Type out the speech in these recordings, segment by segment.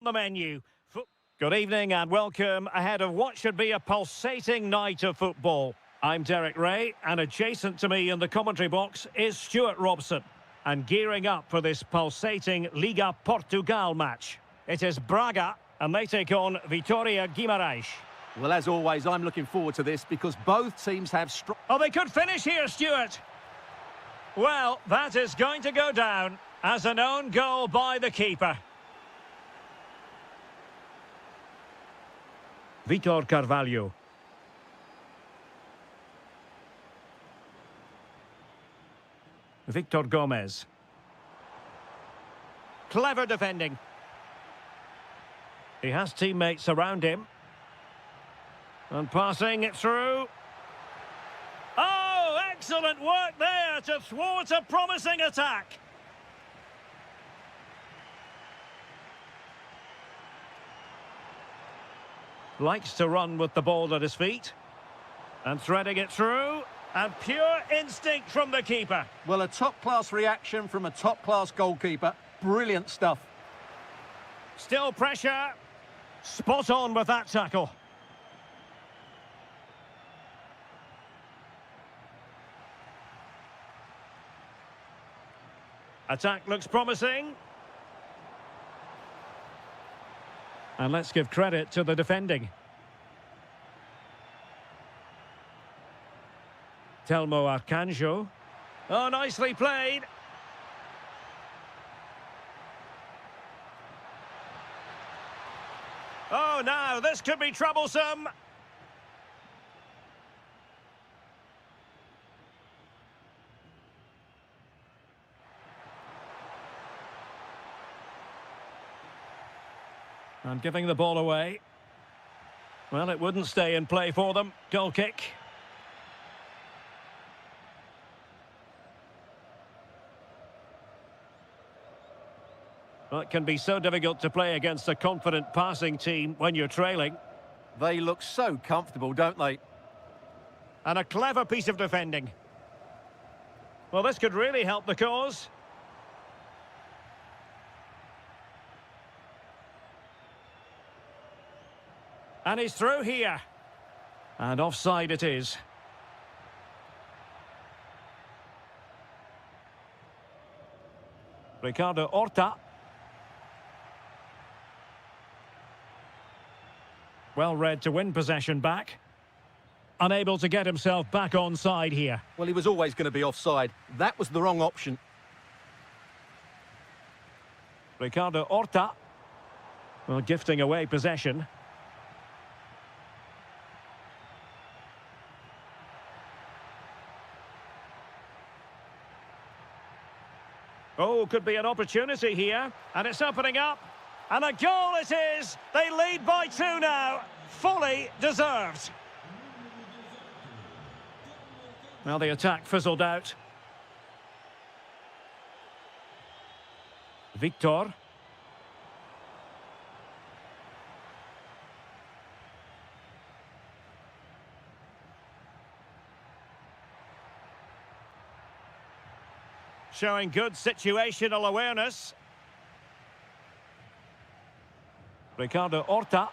the menu. Good evening and welcome ahead of what should be a pulsating night of football. I'm Derek Ray, and adjacent to me in the commentary box is Stuart Robson. And gearing up for this pulsating Liga Portugal match. It is Braga, and they take on Vitória Guimarães. Well, as always, I'm looking forward to this because both teams have strong... Oh, they could finish here, Stuart. Well, that is going to go down as an own goal by the keeper. Vitor Carvalho. Victor Gomez. Clever defending. He has teammates around him. And passing it through. Oh, excellent work there to thwart a promising attack. Likes to run with the ball at his feet. And threading it through. And pure instinct from the keeper. Well, a top-class reaction from a top-class goalkeeper. Brilliant stuff. Still pressure. Spot on with that tackle. Attack looks promising. And let's give credit to the defending. Telmo Arcanjo. Oh, nicely played. Oh, now this could be troublesome. And giving the ball away. Well, it wouldn't stay in play for them. Goal kick. Well, it can be so difficult to play against a confident passing team when you're trailing. They look so comfortable, don't they? And a clever piece of defending. Well, this could really help the cause. And he's through here. And offside it is. Ricardo Horta. Well read to win possession back. Unable to get himself back on side here. Well, he was always going to be offside. That was the wrong option. Ricardo Horta. Well, gifting away possession. Oh, could be an opportunity here. And it's opening up. And a goal it is! They lead by 2 now. Fully deserved. Well, the attack fizzled out. Victor. Showing good situational awareness. Ricardo Horta.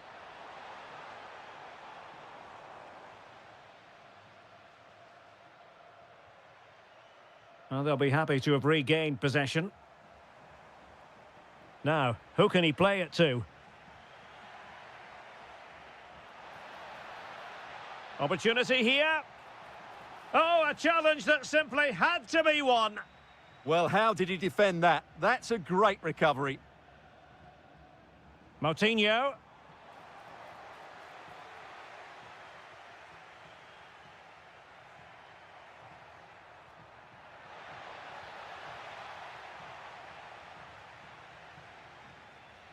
Well, they'll be happy to have regained possession. Now, who can he play it to? Opportunity here. Oh, a challenge that simply had to be won. Well, how did he defend that? That's a great recovery. Moutinho.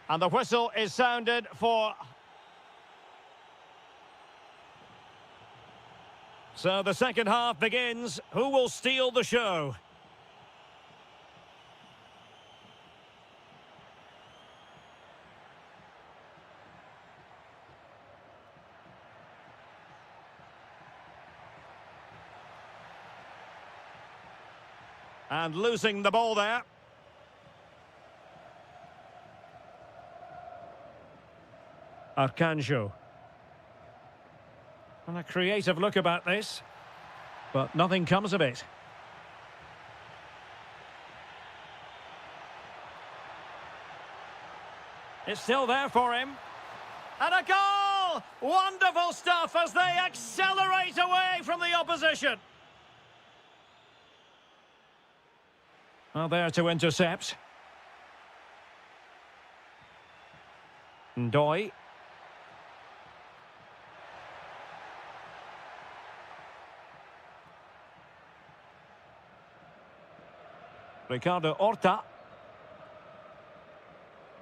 And the whistle is sounded for... So the second half begins. Who will steal the show? And losing the ball there. Arcanjo. And a creative look about this, but nothing comes of it. It's still there for him. And a goal! Wonderful stuff as they accelerate away from the opposition. Well, there to intercept. Ndoye. Ricardo Horta.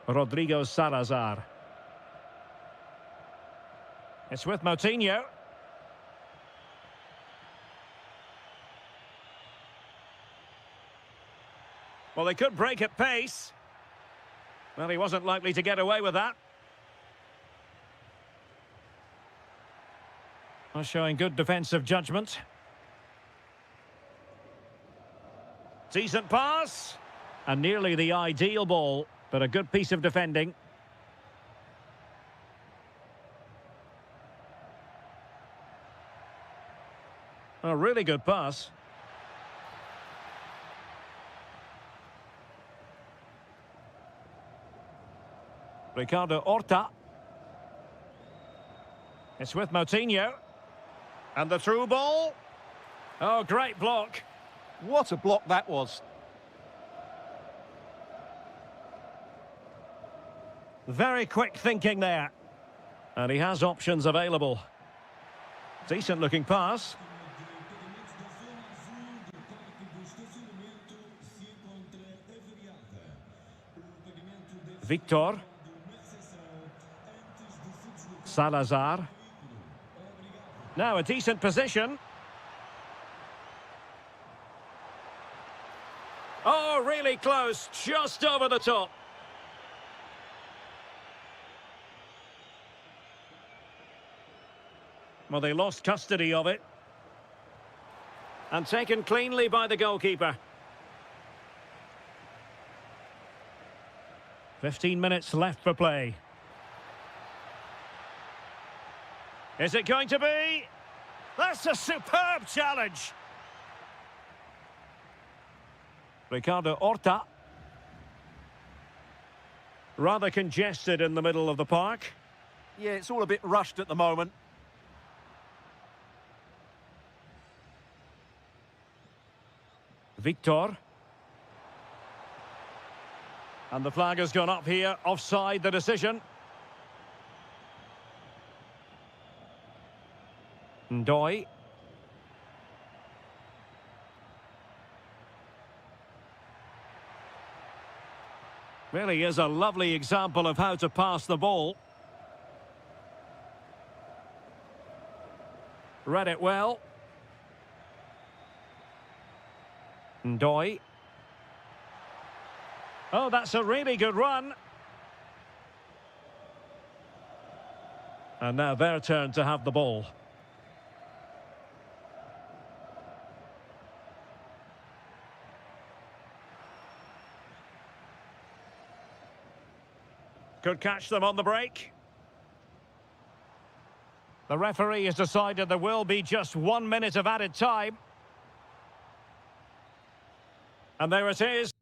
Rodrigo Salazar. It's with Moutinho. Well, they could break at pace. Well, he wasn't likely to get away with that. Well, showing good defensive judgment. Decent pass. And nearly the ideal ball, but a good piece of defending. A really good pass. Ricardo Horta. It's with Moutinho. And the through ball. Oh, great block. What a block that was. Very quick thinking there. And he has options available. Decent looking pass. Victor. Salazar. Now a decent position. Oh, really close. Just over the top. Well, they lost custody of it. And taken cleanly by the goalkeeper. 15 minutes left for play. Is it going to be? That's a superb challenge. Ricardo Horta. Rather congested in the middle of the park. Yeah, it's all a bit rushed at the moment. Victor. And the flag has gone up here, offside the decision. Ndoye. Really is a lovely example of how to pass the ball. Read it well. Ndoye. Oh, that's a really good run. And now their turn to have the ball. Could catch them on the break. The referee has decided there will be just 1 minute of added time. And there it is.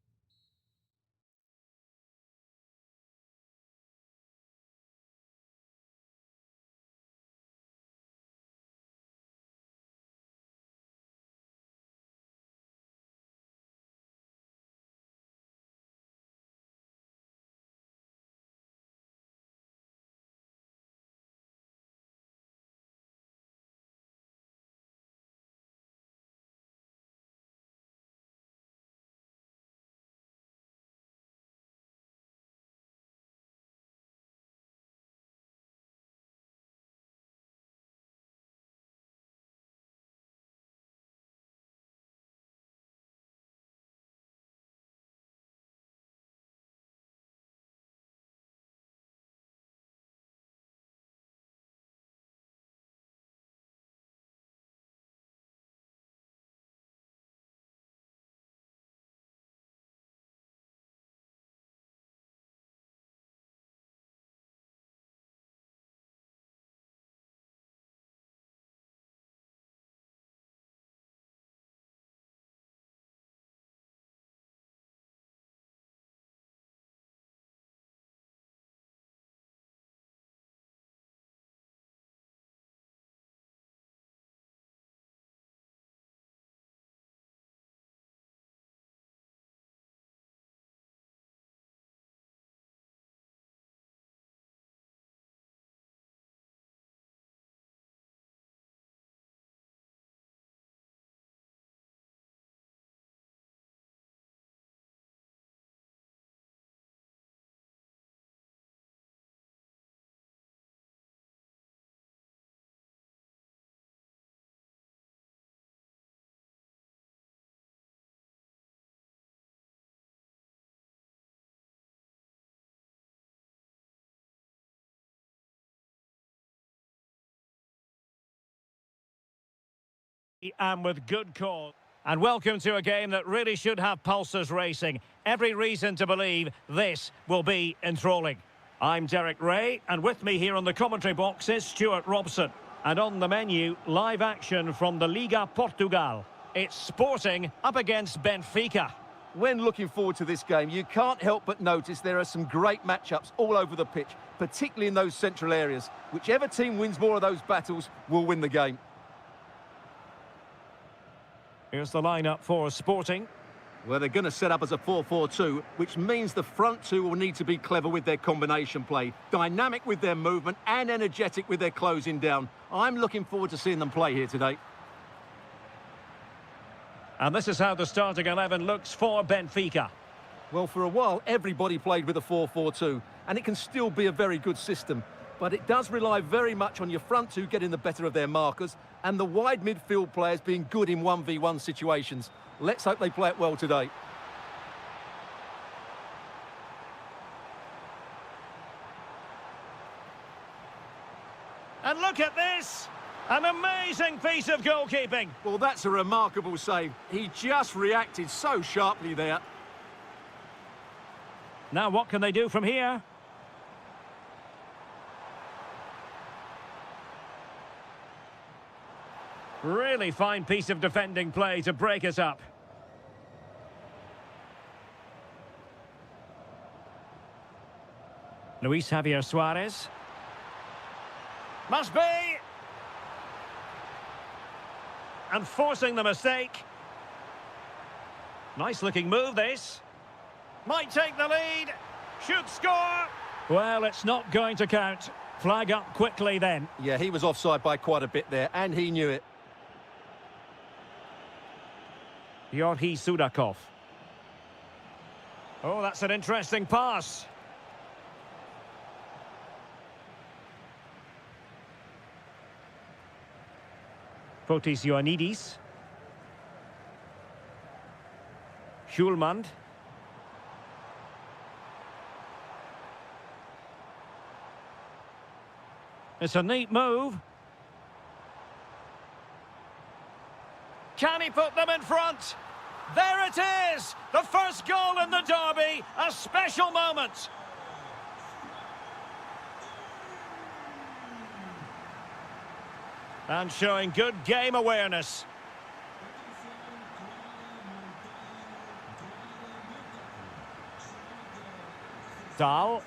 And with good cause. And welcome to a game that really should have pulses racing. Every reason to believe this will be enthralling. I'm Derek Ray, and with me here on the commentary box is Stuart Robson. And on the menu, live action from the Liga Portugal. It's Sporting up against Benfica. When looking forward to this game, you can't help but notice there are some great matchups all over the pitch, particularly in those central areas. Whichever team wins more of those battles will win the game. Here's the lineup for Sporting. Well, they're going to set up as a 4-4-2, which means the front two will need to be clever with their combination play, dynamic with their movement and energetic with their closing down. I'm looking forward to seeing them play here today. And this is how the starting 11 looks for Benfica. Well, for a while, everybody played with a 4-4-2, and it can still be a very good system. But it does rely very much on your front two getting the better of their markers and the wide midfield players being good in 1v1 situations. Let's hope they play it well today. And look at this! An amazing piece of goalkeeping. Well, that's a remarkable save. He just reacted so sharply there. Now what can they do from here? Really fine piece of defending play to break us up. Luis Javier Suarez. Must be! And forcing the mistake. Nice looking move this. Might take the lead. Should score. Well, it's not going to count. Flag up quickly then. Yeah, he was offside by quite a bit there, and he knew it. Yorhi Sudakov. Oh, that's an interesting pass. Fotis Ioannidis. Schulman. It's a neat move. Can he put them in front? There it is! The first goal in the derby. A special moment. And showing good game awareness. Dahl.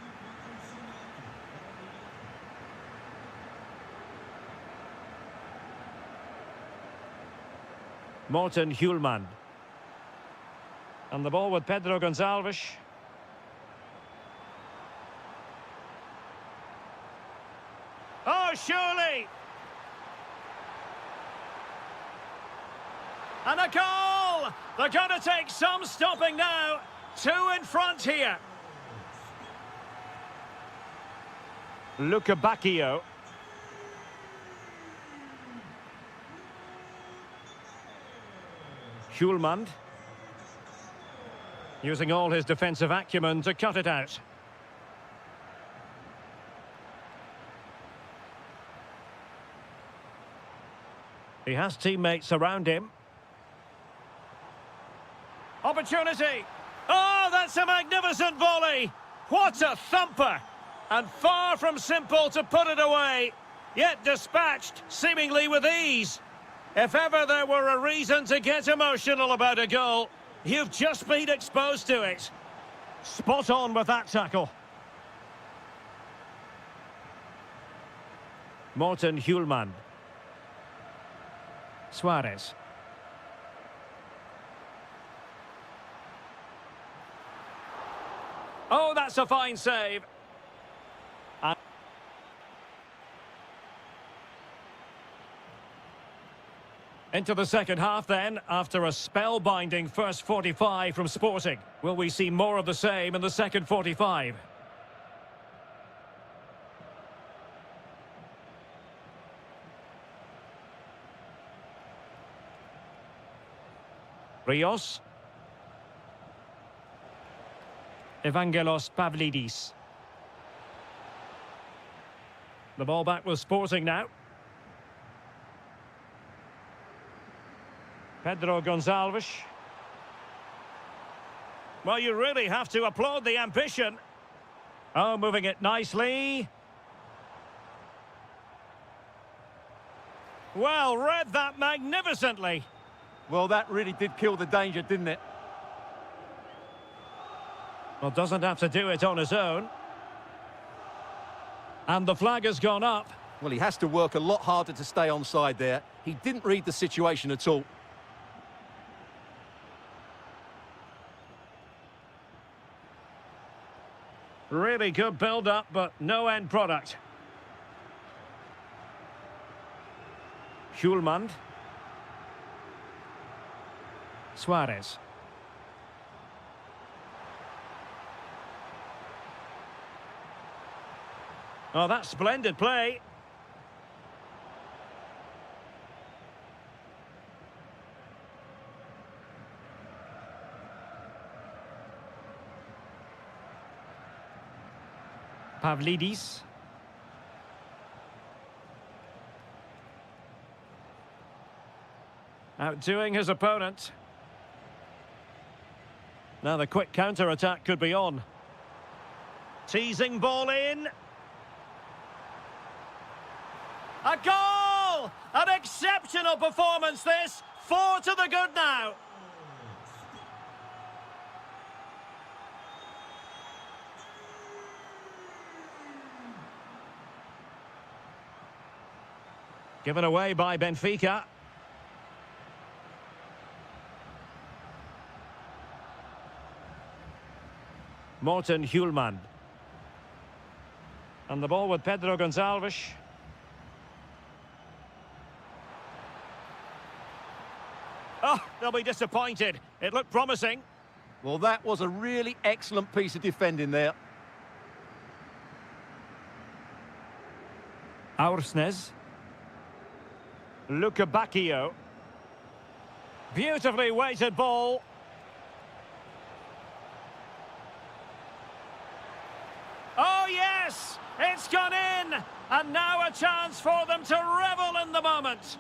Morten Hjulman. And the ball with Pedro Gonçalves. Oh, surely! And a goal! They're going to take some stopping now. Two in front here. Luca Bacchio. Schulman. Using all his defensive acumen to cut it out. He has teammates around him. Opportunity! Oh, that's a magnificent volley! What a thumper! And far from simple to put it away, yet dispatched seemingly with ease. If ever there were a reason to get emotional about a goal, you've just been exposed to it. Spot on with that tackle. Morten Hjulman. Suarez. Oh, that's a fine save. Into the second half then, after a spellbinding first 45 from Sporting. Will we see more of the same in the second 45? Rios. Evangelos Pavlidis. The ball back with Sporting now. Pedro Gonçalves. Well, you really have to applaud the ambition. Oh, moving it nicely. Well, read that magnificently. Well, that really did kill the danger, didn't it? Well, doesn't have to do it on his own. And the flag has gone up. Well, he has to work a lot harder to stay onside there. He didn't read the situation at all. Really good build-up, but no end product. Schulman. Suarez. Oh, that's splendid play. Pavlidis. Outdoing his opponent. Now the quick counter-attack could be on. Teasing ball in. A goal! An exceptional performance this. 4 to the good now. Given away by Benfica. Morten Hjulmand. And the ball with Pedro Gonçalves. Oh, they'll be disappointed. It looked promising. Well, that was a really excellent piece of defending there. Aursnes. Luca Bacchio. Beautifully weighted ball. Oh, yes! It's gone in! And now a chance for them to revel in the moment.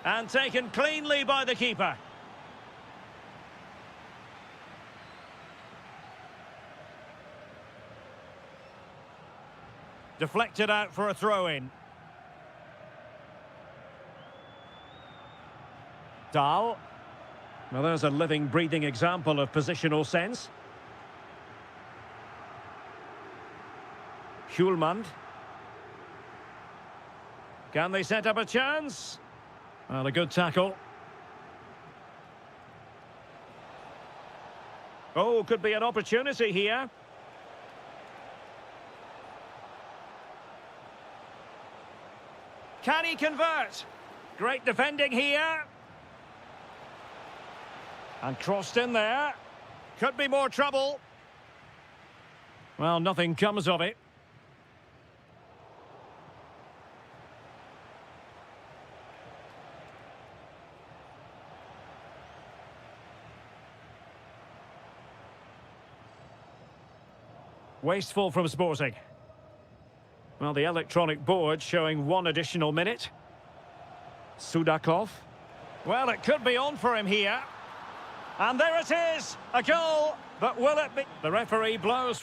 And taken cleanly by the keeper. Deflected out for a throw-in. Dahl. Well, there's a living, breathing example of positional sense. Schulman. Can they set up a chance? Well, a good tackle. Oh, could be an opportunity here. Can he convert? Great defending here. And crossed in there. Could be more trouble. Well, nothing comes of it. Wasteful from Sporting. Well, the electronic board showing 1 additional minute. Sudakov. Well, it could be on for him here. And there it is, a goal, but will it be? The referee blows.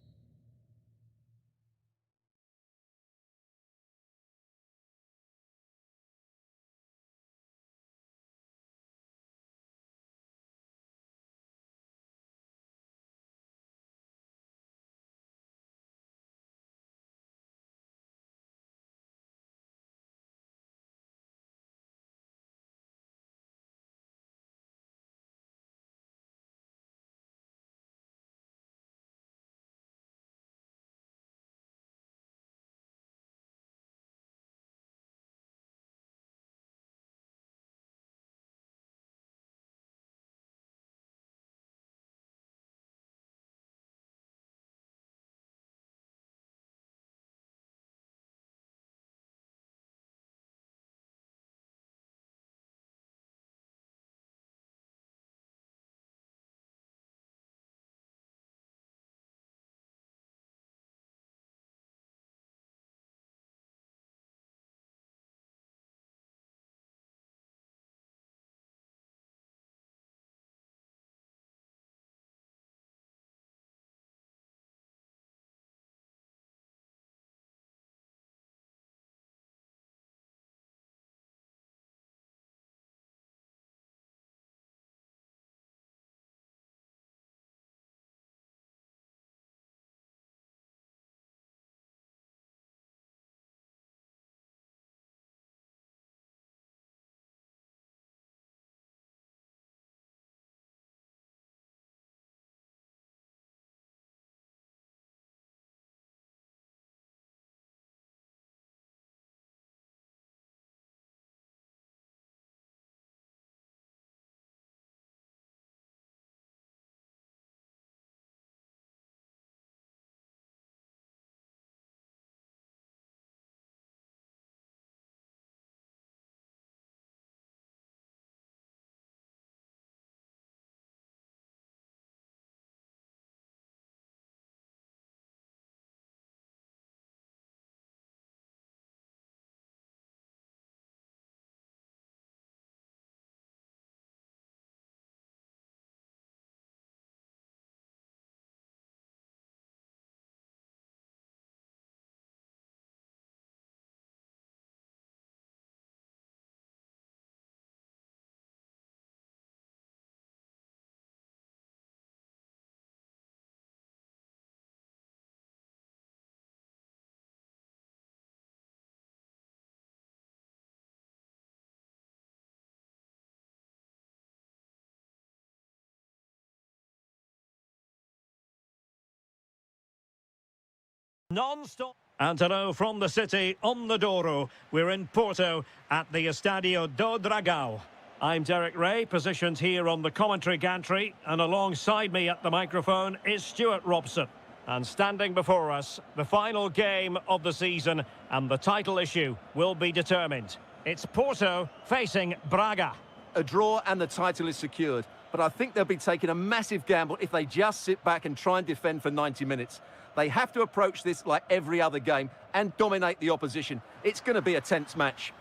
non-stop. And hello from the city on the Douro. We're in Porto at the Estadio do Dragão. I'm Derek Ray, positioned here on the commentary gantry, and alongside me at the microphone is Stuart Robson. And standing before us, the final game of the season, and the title issue will be determined. It's Porto facing Braga. A draw and the title is secured, but I think they'll be taking a massive gamble if they just sit back and try and defend for 90 minutes. They have to approach this like every other game and dominate the opposition. It's going to be a tense match.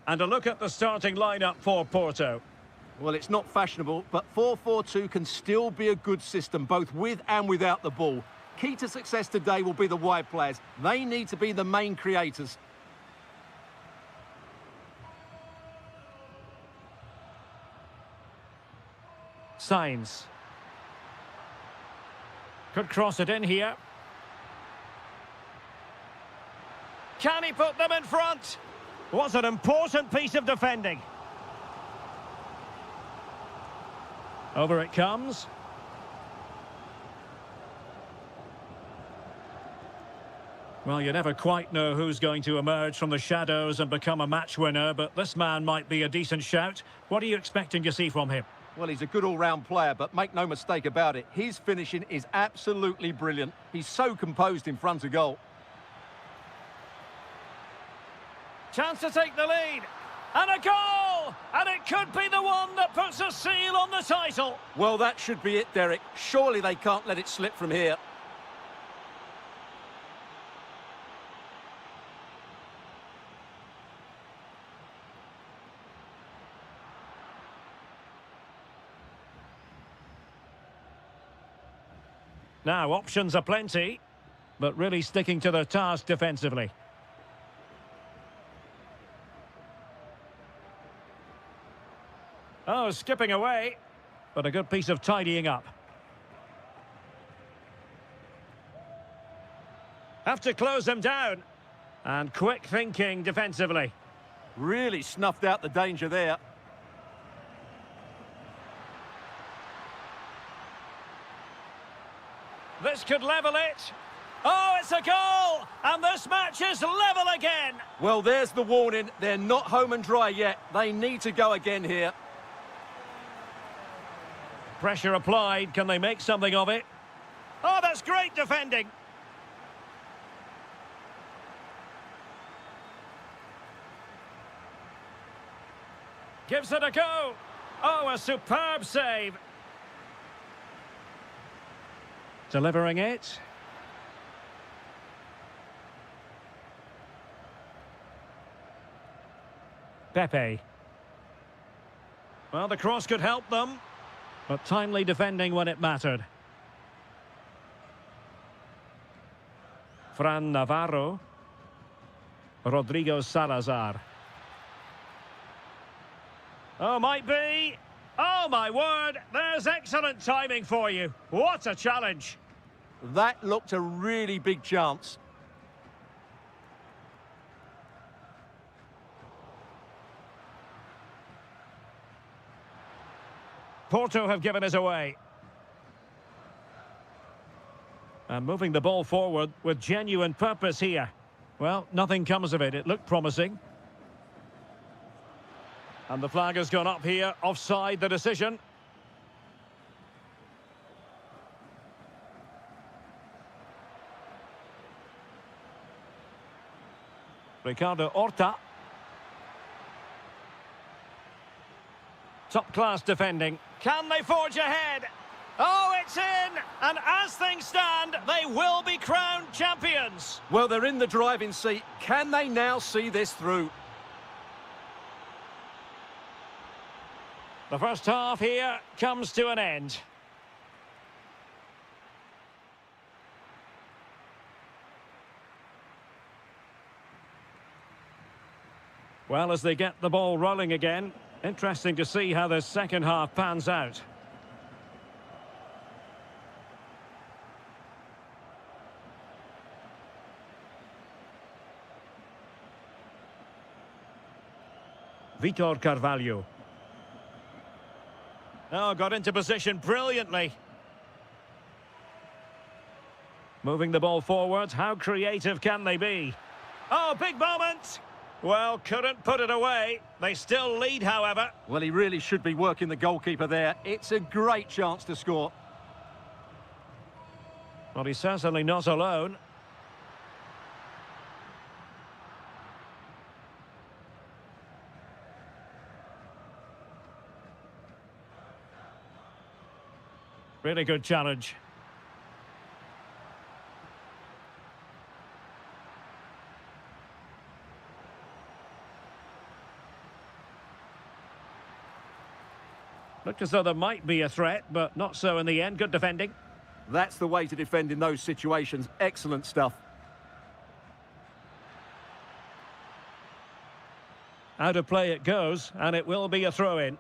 And a look at the starting lineup for Porto. Well, it's not fashionable, but 4-4-2 can still be a good system, both with and without the ball. Key to success today will be the wide players. They need to be the main creators. Signs. Could cross it in here. Can he put them in front? What an important piece of defending. Over it comes. Well, you never quite know who's going to emerge from the shadows and become a match winner, but this man might be a decent shout. What are you expecting to see from him? Well, he's a good all-round player, but make no mistake about it, his finishing is absolutely brilliant. He's so composed in front of goal. Chance to take the lead. And a goal! And it could be the one that puts a seal on the title. Well, that should be it, Derek. Surely they can't let it slip from here. Now, options are plenty, but really sticking to their task defensively. Oh, skipping away, but a good piece of tidying up. Have to close them down. And quick thinking defensively. Really snuffed out the danger there. This could level it. Oh, it's a goal! And this match is level again. Well, there's the warning. They're not home and dry yet. They need to go again here. Pressure applied. Can they make something of it? Oh, that's great defending. Gives it a go. Oh, a superb save. Delivering it. Pepe. Well, the cross could help them, but timely defending when it mattered. Fran Navarro. Rodrigo Salazar. Oh, might be. Oh, my word. There's excellent timing for you. What a challenge. That looked a really big chance. Porto have given us away. And moving the ball forward with genuine purpose here. Well, nothing comes of it. It looked promising. And the flag has gone up here. Offside the decision. Ricardo Horta. Top-class defending. Can they forge ahead? Oh, it's in! And as things stand, they will be crowned champions. Well, they're in the driving seat. Can they now see this through? The first half here comes to an end. Well, as they get the ball rolling again, interesting to see how the second half pans out. Vitor Carvalho. Oh, got into position brilliantly. Moving the ball forward, how creative can they be? Oh, big moment! Well, couldn't put it away. They still lead, however. Well, he really should be working the goalkeeper there. It's a great chance to score. Well, he's certainly not alone. Really good challenge. Looked as though there might be a threat, but not so in the end. Good defending. That's the way to defend in those situations. Excellent stuff. Out of play it goes, and it will be a throw-in.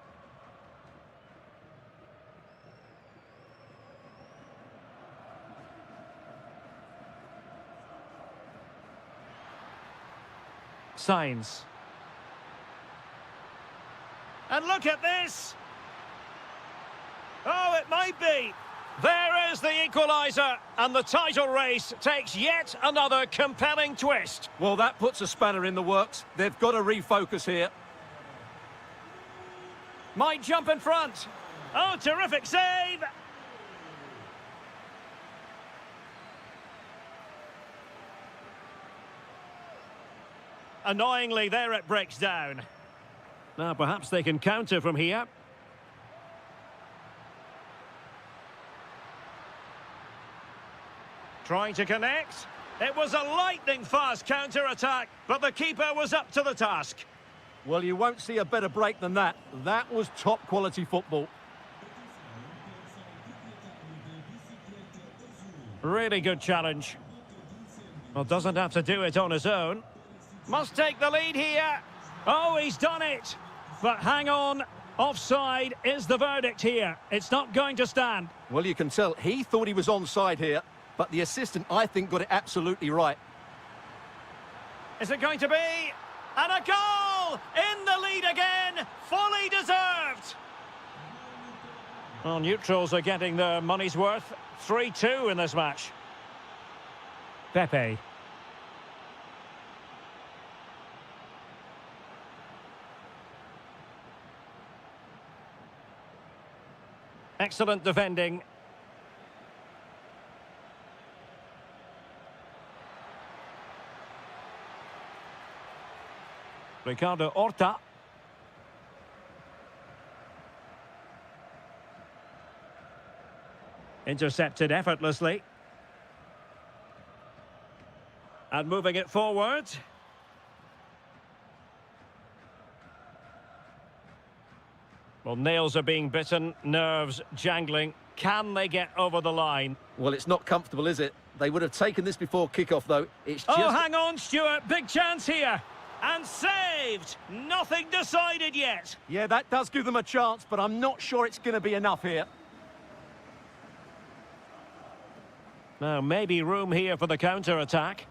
Signs. And look at this! Oh, it might be. There is the equaliser, and the title race takes yet another compelling twist. Well, that puts a spanner in the works. They've got to refocus here. Might jump in front. Oh, terrific save! Annoyingly, there it breaks down. Now, perhaps they can counter from here. Trying to connect. It was a lightning-fast counter-attack, but the keeper was up to the task. Well, you won't see a better break than that. That was top-quality football. Really good challenge. Well, doesn't have to do it on his own. Must take the lead here. Oh, he's done it. But hang on. Offside is the verdict here. It's not going to stand. Well, you can tell he thought he was onside here, but the assistant, I think, got it absolutely right. Is it going to be? And a goal! In the lead again! Fully deserved! Well, neutrals are getting their money's worth. 3-2 in this match. Pepe. Excellent defending. Ricardo Horta. Intercepted effortlessly. And moving it forward. Well, nails are being bitten, nerves jangling. Can they get over the line? Well, it's not comfortable, is it? They would have taken this before kick-off, though. It's just... Oh, hang on, Stuart. Big chance here. And saved. Nothing decided yet. Yeah, that does give them a chance, but I'm not sure it's going to be enough here. Now, maybe room here for the counter-attack.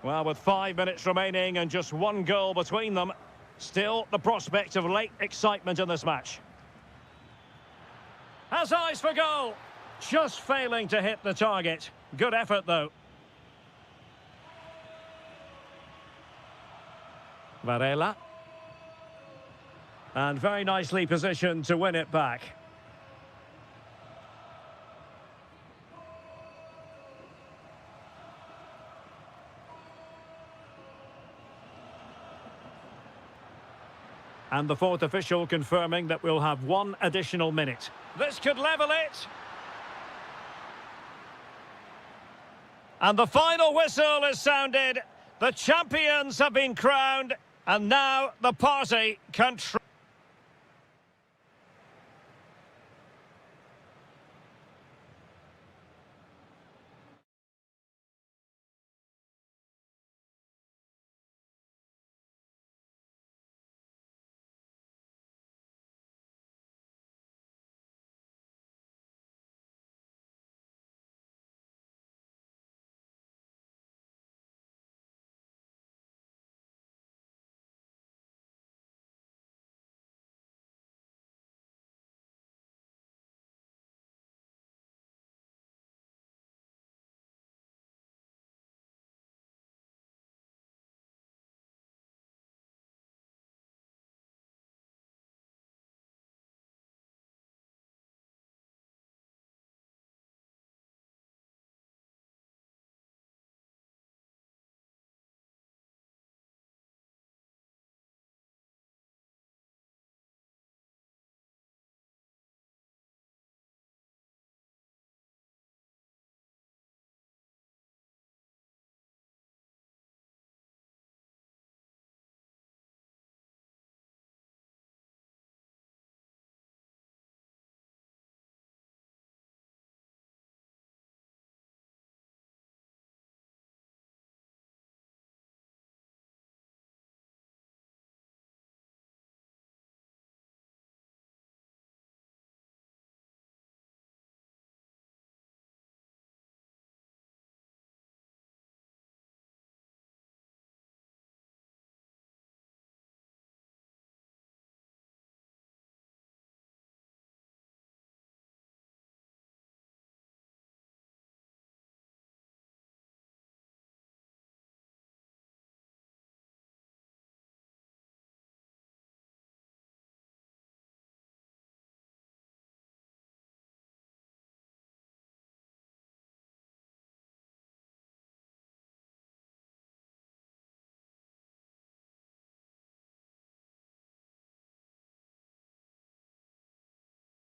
Well, with 5 minutes remaining and just one goal between them, still the prospect of late excitement in this match. Has eyes for goal. Just failing to hit the target. Good effort, though. Varela. And very nicely positioned to win it back. And the fourth official confirming that we'll have one additional minute. This could level it. And the final whistle is sounded. The champions have been crowned. And now the party can...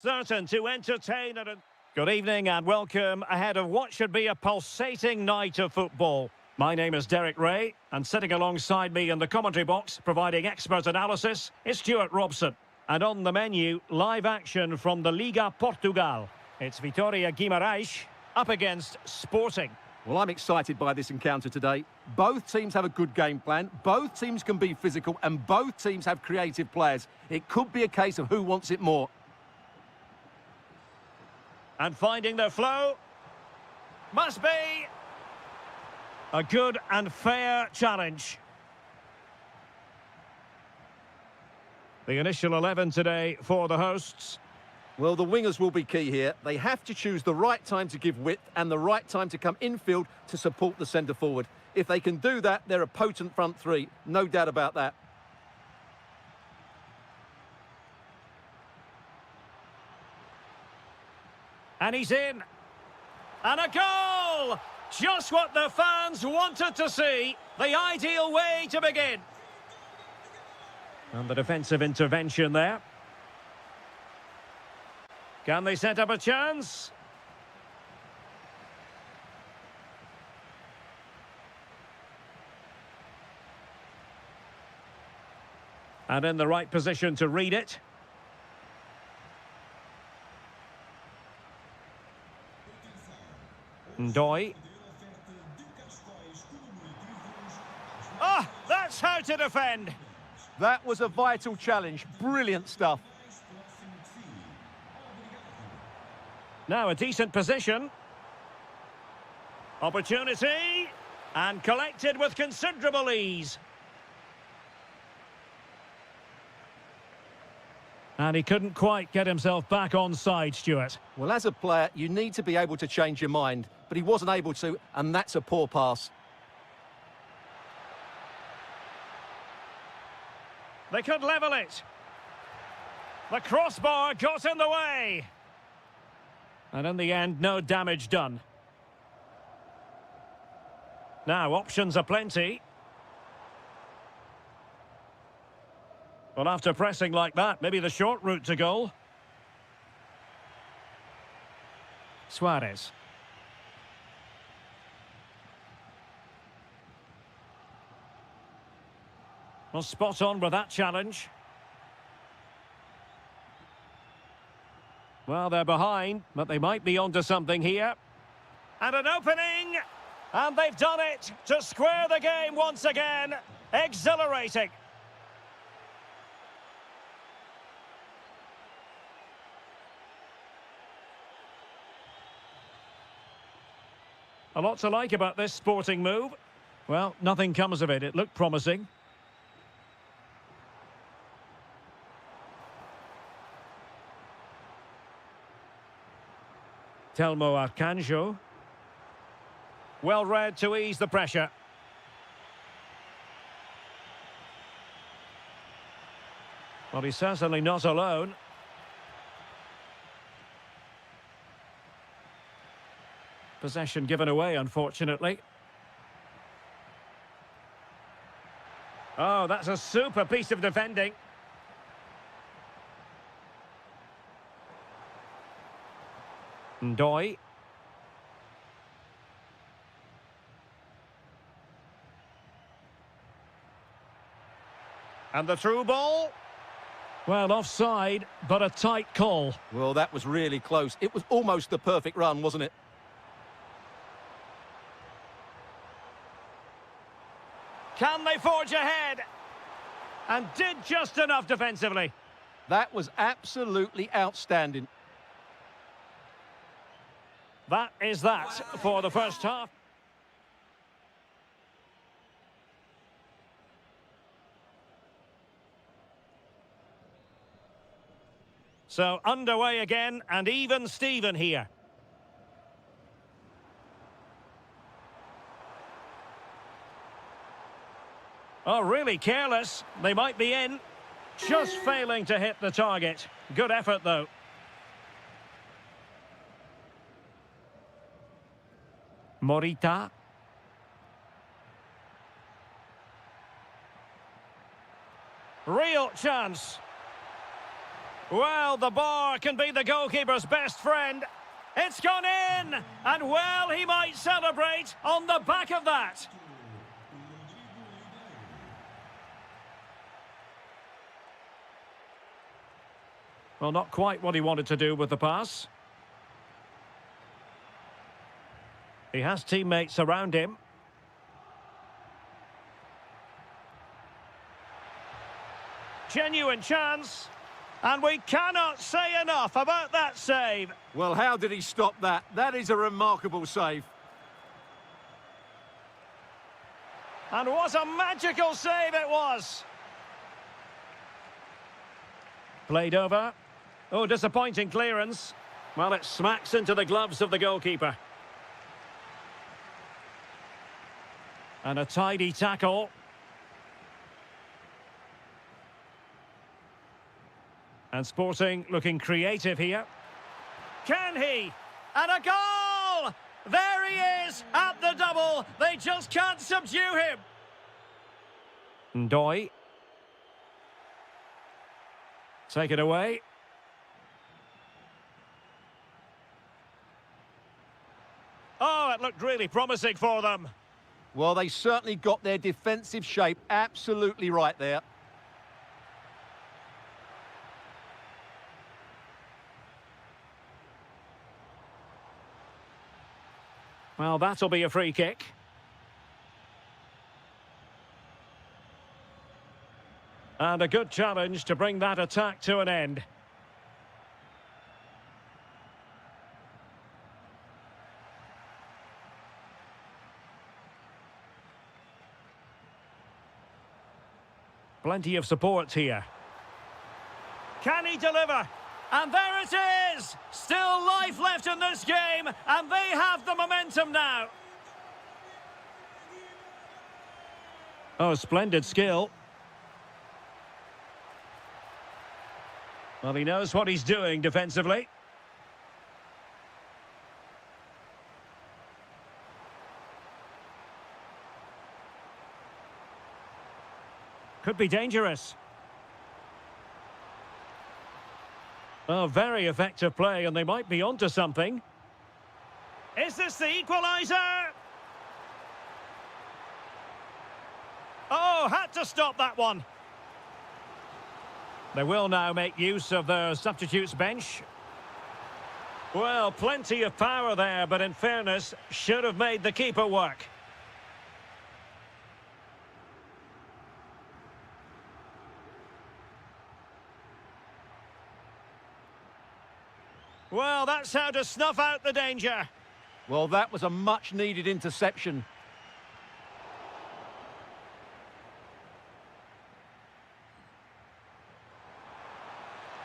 Certain to entertain and... Good evening and welcome ahead of what should be a pulsating night of football. My name is Derek Ray, and sitting alongside me in the commentary box, providing expert analysis, is Stuart Robson. And on the menu, live action from the Liga Portugal. It's Vitória Guimarães up against Sporting. Well, I'm excited by this encounter today. Both teams have a good game plan, both teams can be physical, and both teams have creative players. It could be a case of who wants it more. And finding their flow. Must be a good and fair challenge. The initial 11 today for the hosts. Well, the wingers will be key here. They have to choose the right time to give width and the right time to come infield to support the centre forward. If they can do that, they're a potent front three. No doubt about that. And he's in. And a goal! Just what the fans wanted to see. The ideal way to begin. And the defensive intervention there. Can they set up a chance? And in the right position to read it. Ndoi. Ah, that's how to defend. That was a vital challenge. Brilliant stuff. Now a decent position. Opportunity. And collected with considerable ease. And he couldn't quite get himself back on side, Stuart. Well, as a player, you need to be able to change your mind, but he wasn't able to, and that's a poor pass. They could level it. The crossbar got in the way. And in the end, no damage done. Now, options are plenty. Well, after pressing like that, maybe the short route to goal. Suarez. Well, spot on with that challenge. Well, they're behind, but they might be onto something here. And an opening! And they've done it to square the game once again. Exhilarating. A lot to like about this Sporting move. Well, nothing comes of it. It looked promising. Telmo Arcanjo. Well read to ease the pressure. Well, he's certainly not alone. Possession given away, unfortunately. Oh, that's a super piece of defending. Ndoi. And the through ball. Well, offside, but a tight call. Well, that was really close. It was almost the perfect run, wasn't it? Can they forge ahead? And did just enough defensively. That was absolutely outstanding. That is that for the first half. So underway again, and even Steven here. Oh, really careless. They might be in. Just failing to hit the target. Good effort, though. Morita. Real chance. Well, the bar can be the goalkeeper's best friend. It's gone in, and well, he might celebrate on the back of that. Well, not quite what he wanted to do with the pass. He has teammates around him. Genuine chance. And we cannot say enough about that save. Well, how did he stop that? That is a remarkable save. And what a magical save it was. Played over. Oh, disappointing clearance. Well, it smacks into the gloves of the goalkeeper. And a tidy tackle. And Sporting looking creative here. Can he? And a goal! There he is at the double. They just can't subdue him. Ndoye. Take it away. Oh, it looked really promising for them. Well, they certainly got their defensive shape absolutely right there. Well, that'll be a free kick. And a good challenge to bring that attack to an end. Plenty of support here. Can he deliver? And there it is! Still life left in this game, and they have the momentum now. Oh, splendid skill. Well, he knows what he's doing defensively. Could be dangerous. Oh, very effective play, and they might be onto something. Is this the equaliser? Oh, had to stop that one. They will now make use of their substitutes bench. Well, plenty of power there, but in fairness, should have made the keeper work. Well, that's how to snuff out the danger. Well, that was a much-needed interception.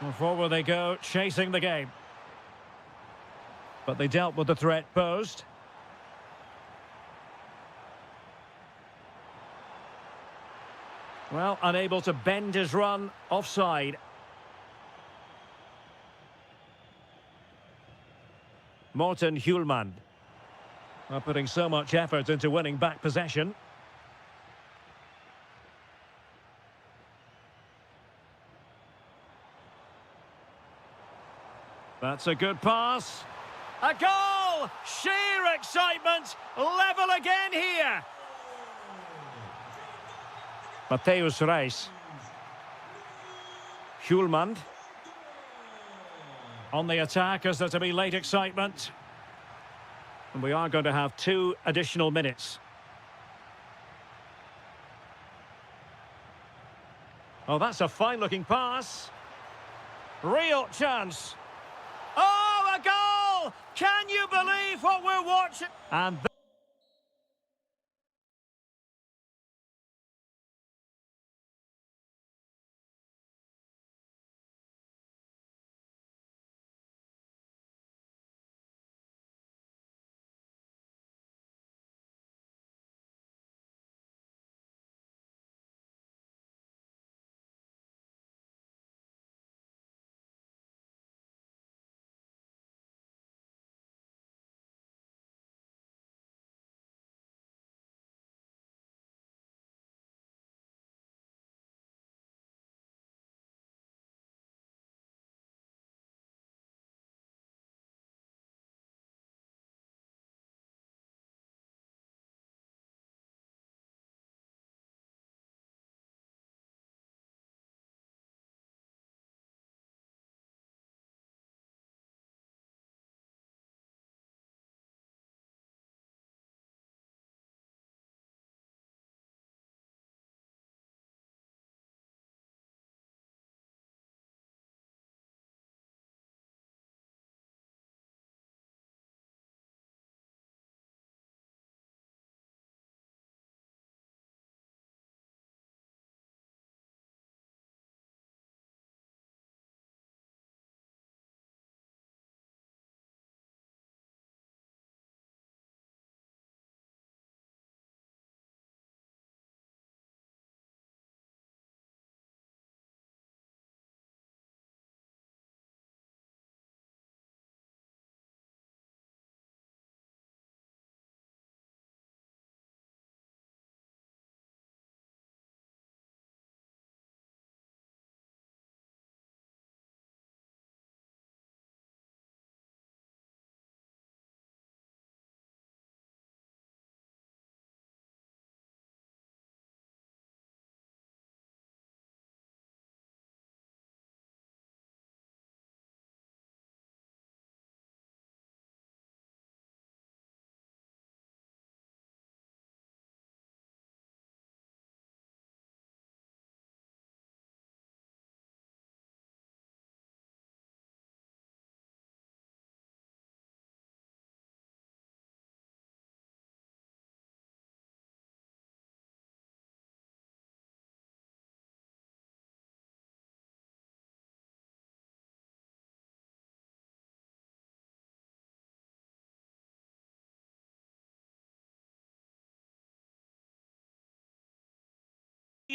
Well, forward they go, chasing the game. But they dealt with the threat posed. Well, unable to bend his run, offside. Morten Hjulmand. Putting so much effort into winning back possession. That's a good pass. A goal! Sheer excitement! Level again here! Matthäus Reis. Hjulmand. On the attack as there to be late excitement. And we are going to have 2 additional minutes. Oh, that's a fine-looking pass. Real chance. Oh, a goal! Can you believe what we're watching? And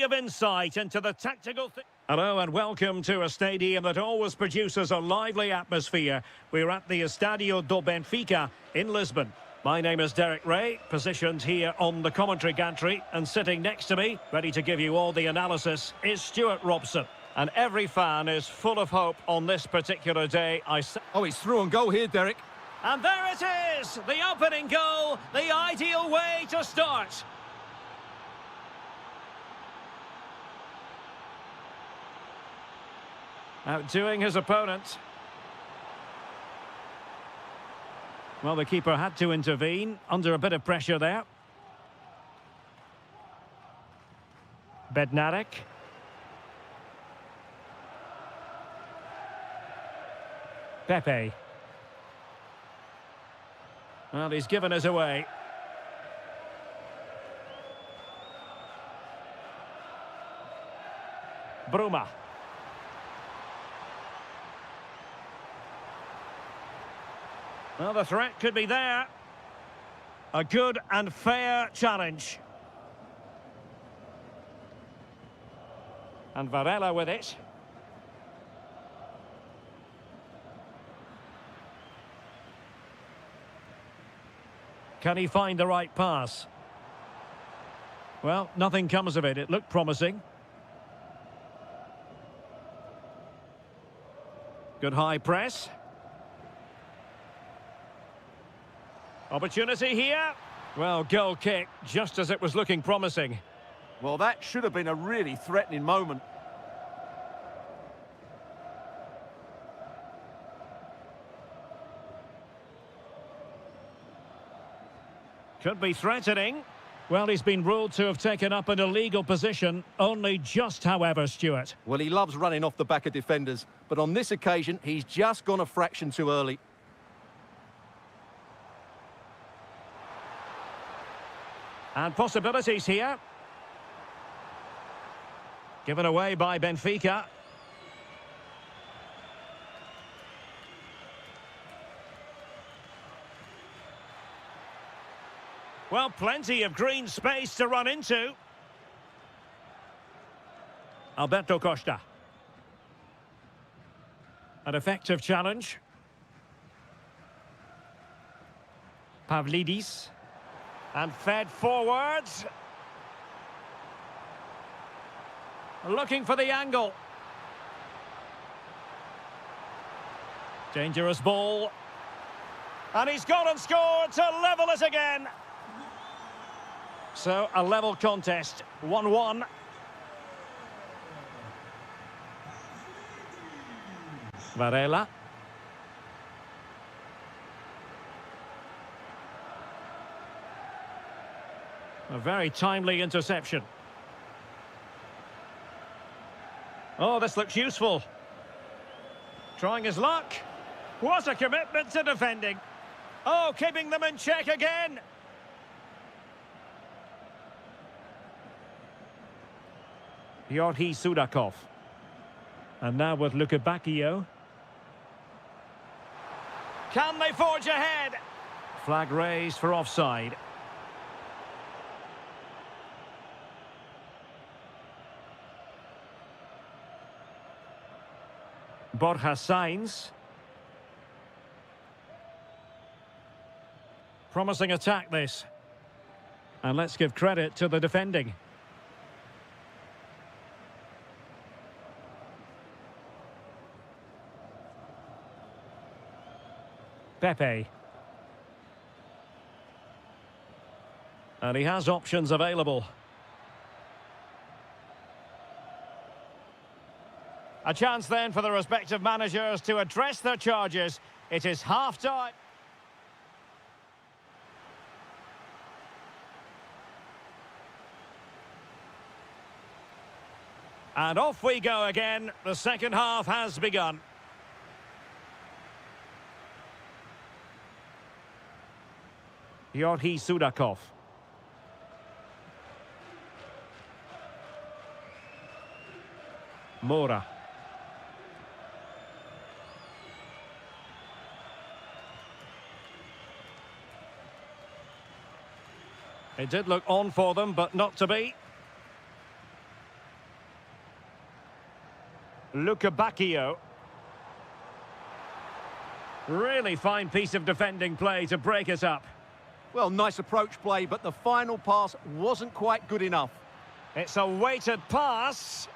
Of insight into the tactical Hello and welcome to a stadium that always produces a lively atmosphere. We're at the Estadio do Benfica in Lisbon. My name is Derek Ray, positioned here on the commentary gantry, and sitting next to me, ready to give you all the analysis, is Stuart Robson. And every fan is full of hope on this particular day. Oh, he's through on goal here, Derek. And there it is, the opening goal, the ideal way to start. Outdoing his opponent. Well, the keeper had to intervene, under a bit of pressure there. Bednarek. Pepe. Well, he's given us away. Bruma. Well, the threat could be there. A good and fair challenge. And Varela with it. Can he find the right pass? Well, nothing comes of it. It looked promising. Good high press. Opportunity here. Well, goal kick, just as it was looking promising. Well, that should have been a really threatening moment. Could be threatening. Well, he's been ruled to have taken up an illegal position. Only just, however, Stuart. Well, he loves running off the back of defenders, but on this occasion, he's just gone a fraction too early. And possibilities here. Given away by Benfica. Well, plenty of green space to run into. Alberto Costa. An effective challenge. Pavlidis. And fed forwards. Looking for the angle. Dangerous ball. And he's gone and scored to level it again. So, a level contest. 1-1. Varela. A very timely interception. Oh, this looks useful. Trying his luck. What a commitment to defending. Oh, keeping them in check again. Yorhi Sudakov. And now with Lukebakio. Can they forge ahead? Flag raised for offside. Borja Sainz. Promising attack this. And let's give credit to the defending. Pepe. And he has options available. A chance then for the respective managers to address their charges. It is half-time. And off we go again. The second half has begun. Yorhi Sudakov. Mora. It did look on for them, but not to be. Bacchio. Really fine piece of defending play to break us up. Well, nice approach play, but the final pass wasn't quite good enough. It's a weighted pass.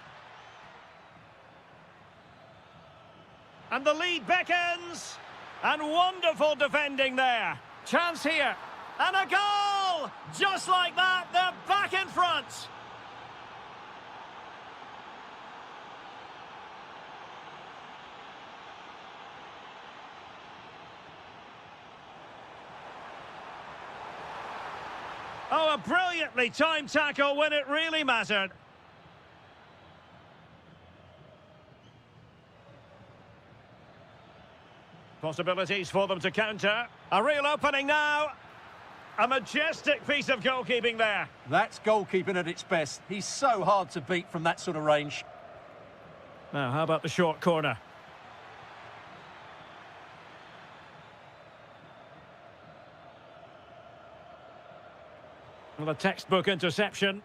And the lead beckons. And wonderful defending there. Chance here. And a goal! Just like that, they're back in front. Oh, a brilliantly timed tackle when it really mattered. Possibilities for them to counter. A real opening now. A majestic piece of goalkeeping there. That's goalkeeping at its best. He's so hard to beat from that sort of range. Now, how about the short corner? Well, a textbook interception.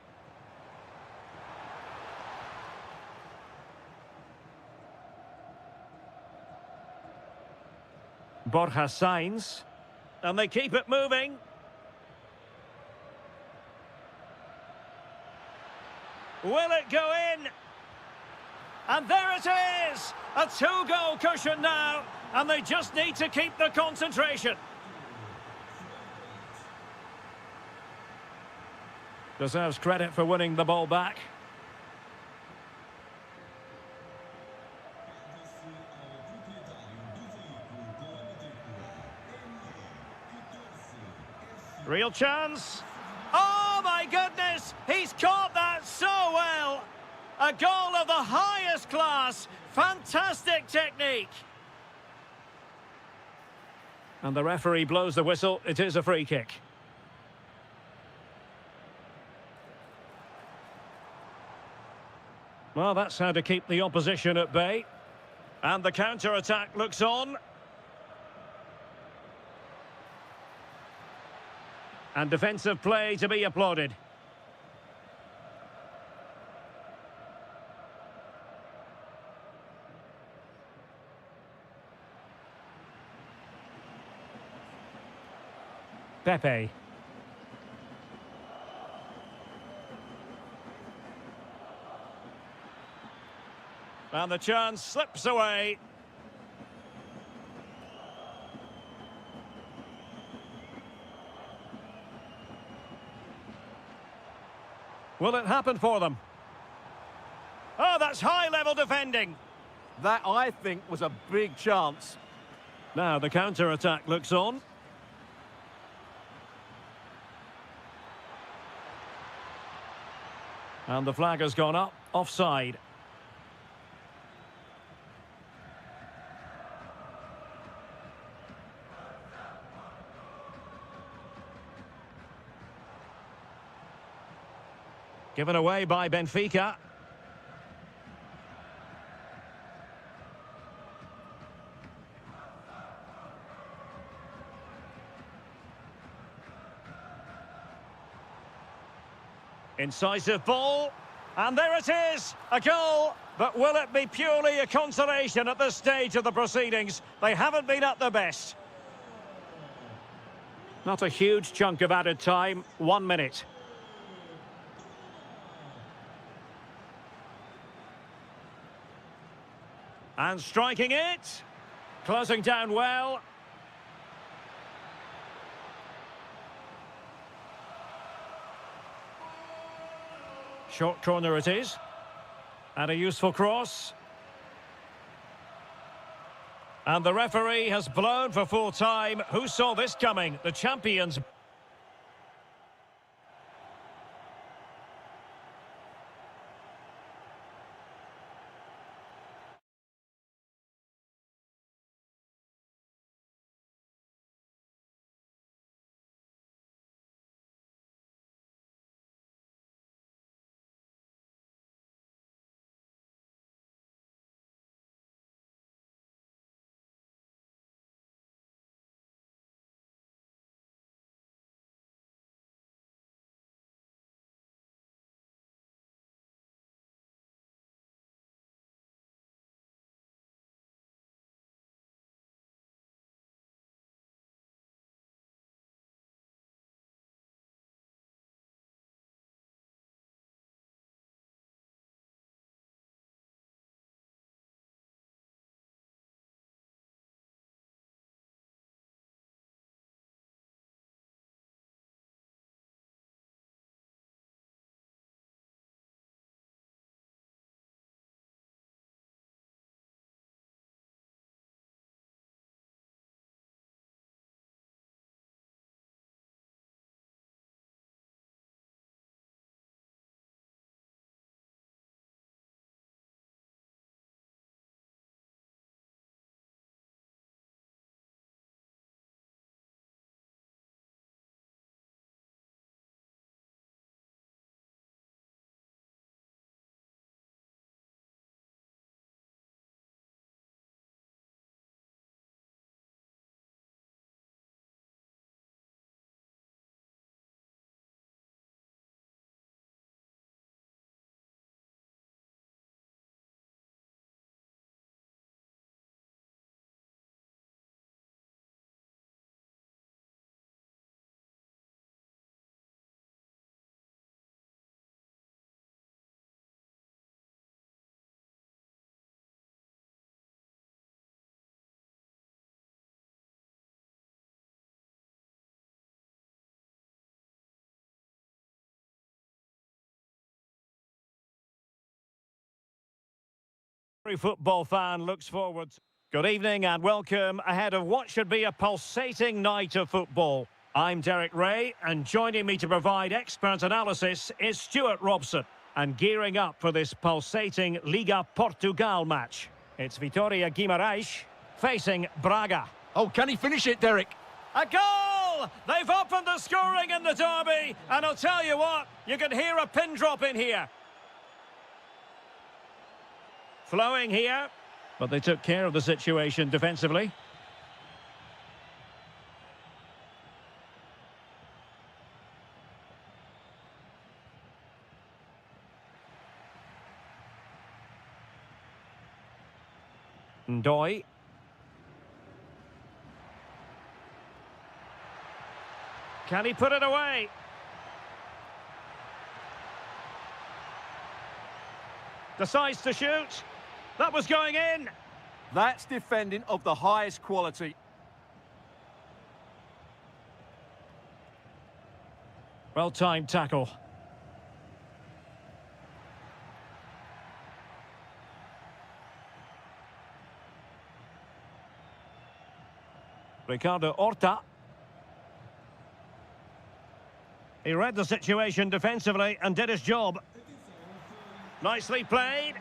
Borja Sainz. And they keep it moving. Will it go in? And there it is! A two-goal cushion now, and they just need to keep the concentration. Deserves credit for winning the ball back. Real chance. Oh my goodness! He's caught that so well! A goal of the highest class. Fantastic technique. And the referee blows the whistle. It is a free kick. Well, that's how to keep the opposition at bay. And the counter-attack looks on. And defensive play to be applauded. Pepe. And the chance slips away. Will it happen for them? Oh, that's high-level defending. That, I think, was a big chance. Now the counter-attack looks on. And the flag has gone up, offside. Given away by Benfica. Incisive ball. And there it is, a goal. But will it be purely a consolation at this stage of the proceedings? They haven't been at their best. Not a huge chunk of added time, 1 minute. And striking it. Closing down well. Short corner it is. And a useful cross. And the referee has blown for full time. Who saw this coming? The champions. Every football fan looks forward. Good evening and welcome ahead of what should be a pulsating night of football. I'm Derek Ray, and joining me to provide expert analysis is Stuart Robson. And gearing up for this pulsating Liga Portugal match, it's Vitória Guimarães facing Braga. Oh, can he finish it, Derek? A goal! They've opened the scoring in the derby, and I'll tell you what, you can hear a pin drop in here. Flowing here, but they took care of the situation defensively. Ndoi. Can he put it away? Decides to shoot. That was going in. That's defending of the highest quality. Well-timed tackle. Ricardo Horta. He read the situation defensively and did his job. Nicely played.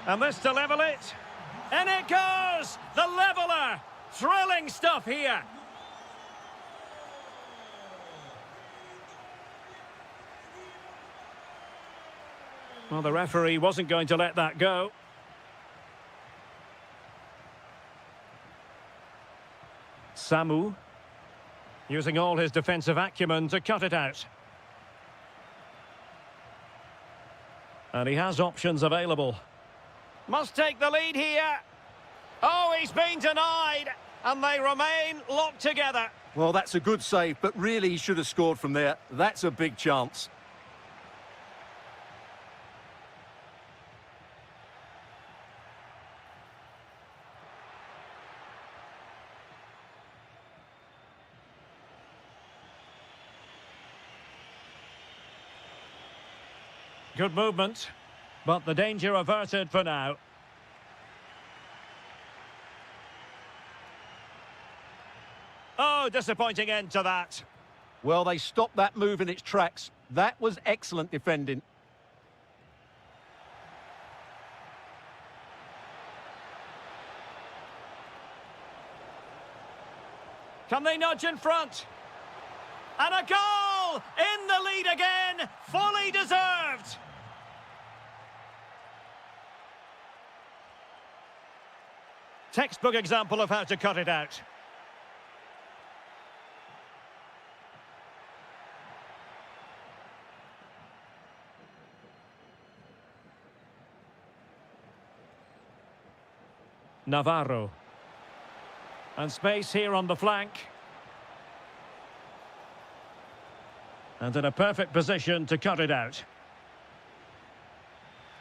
And this to level it. And it goes! The leveller! Thrilling stuff here. Well, the referee wasn't going to let that go. Samu, using all his defensive acumen to cut it out. And he has options available. Must take the lead here. Oh, he's been denied, and they remain locked together. Well, that's a good save, but really he should have scored from there. That's a big chance. Good movement, but the danger averted for now. Oh, disappointing end to that. Well, they stopped that move in its tracks. That was excellent defending. Can they nudge in front? And a goal! In the lead again! Fully deserved! Textbook example of how to cut it out. Navarro. And space here on the flank. And in a perfect position to cut it out.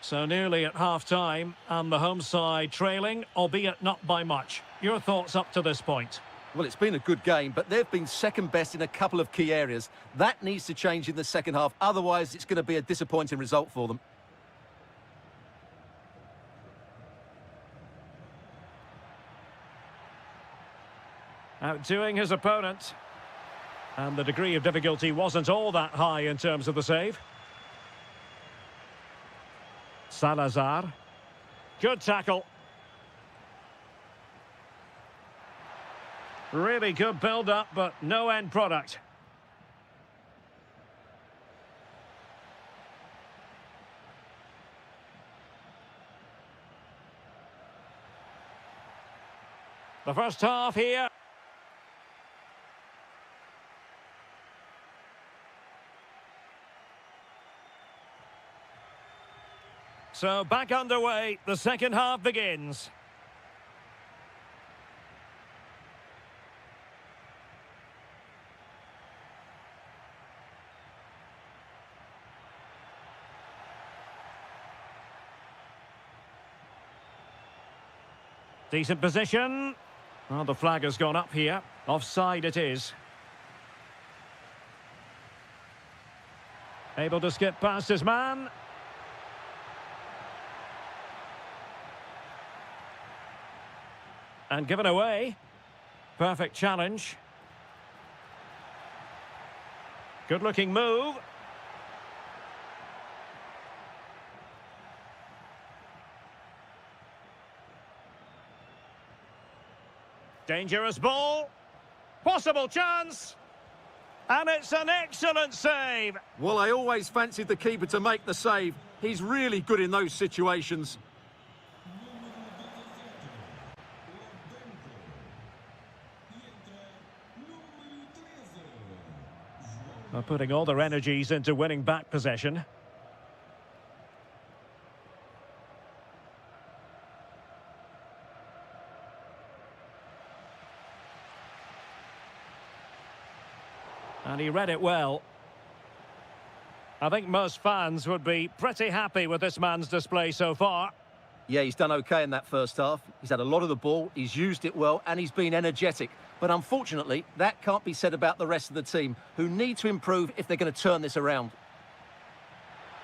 So nearly at half-time, and the home side trailing, albeit not by much. Your thoughts up to this point? Well, it's been a good game, but they've been second best in a couple of key areas. That needs to change in the second half, otherwise it's going to be a disappointing result for them. Outdoing his opponent. And the degree of difficulty wasn't all that high in terms of the save. Salazar. Good tackle. Really good build-up, but no end product. The first half here. So back underway, the second half begins. Decent position. Well, the flag has gone up here. Offside it is. Able to skip past his man. And given away. Perfect challenge. Good-looking move. Dangerous ball. Possible chance. And it's an excellent save. Well, I always fancied the keeper to make the save. He's really good in those situations. They're putting all their energies into winning back possession. And he read it well. I think most fans would be pretty happy with this man's display so far. Yeah, he's done okay in that first half. He's had a lot of the ball, he's used it well, and he's been energetic. But unfortunately, that can't be said about the rest of the team, who need to improve if they're going to turn this around.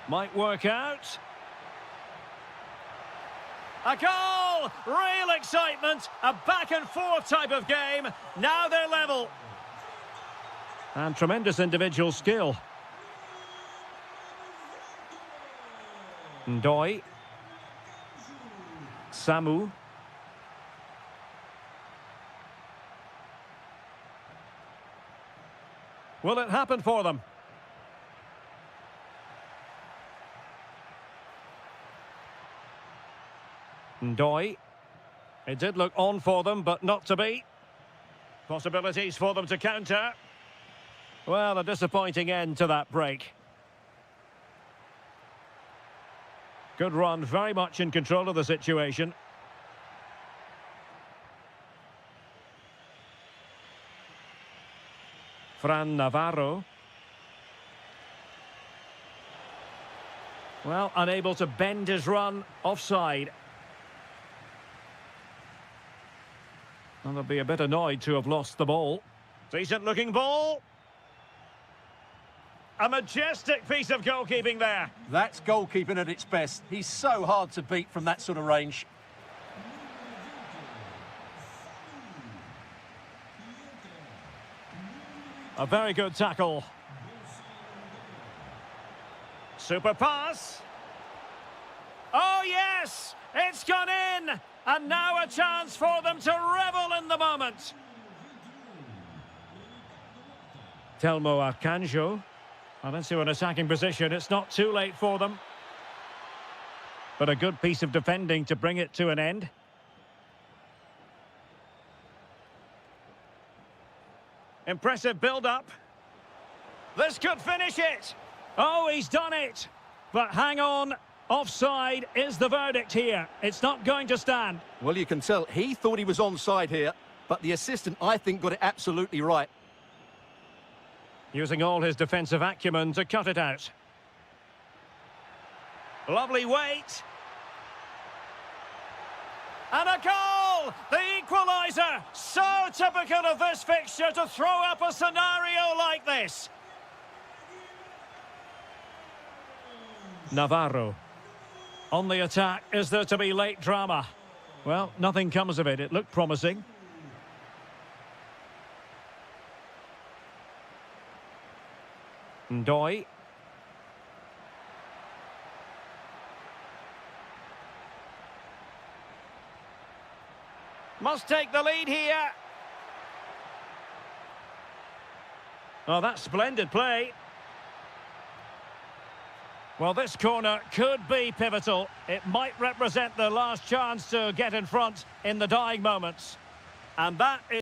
Might work out. A goal! Real excitement. A back-and-forth type of game. Now they're level. And tremendous individual skill. Ndoi. Samu. Will it happen for them? Ndoi. It did look on for them, but not to be. Possibilities for them to counter. Well, a disappointing end to that break. Good run, very much in control of the situation. Fran Navarro. Well, unable to bend his run, offside. And they'll be a bit annoyed to have lost the ball. Decent looking ball. A majestic piece of goalkeeping there. That's goalkeeping at its best. He's so hard to beat from that sort of range. A very good tackle. Super pass. Oh, yes! It's gone in! And now a chance for them to revel in the moment. Telmo Arcanjo. And into an attacking position. It's not too late for them. But a good piece of defending to bring it to an end. Impressive build-up. This could finish it. Oh, he's done it. But hang on. Offside is the verdict here. It's not going to stand. Well, you can tell he thought he was onside here, but the assistant, I think, got it absolutely right. Using all his defensive acumen to cut it out. Lovely weight. And a goal! The equaliser! So typical of this fixture to throw up a scenario like this. Navarro. On the attack, is there to be late drama? Well, nothing comes of it. It looked promising. Ndoi. Must take the lead here. Oh, that's splendid play. Well, this corner could be pivotal. It might represent the last chance to get in front in the dying moments. And that is...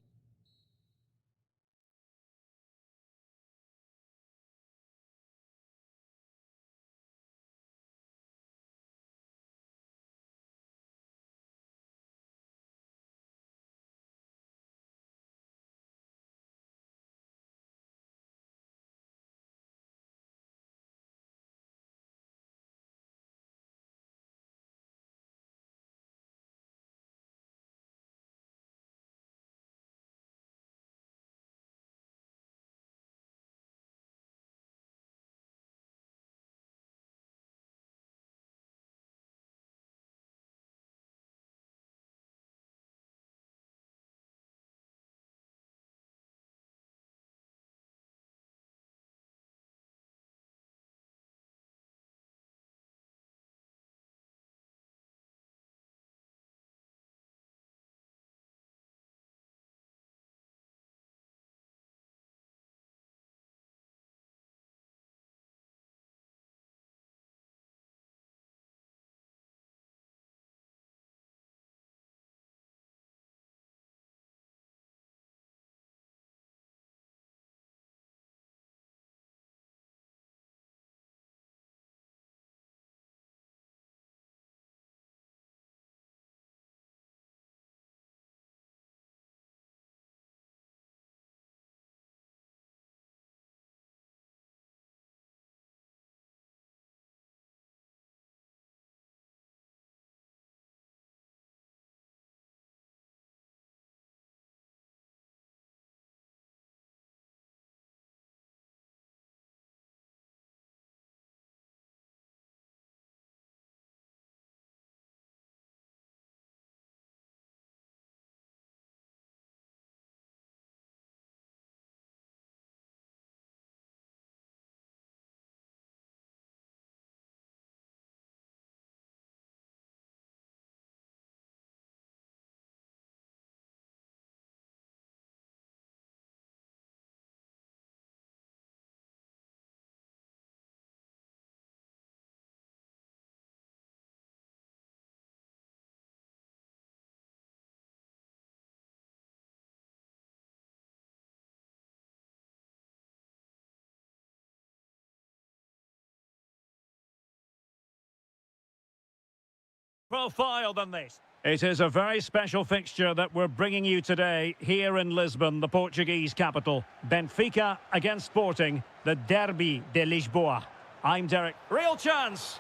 profile than this. It is a very special fixture that we're bringing you today here in Lisbon, the Portuguese capital. Benfica against Sporting, the Derby de Lisboa. I'm Derek. Real chance.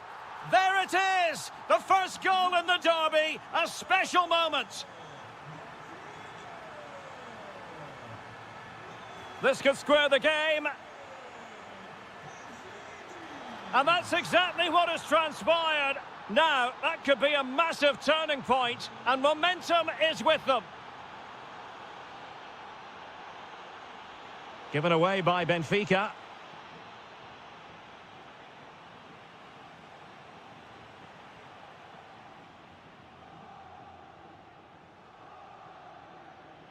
There it is! The first goal in the derby, a special moment. This could square the game. And that's exactly what has transpired. Now, that could be a massive turning point, and momentum is with them. Given away by Benfica.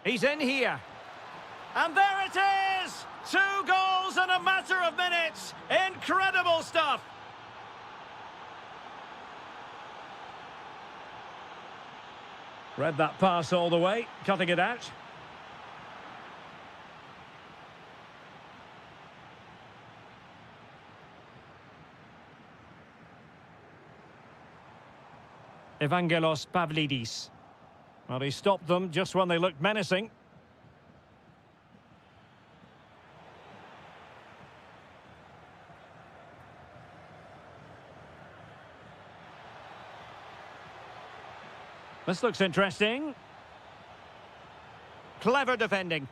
He's in here. And there it is! 2 goals in a matter of minutes. Incredible stuff. Read that pass all the way, cutting it out. Evangelos Pavlidis. Well, he stopped them just when they looked menacing. This looks interesting. Clever defending.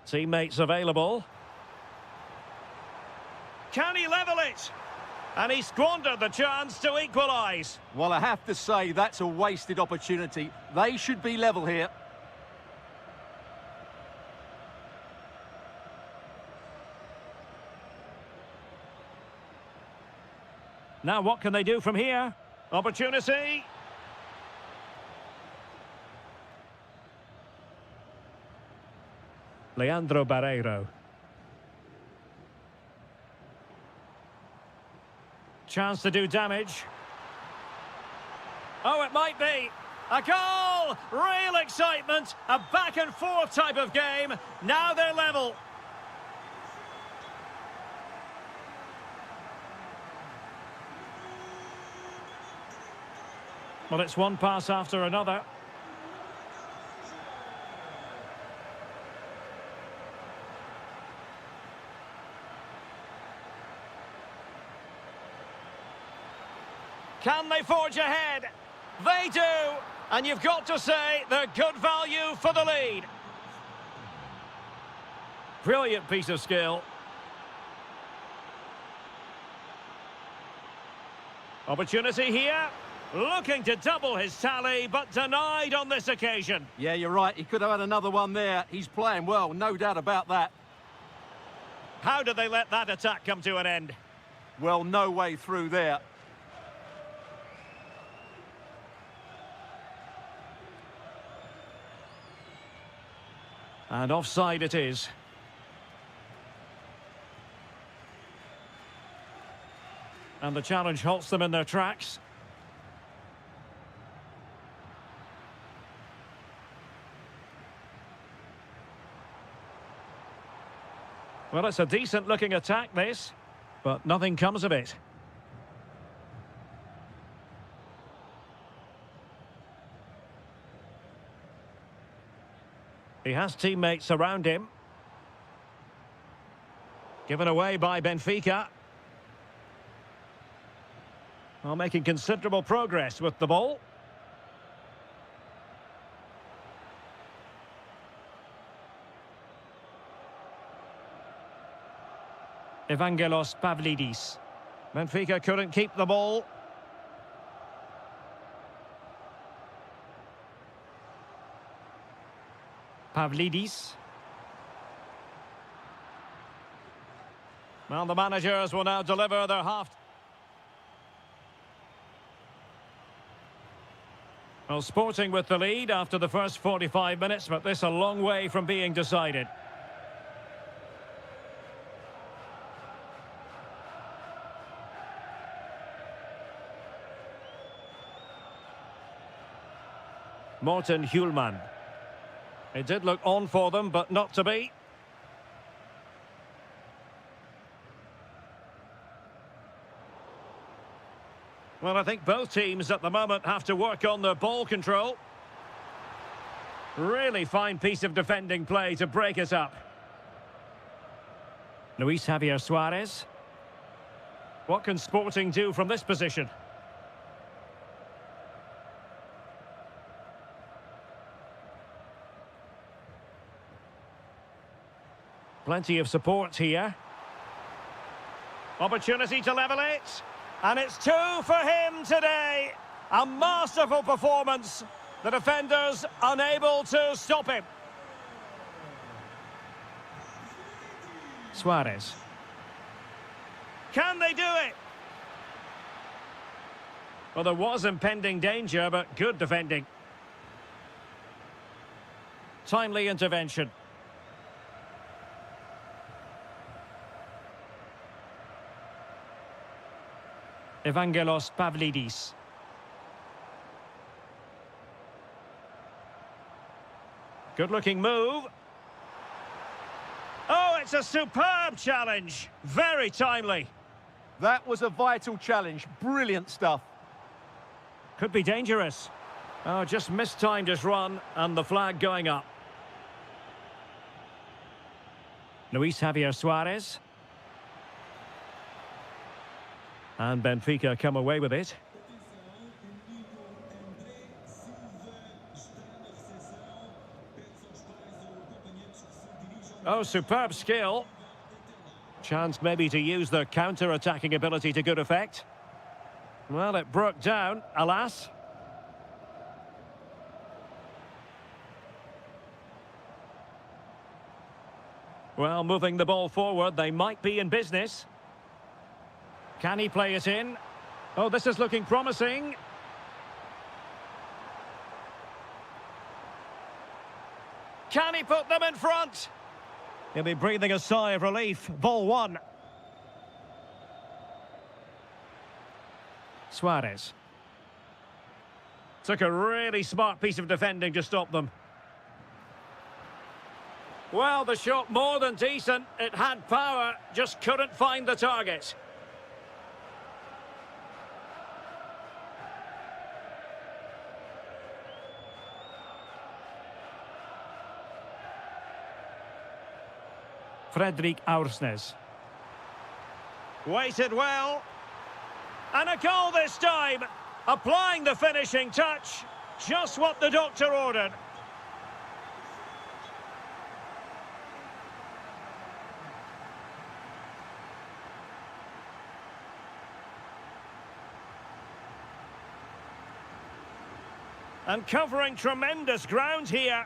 Teammates available. Can he level it? And he squandered the chance to equalise. Well, I have to say that's a wasted opportunity. They should be level here. Now what can they do from here? Opportunity. Leandro Barreiro. Chance to do damage. Oh, it might be. A goal! Real excitement. A back and forth type of game. Now they're level. Well, it's one pass after another. Can they forge ahead? They do! And you've got to say they're good value for the lead. Brilliant piece of skill. Opportunity here. Looking to double his tally, but denied on this occasion. Yeah, you're right. He could have had another one there. He's playing well, no doubt about that. How did they let that attack come to an end? Well, no way through there. And offside it is. And the challenge halts them in their tracks. Well, it's a decent-looking attack, this, but nothing comes of it. He has teammates around him. Given away by Benfica. Well, making considerable progress with the ball. Evangelos Pavlidis. Benfica couldn't keep the ball. Pavlidis. Well, the managers will now deliver their half. Well, Sporting with the lead after the first 45 minutes, but this a long way from being decided. Morten Hjulman. It did look on for them, but not to be. Well, I think both teams at the moment have to work on their ball control. Really fine piece of defending play to break it up. Luis Javier Suarez. What can Sporting do from this position? Plenty of support here. Opportunity to level it. And it's 2 for him today. A masterful performance. The defenders unable to stop him. Suarez. Can they do it? Well, there was impending danger, but good defending. Timely intervention. Evangelos Pavlidis. Good-looking move. Oh, it's a superb challenge. Very timely. That was a vital challenge. Brilliant stuff. Could be dangerous. Oh, just mistimed his run, and the flag going up. Luis Javier Suarez. And Benfica come away with it. Oh, superb skill. Chance maybe to use their counter-attacking ability to good effect. Well, it broke down, alas. Well, moving the ball forward, they might be in business. Can he play it in? Oh, this is looking promising. Can he put them in front? He'll be breathing a sigh of relief. Ball one. Suarez. Took a really smart piece of defending to stop them. Well, the shot more than decent. It had power, just couldn't find the target. Fredrik Aursnes. Waited well. And a goal this time. Applying the finishing touch. Just what the doctor ordered. And covering tremendous ground here.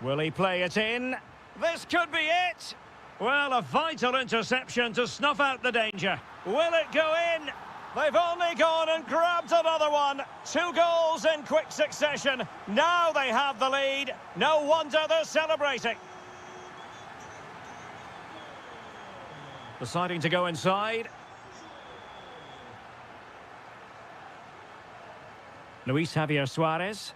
Will he play it in? This could be it. Well, a vital interception to snuff out the danger. Will it go in? They've only gone and grabbed another one. 2 goals in quick succession. Now they have the lead. No wonder they're celebrating. Deciding to go inside. Luis Javier Suarez.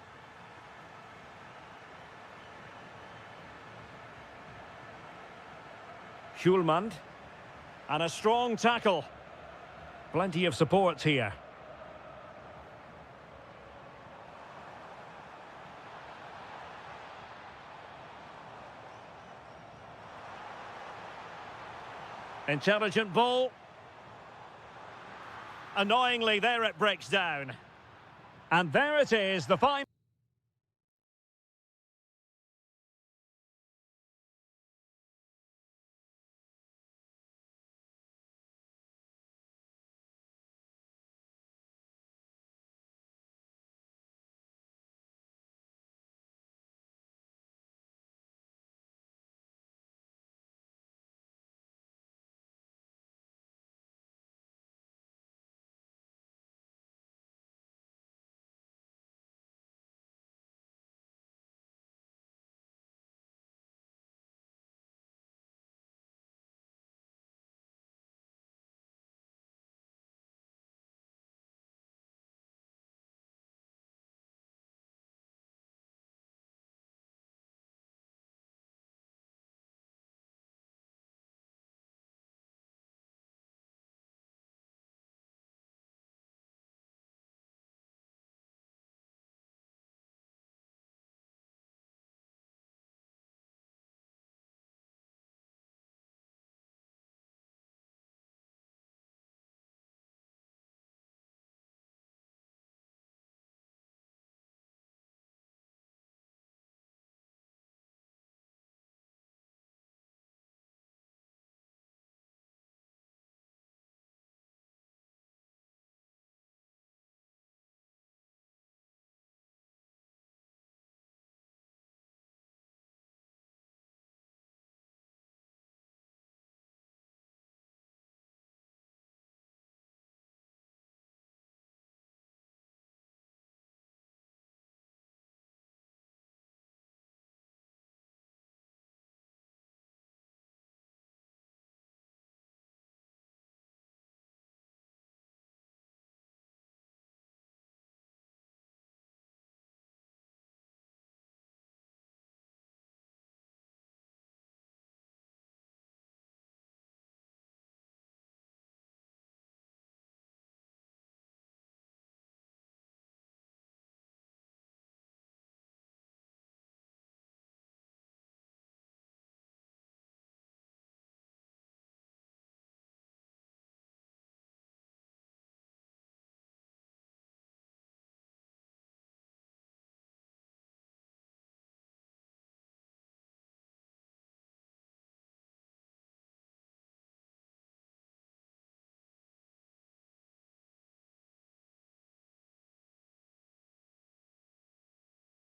Schulman. And a strong tackle. Plenty of support here. Intelligent ball. Annoyingly, there it breaks down. And there it is, the final.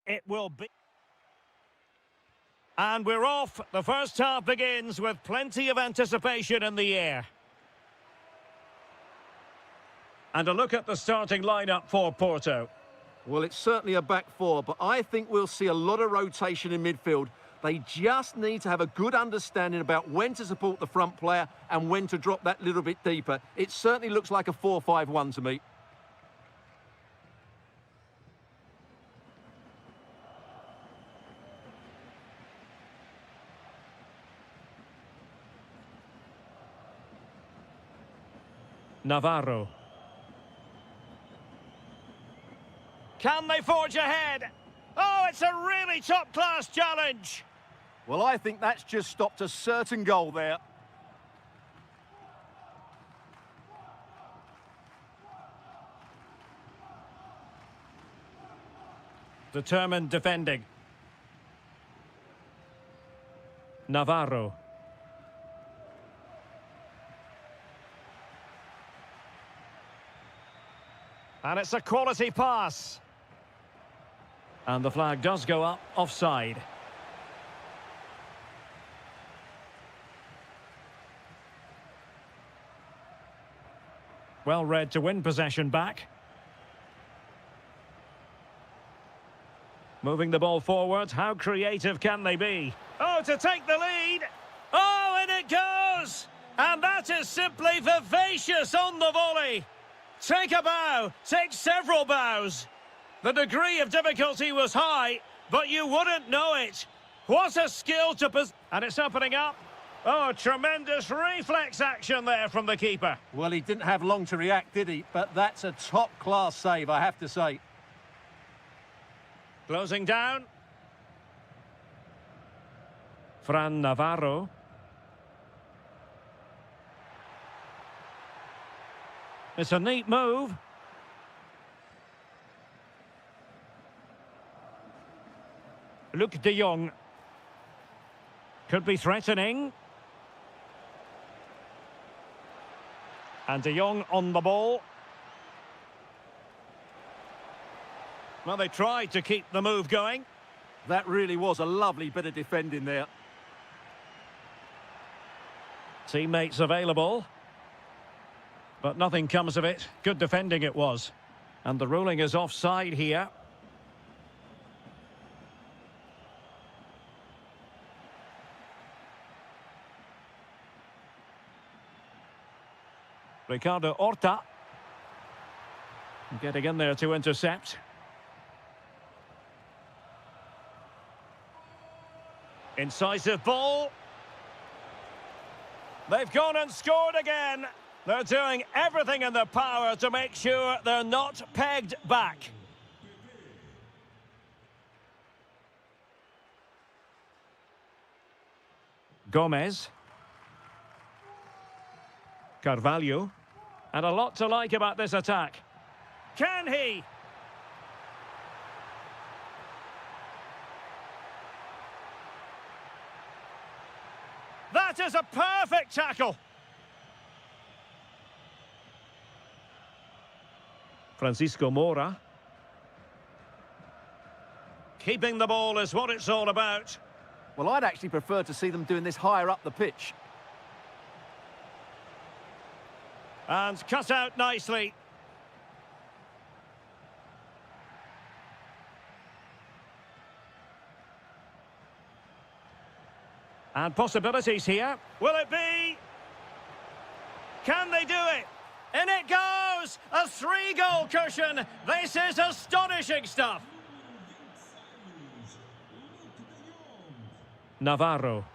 it will be. And we're off. The first half begins with plenty of anticipation in the air. And a look at the starting lineup for Porto. Well, it's certainly a back four, but I think we'll see a lot of rotation in midfield. They just need to have a good understanding about when to support the front player and when to drop that little bit deeper. It certainly looks like a 4-5-1 to me. Navarro. Can they forge ahead? Oh, it's a really top-class challenge. Well, I think that's just stopped a certain goal there. Determined defending. Navarro. And it's a quality pass. And the flag does go up, offside. Well read to win possession back. Moving the ball forward, how creative can they be? Oh, to take the lead! Oh, and it goes! And that is simply vivacious on the volley! Take a bow, take several bows. The degree of difficulty was high, but you wouldn't know it. What a skill to possess. And it's opening up. Oh, tremendous reflex action there from the keeper. Well, he didn't have long to react, did he? But that's a top-class save, I have to say. Closing down. Fran Navarro. It's a neat move. Luke de Jong. Could be threatening. And de Jong on the ball. Well, they tried to keep the move going. That really was a lovely bit of defending there. Teammates available. But nothing comes of it. Good defending it was. And the ruling is offside here. Ricardo Horta. Getting in there to intercept. Incisive ball. They've gone and scored again. They're doing everything in their power to make sure they're not pegged back. Gomez. Carvalho. And a lot to like about this attack. Can he? That is a perfect tackle. Francisco Moura. Keeping the ball is what it's all about. Well, I'd actually prefer to see them doing this higher up the pitch. And cut out nicely. And possibilities here. Will it be? Can they do it? In it goes! A 3-goal cushion! This is astonishing stuff! Navarro.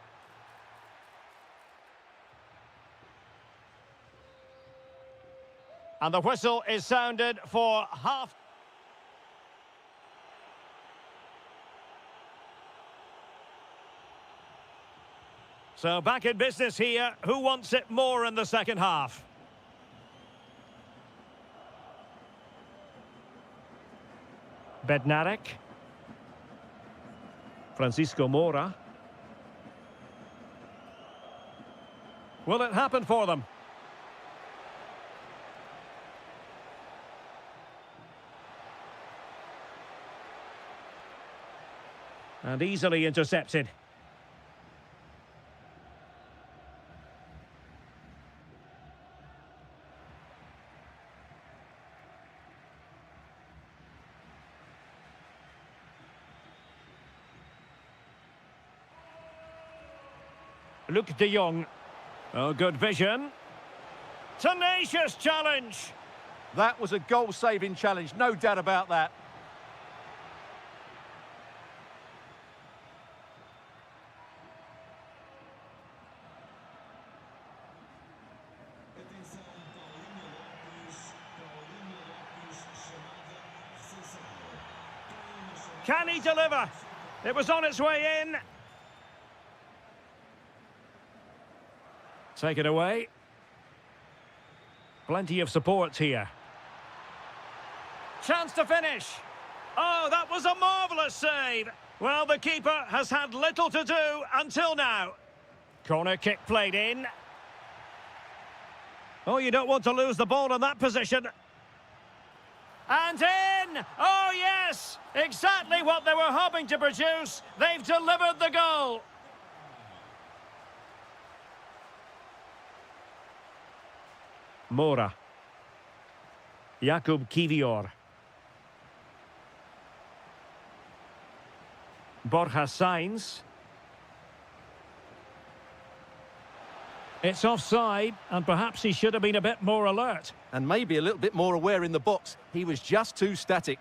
And the whistle is sounded for half. So back in business here. Who wants it more in the second half? Bednarek. Francisco Moura. Will it happen for them? And easily intercepted. Luke de Jong. Oh, good vision. Tenacious challenge. That was a goal-saving challenge, no doubt about that. Can he deliver? It was on its way in. Take it away. Plenty of support here. Chance to finish. Oh, that was a marvellous save. Well, the keeper has had little to do until now. Corner kick played in. Oh, you don't want to lose the ball in that position. And in! Oh, yes! Exactly what they were hoping to produce. They've delivered the goal. Mora. Jakub Kivior. Borja Sainz. It's offside, and perhaps he should have been a bit more alert. And maybe a little bit more aware in the box. He was just too static.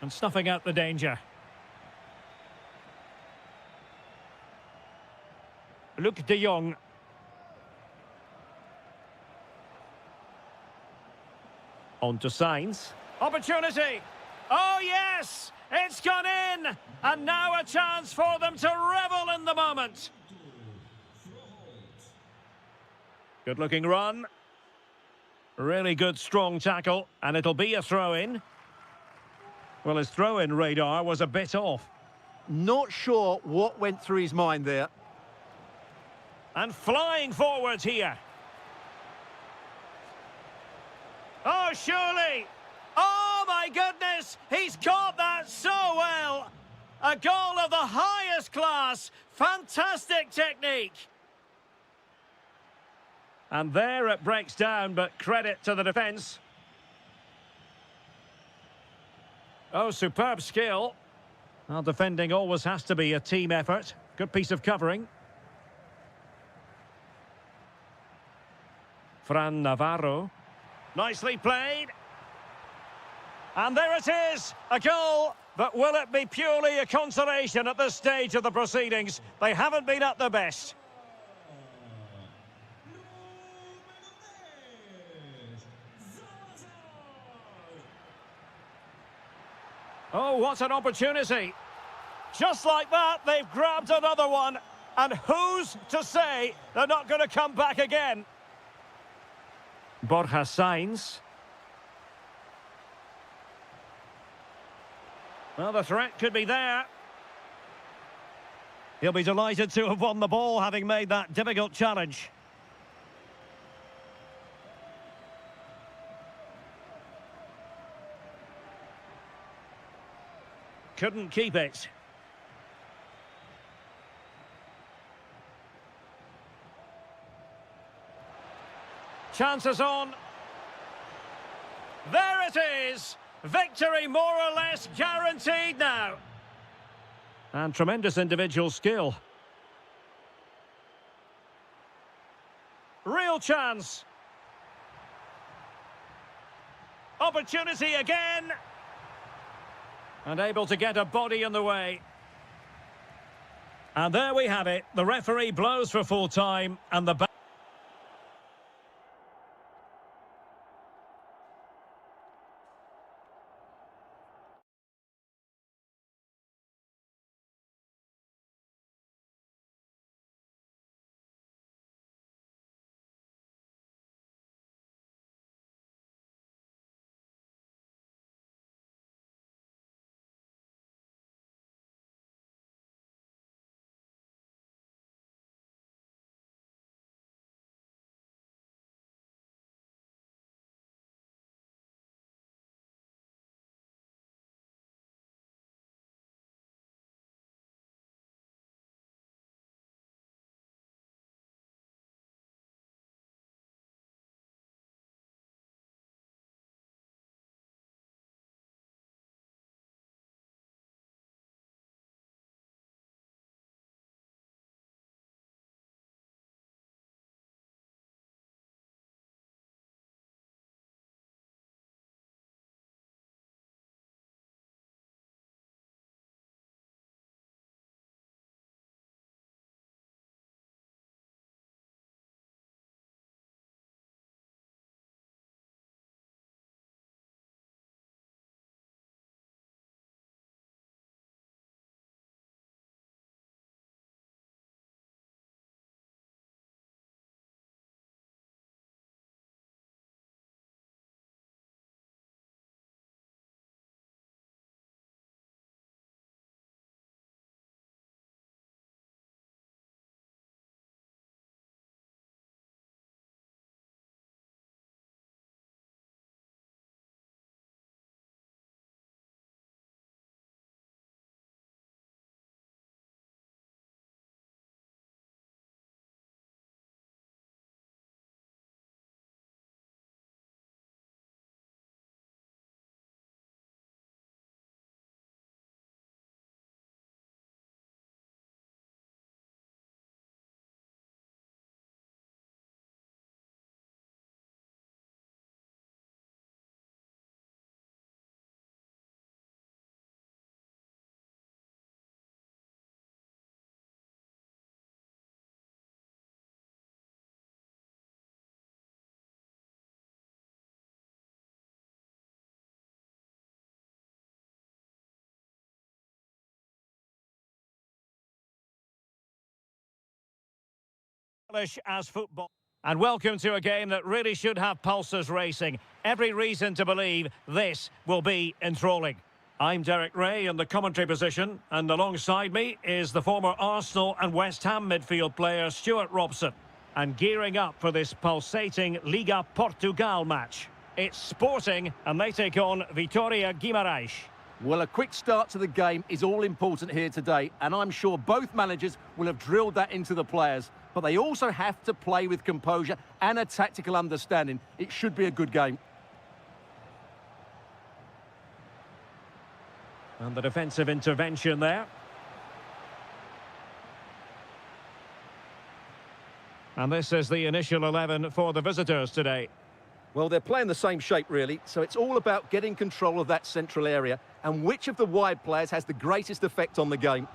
And snuffing out the danger. Luke de Jong. On to Sainz. Opportunity! Oh, yes! It's gone in! And now a chance for them to revel in the moment. Good-looking run. Really good, strong tackle. And it'll be a throw-in. Well, his throw-in radar was a bit off. Not sure what went through his mind there. And flying forwards here. Oh, surely! Oh, my goodness! He's caught that so well! A goal of the highest class! Fantastic technique! And there it breaks down, but credit to the defence. Oh, superb skill. Well, defending always has to be a team effort. Good piece of covering. Fran Navarro. Nicely played. And there it is, a goal. But will it be purely a consolation at this stage of the proceedings? They haven't been at their best. Oh, what an opportunity. Just like that, they've grabbed another one. And who's to say they're not going to come back again? Borja Sainz. Well, the threat could be there. He'll be delighted to have won the ball, having made that difficult challenge. Couldn't keep it. Chances on. There it is. Victory more or less guaranteed now. And tremendous individual skill. Real chance. Opportunity again. And able to get a body in the way. And there we have it. The referee blows for full time and the as football. And welcome to a game that really should have pulses racing. Every reason to believe this will be enthralling. I'm Derek Ray in the commentary position, and alongside me is the former Arsenal and West Ham midfield player Stuart Robson. And gearing up for this pulsating Liga Portugal match. It's Sporting, and they take on Vitória Guimarães. Well, a quick start to the game is all important here today, and I'm sure both managers will have drilled that into the players. But they also have to play with composure and a tactical understanding. It should be a good game. And the defensive intervention there. And this is the initial 11 for the visitors today. Well, they're playing the same shape, really, so it's all about getting control of that central area and which of the wide players has the greatest effect on the game.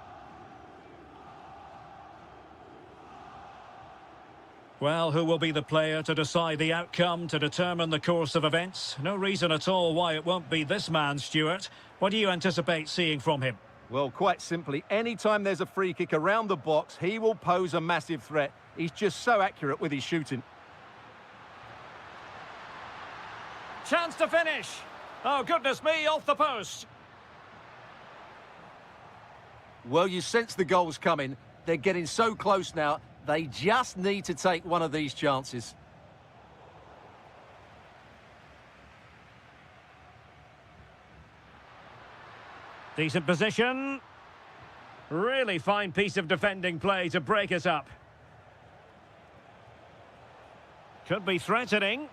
Well, who will be the player to decide the outcome, to determine the course of events? No reason at all why it won't be this man, Stuart. What do you anticipate seeing from him? Well, quite simply, anytime there's a free kick around the box, he will pose a massive threat. He's just so accurate with his shooting. Chance to finish. Oh, goodness me, off the post. Well, you sense the goals coming. They're getting so close now. They just need to take one of these chances. Decent position. Really fine piece of defending play to break us up. Could be threatening.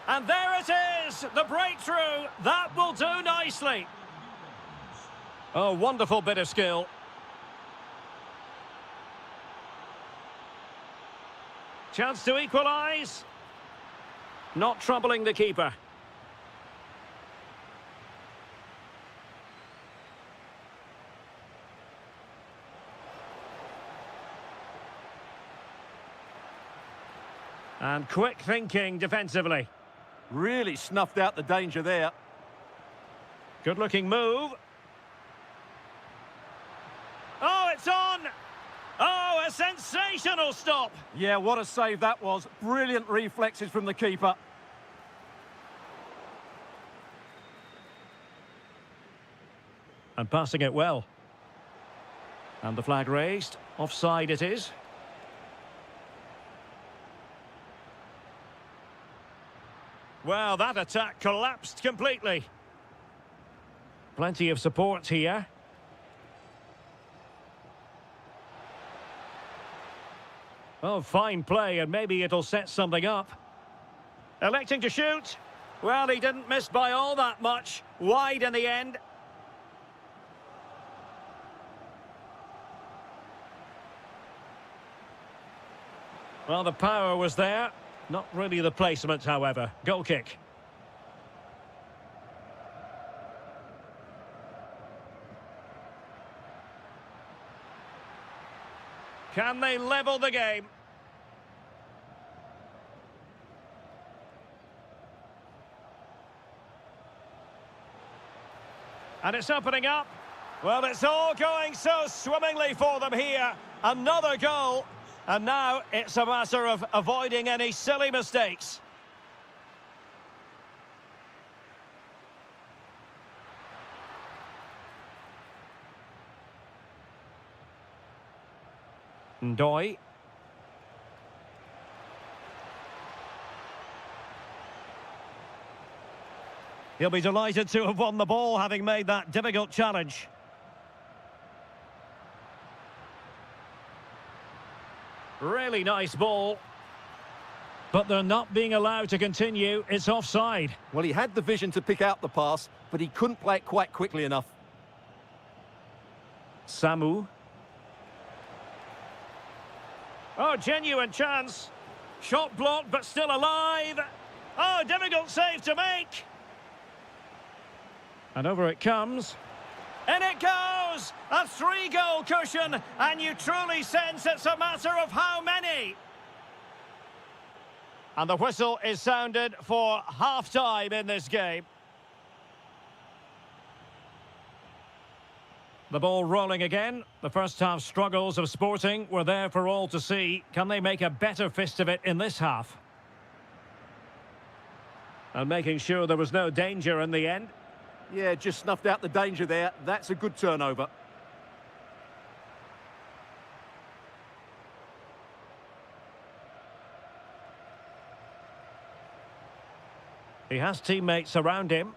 And there it is, the breakthrough. That will do nicely. Oh, wonderful bit of skill. Chance to equalise. Not troubling the keeper. And quick thinking defensively. Really snuffed out the danger there. Good-looking move. Oh, it's on! Oh, a sensational stop! Yeah, what a save that was. Brilliant reflexes from the keeper. And passing it well. And the flag raised. Offside it is. Well, that attack collapsed completely. Plenty of support here. Oh, fine play, and maybe it'll set something up. Electing to shoot. Well, he didn't miss by all that much. Wide in the end. Well, the power was there. Not really the placement, however. Goal kick. Can they level the game? And it's opening up. Well, it's all going so swimmingly for them here. Another goal. And now it's a matter of avoiding any silly mistakes. Ndoye. He'll be delighted to have won the ball, having made that difficult challenge. Really nice ball. But they're not being allowed to continue. It's offside. Well, he had the vision to pick out the pass, but he couldn't play it quite quickly enough. Samu. Oh, genuine chance. Shot blocked, but still alive. Oh, difficult save to make. And over it comes. In it goes! A 3-goal cushion, and you truly sense it's a matter of how many. And the whistle is sounded for half-time in this game. The ball rolling again. The first half struggles of Sporting were there for all to see. Can they make a better fist of it in this half? And making sure there was no danger in the end. Yeah, just snuffed out the danger there. That's a good turnover. He has teammates around him.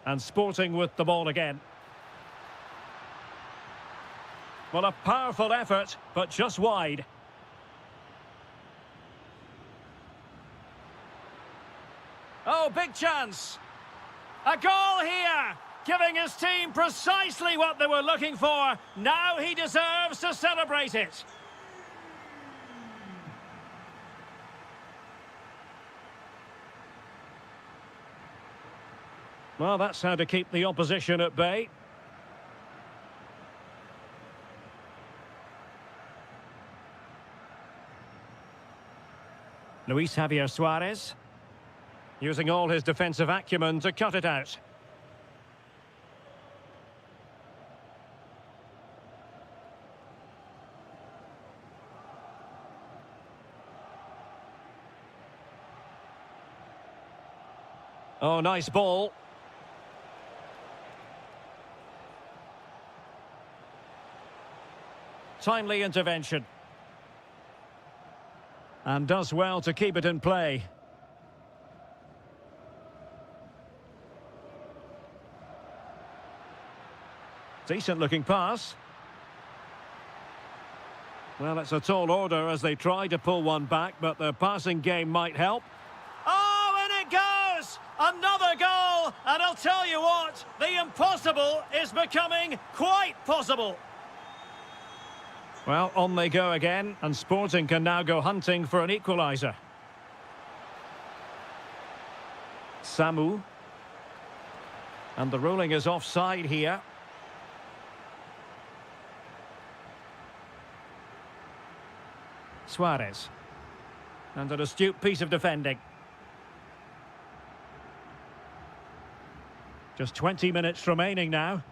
And Sporting with the ball again. Well, a powerful effort, but just wide. Oh, big chance. A goal here, giving his team precisely what they were looking for. Now he deserves to celebrate it. Well, that's how to keep the opposition at bay. Luis Javier Suarez, using all his defensive acumen to cut it out. Oh, nice ball. Timely intervention. And does well to keep it in play. Decent looking pass. Well, it's a tall order as they try to pull one back, but the passing game might help. Oh, and it goes! Another goal! And I'll tell you what, the impossible is becoming quite possible. Well, on they go again, and Sporting can now go hunting for an equaliser. Samu. And the ruling is offside here. Suarez. And an astute piece of defending. Just 20 minutes remaining now.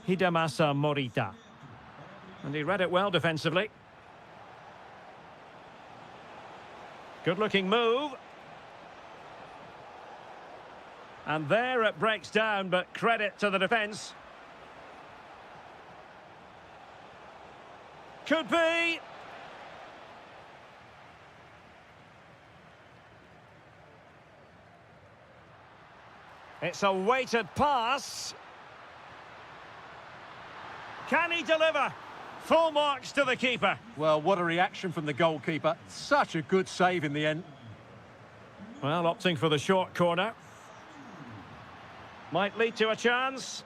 Hidemasa Morita. And he read it well defensively. Good-looking move. And there it breaks down, but credit to the defence. Could be. It's a weighted pass. Can he deliver? Full marks to the keeper. Well, what a reaction from the goalkeeper. Such a good save in the end. Well, opting for the short corner. Might lead to a chance.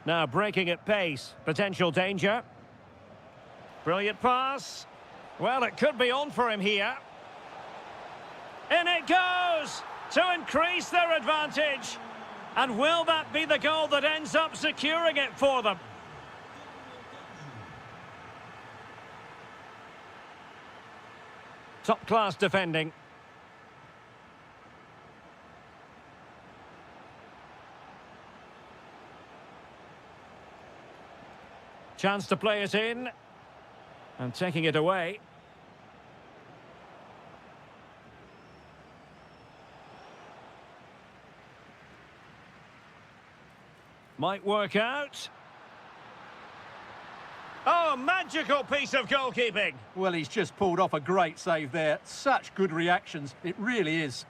Now breaking at pace. Potential danger. Brilliant pass. Well, it could be on for him here. In it goes to increase their advantage. And will that be the goal that ends up securing it for them? Top-class defending. Chance to play it in. And taking it away. Might work out. Oh, magical piece of goalkeeping. Well, he's just pulled off a great save there. Such good reactions. It really is.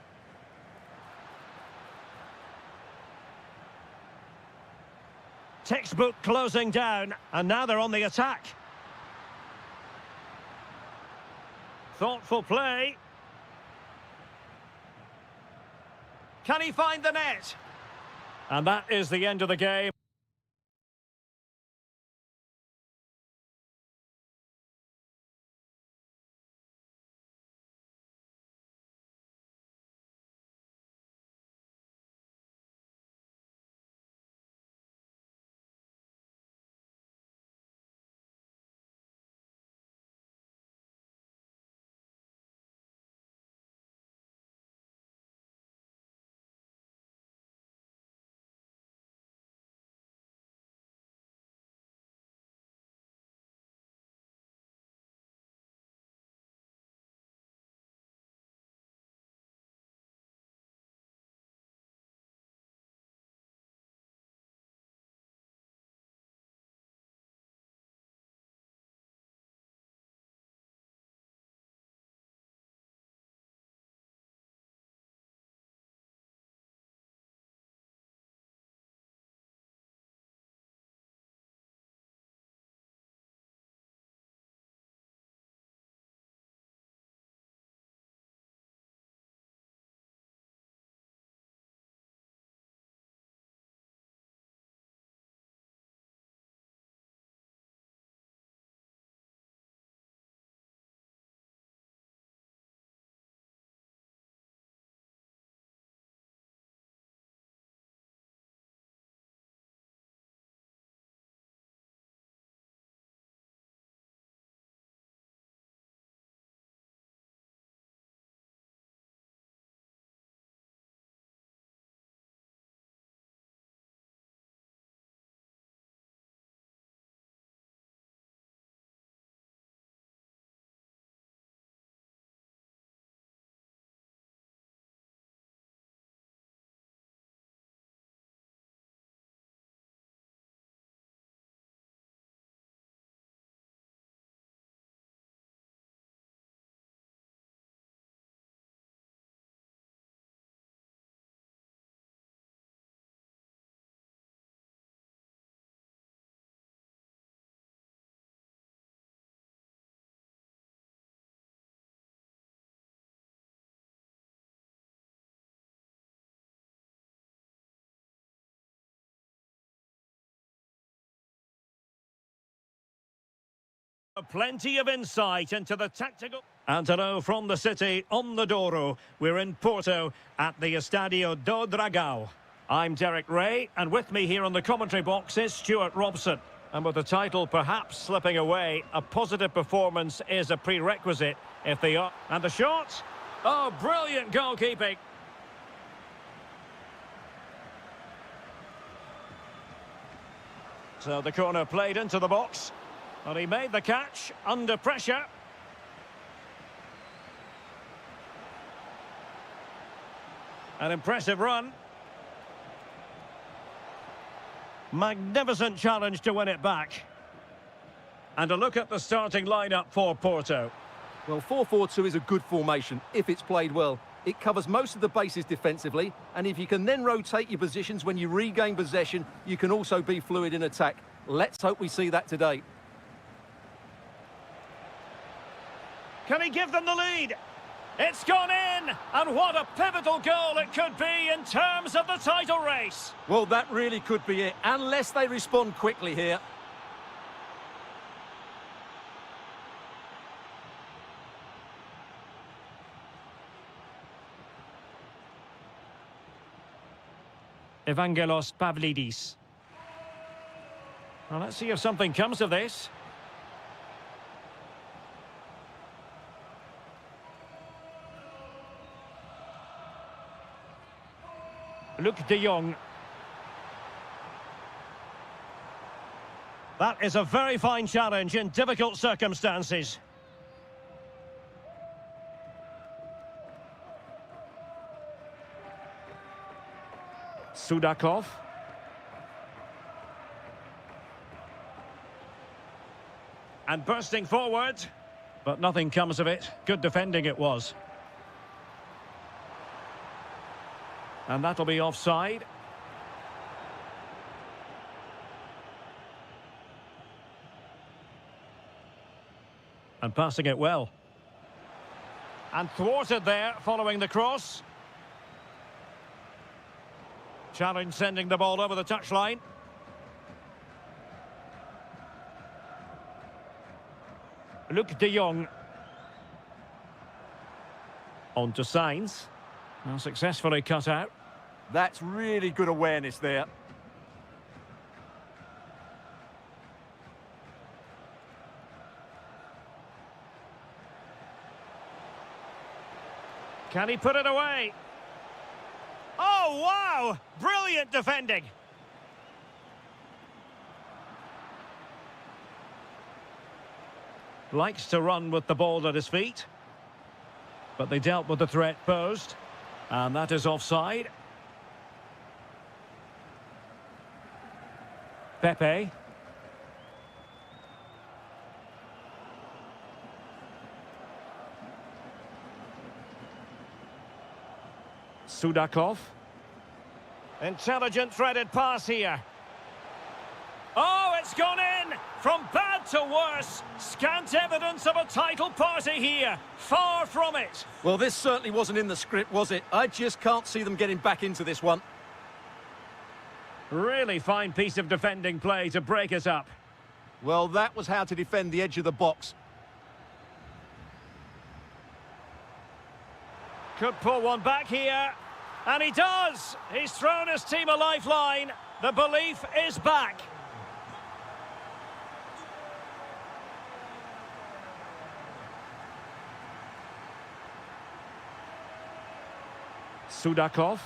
Textbook closing down, and now they're on the attack. Thoughtful play. Can he find the net? And that is the end of the game. Plenty of insight into the tactical... And hello from the city on the Douro. We're in Porto at the Estadio do Dragão. I'm Derek Ray, and with me here on the commentary box is Stuart Robson. And with the title perhaps slipping away, a positive performance is a prerequisite if they are... And the shot? Oh, brilliant goalkeeping. So the corner played into the box. And he made the catch under pressure. An impressive run. Magnificent challenge to win it back. And a look at the starting lineup for Porto. Well, 4-4-2 is a good formation if it's played well. It covers most of the bases defensively, and if you can then rotate your positions when you regain possession, you can also be fluid in attack. Let's hope we see that today. Can he give them the lead? It's gone in! And what a pivotal goal it could be in terms of the title race. Well, that really could be it, unless they respond quickly here. Evangelos Pavlidis. Well, let's see if something comes of this. Luke de Jong. That is a very fine challenge in difficult circumstances. Sudakov. And bursting forward, but nothing comes of it. Good defending it was. And that'll be offside. And passing it well. And thwarted there following the cross. Challenge sending the ball over the touchline. Luke de Jong. On to Sainz. Well, successfully cut out. That's really good awareness there. Can he put it away? Oh, wow! Brilliant defending. Likes to run with the ball at his feet. But they dealt with the threat posed. And that is offside. Pepe. Sudakov. Intelligent threaded pass here. Oh, it's gone in! From bad to worse. Scant evidence of a title party here. Far from it. Well, this certainly wasn't in the script, was it? I just can't see them getting back into this one. Really fine piece of defending play to break us up. Well, that was how to defend the edge of the box. Could pull one back here. And he does! He's thrown his team a lifeline. The belief is back. Sudakov.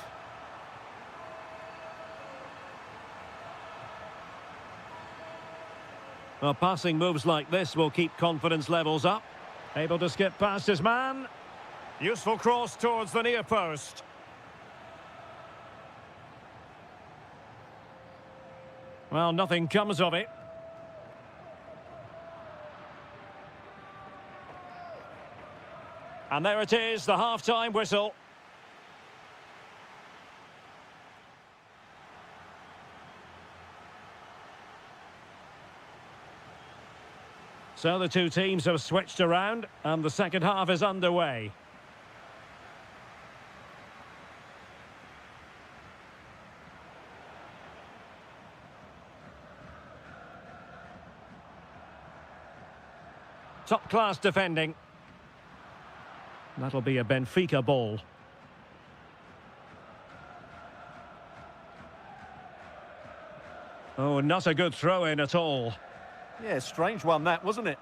Well, passing moves like this will keep confidence levels up. Able to skip past his man. Useful cross towards the near post. Well, nothing comes of it. And there it is, the half-time whistle. So the two teams have switched around, and the second half is underway. Top-class defending. That'll be a Benfica ball. Oh, not a good throw-in at all. Yeah, strange one that, wasn't it?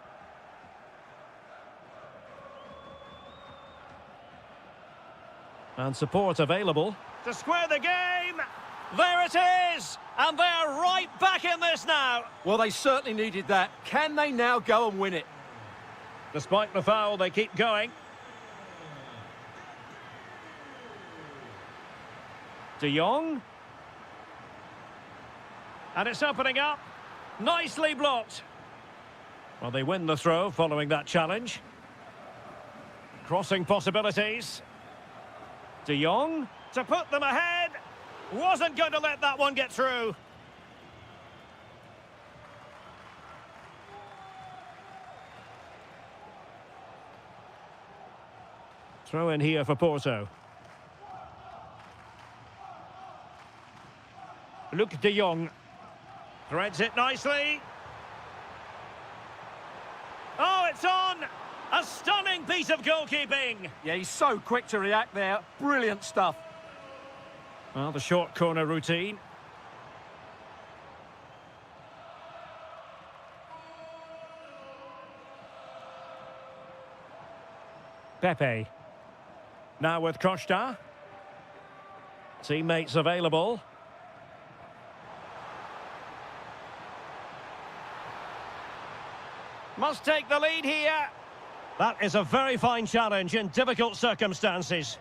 And support available. To square the game! There it is! And they're right back in this now! Well, they certainly needed that. Can they now go and win it? Despite the foul, they keep going. De Jong. And it's opening up. Nicely blocked. Well, they win the throw following that challenge. Crossing possibilities. De Jong to put them ahead. Wasn't going to let that one get through. Throw in here for Porto. Luke de Jong. Threads it nicely. Oh, it's on! A stunning piece of goalkeeping. Yeah, he's so quick to react there. Brilliant stuff. Well, the short corner routine. Pepe. Now with Costa. Teammates available. Must take the lead here. That is a very fine challenge in difficult circumstances.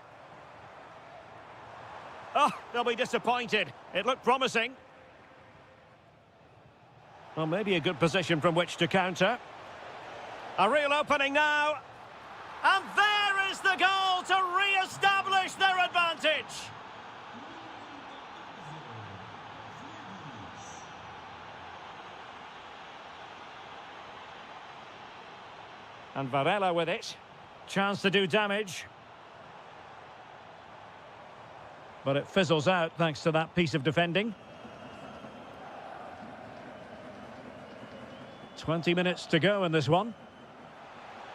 Oh, they'll be disappointed. It looked promising. Well, maybe a good position from which to counter. A real opening now. And there is the goal to re-establish their advantage. And Varela with it. Chance to do damage. But it fizzles out thanks to that piece of defending. 20 minutes to go in this one.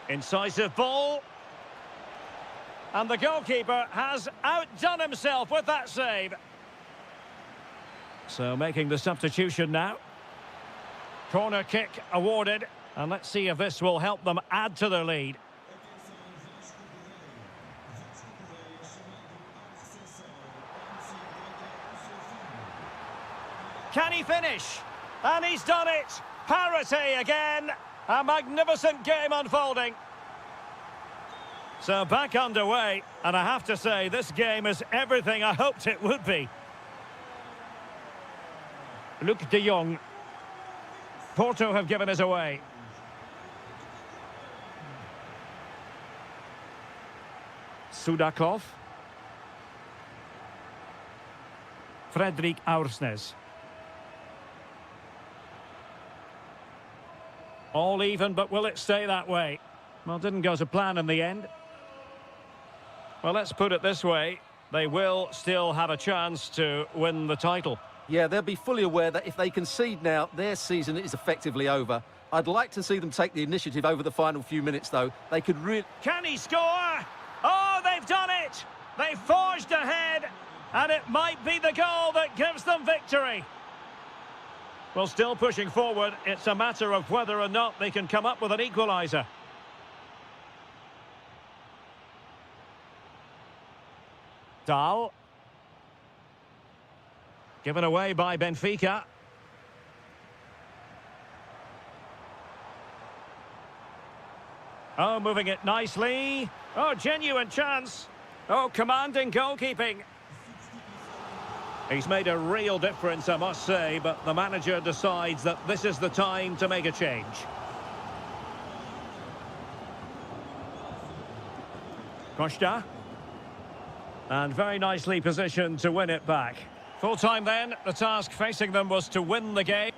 Incisive ball. And the goalkeeper has outdone himself with that save. So making the substitution now. Corner kick awarded. And let's see if this will help them add to their lead. Can he finish? And he's done it! Parity again! A magnificent game unfolding. So back underway, and I have to say, this game is everything I hoped it would be. Luke de Jong. Porto have given us away. Sudakov. Fredrik Aursnes. All even, but will it stay that way? Well, didn't go to plan in the end. Well, let's put it this way. They will still have a chance to win the title. Yeah, they'll be fully aware that if they concede now, their season is effectively over. I'd like to see them take the initiative over the final few minutes, though. They could really... Can he score? Oh, they've done it! They forged ahead, and it might be the goal that gives them victory. Well, still pushing forward, it's a matter of whether or not they can come up with an equaliser. Dahl. Given away by Benfica. Oh, moving it nicely. Oh, genuine chance. Oh, commanding goalkeeping. He's made a real difference, I must say, but the manager decides that this is the time to make a change. Costa. And very nicely positioned to win it back. Full time then, the task facing them was to win the game.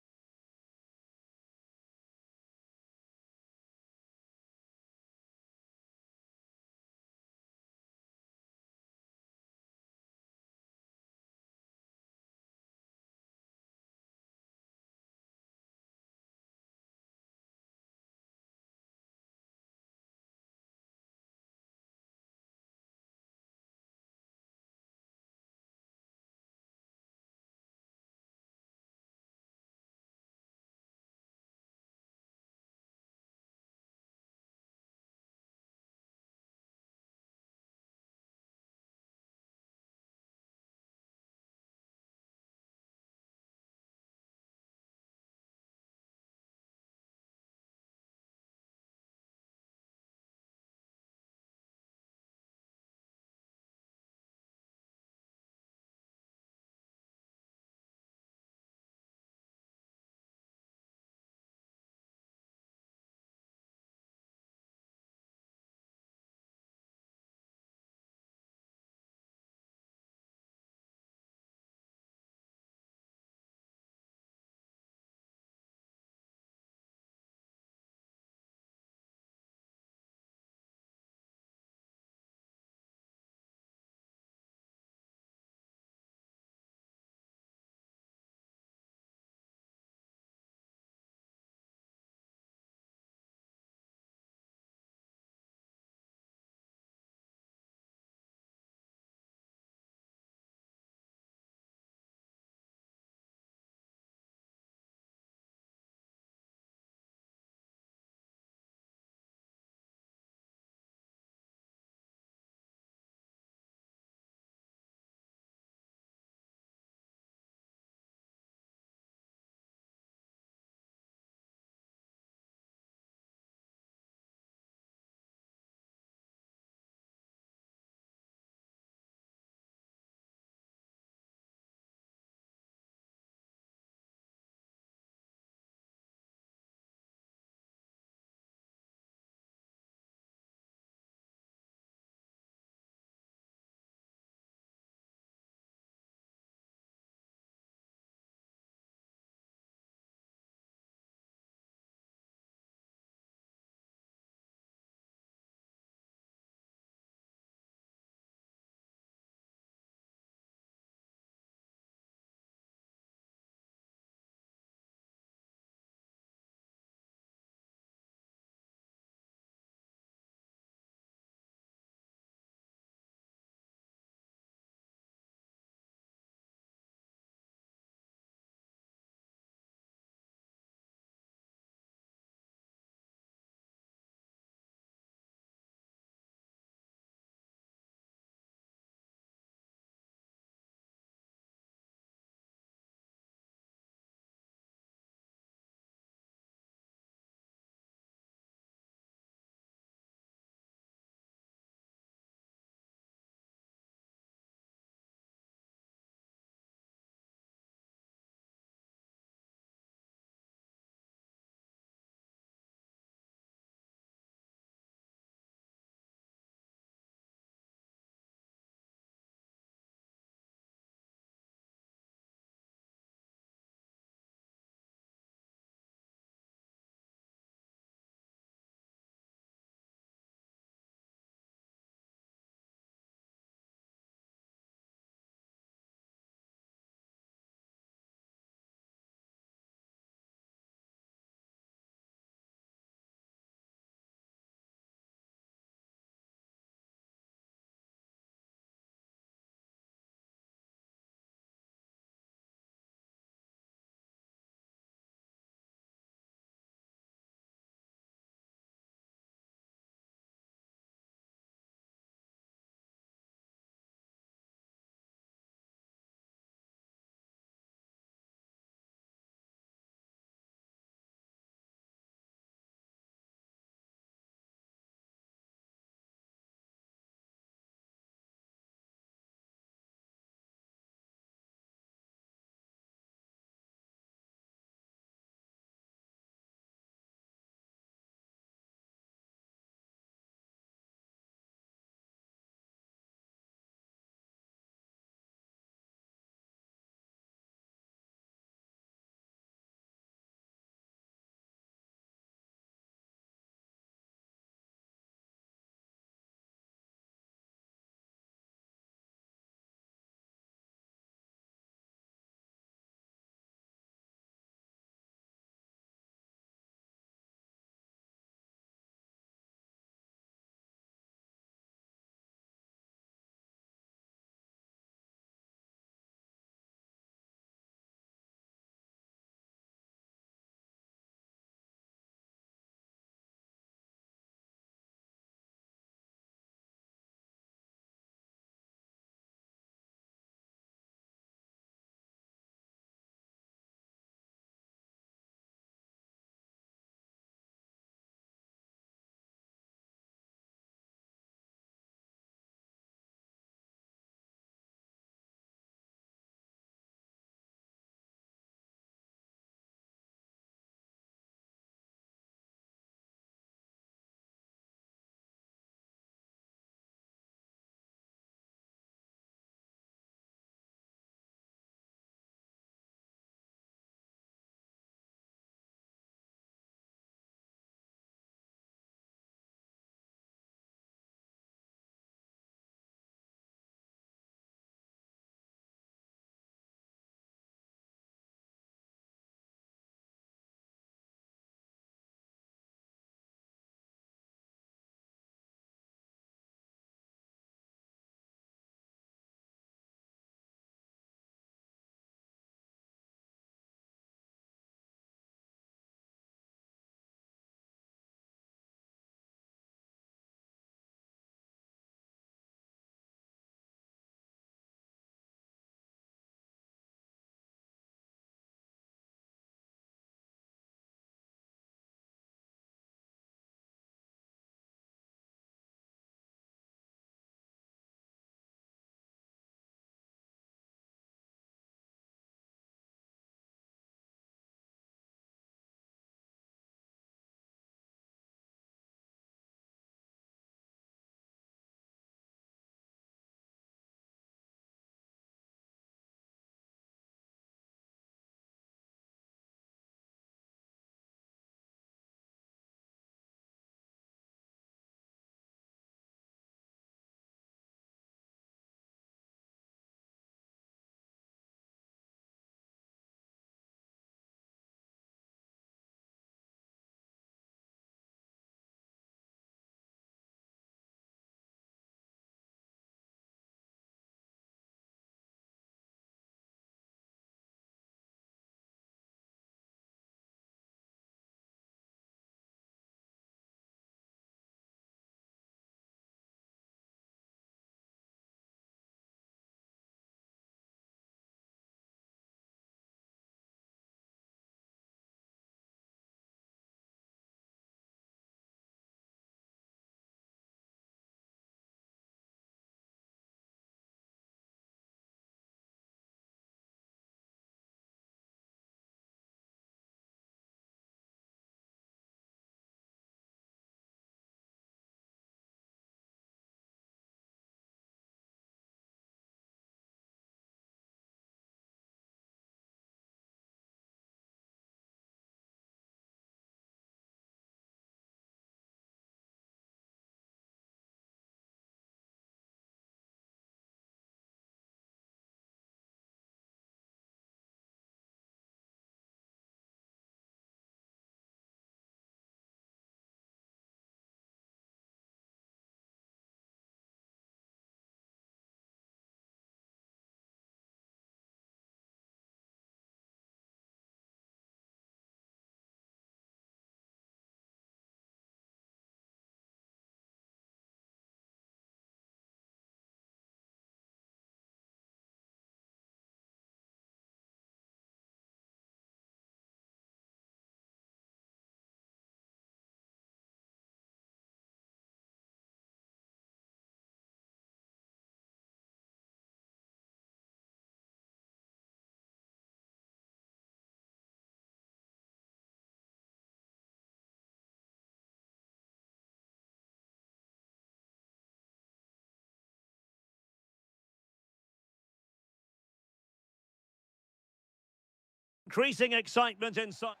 Increasing excitement inside.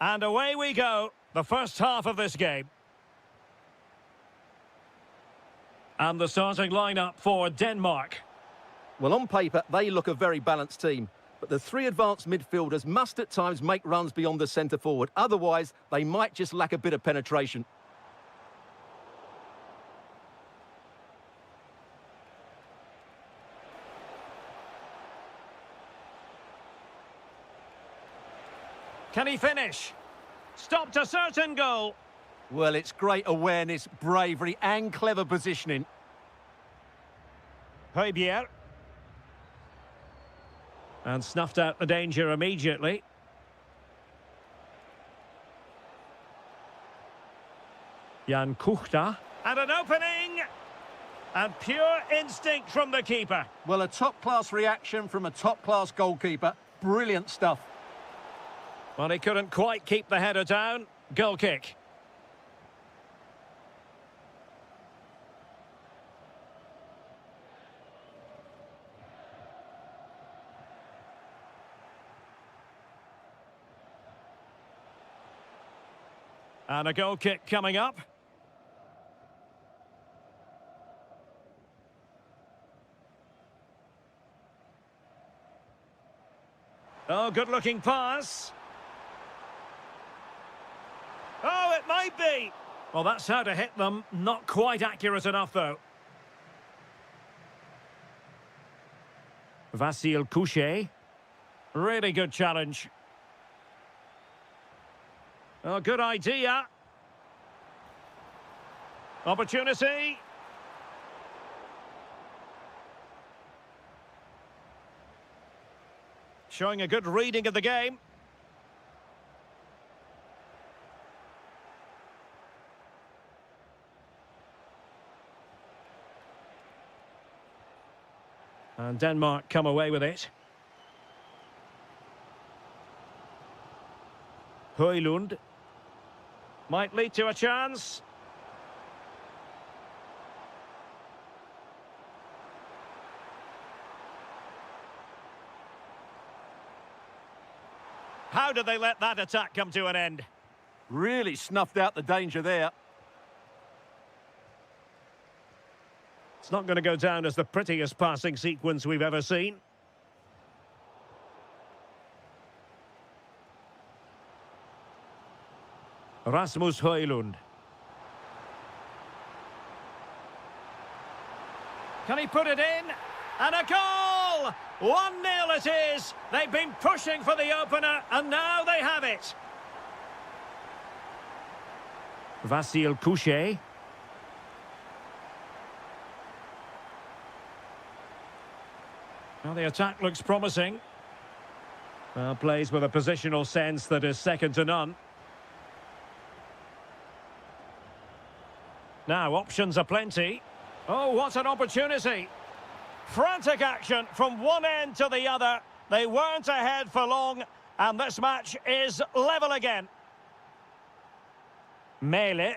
And away we go, the first half of this game. And the starting lineup for Denmark. Well, on paper, they look a very balanced team. But the three advanced midfielders must at times make runs beyond the centre forward. Otherwise, they might just lack a bit of penetration. Can he finish? Stopped a certain goal. Well, it's great awareness, bravery and clever positioning. Højbjerg. And snuffed out the danger immediately. Jan Kuchta. And an opening! And pure instinct from the keeper. Well, a top-class reaction from a top-class goalkeeper. Brilliant stuff. Well, he couldn't quite keep the header down. Goal kick. And a goal kick coming up. Oh, good-looking pass. Oh, it might be. Well, that's how to hit them. Not quite accurate enough, though. Vasil Couchet. Really good challenge. Oh, good idea. Opportunity. Showing a good reading of the game. And Denmark come away with it. Højlund. Might lead to a chance. How did they let that attack come to an end? Really snuffed out the danger there. It's not going to go down as the prettiest passing sequence we've ever seen. Rasmus Højlund. Can he put it in? And a goal! 1-0 it is. They've been pushing for the opener, and now they have it. Vasil Couchet. Well, the attack looks promising. Well, plays with a positional sense that is second to none. Now, options are plenty. Oh, what an opportunity. Frantic action from one end to the other. They weren't ahead for long, and this match is level again. Mele.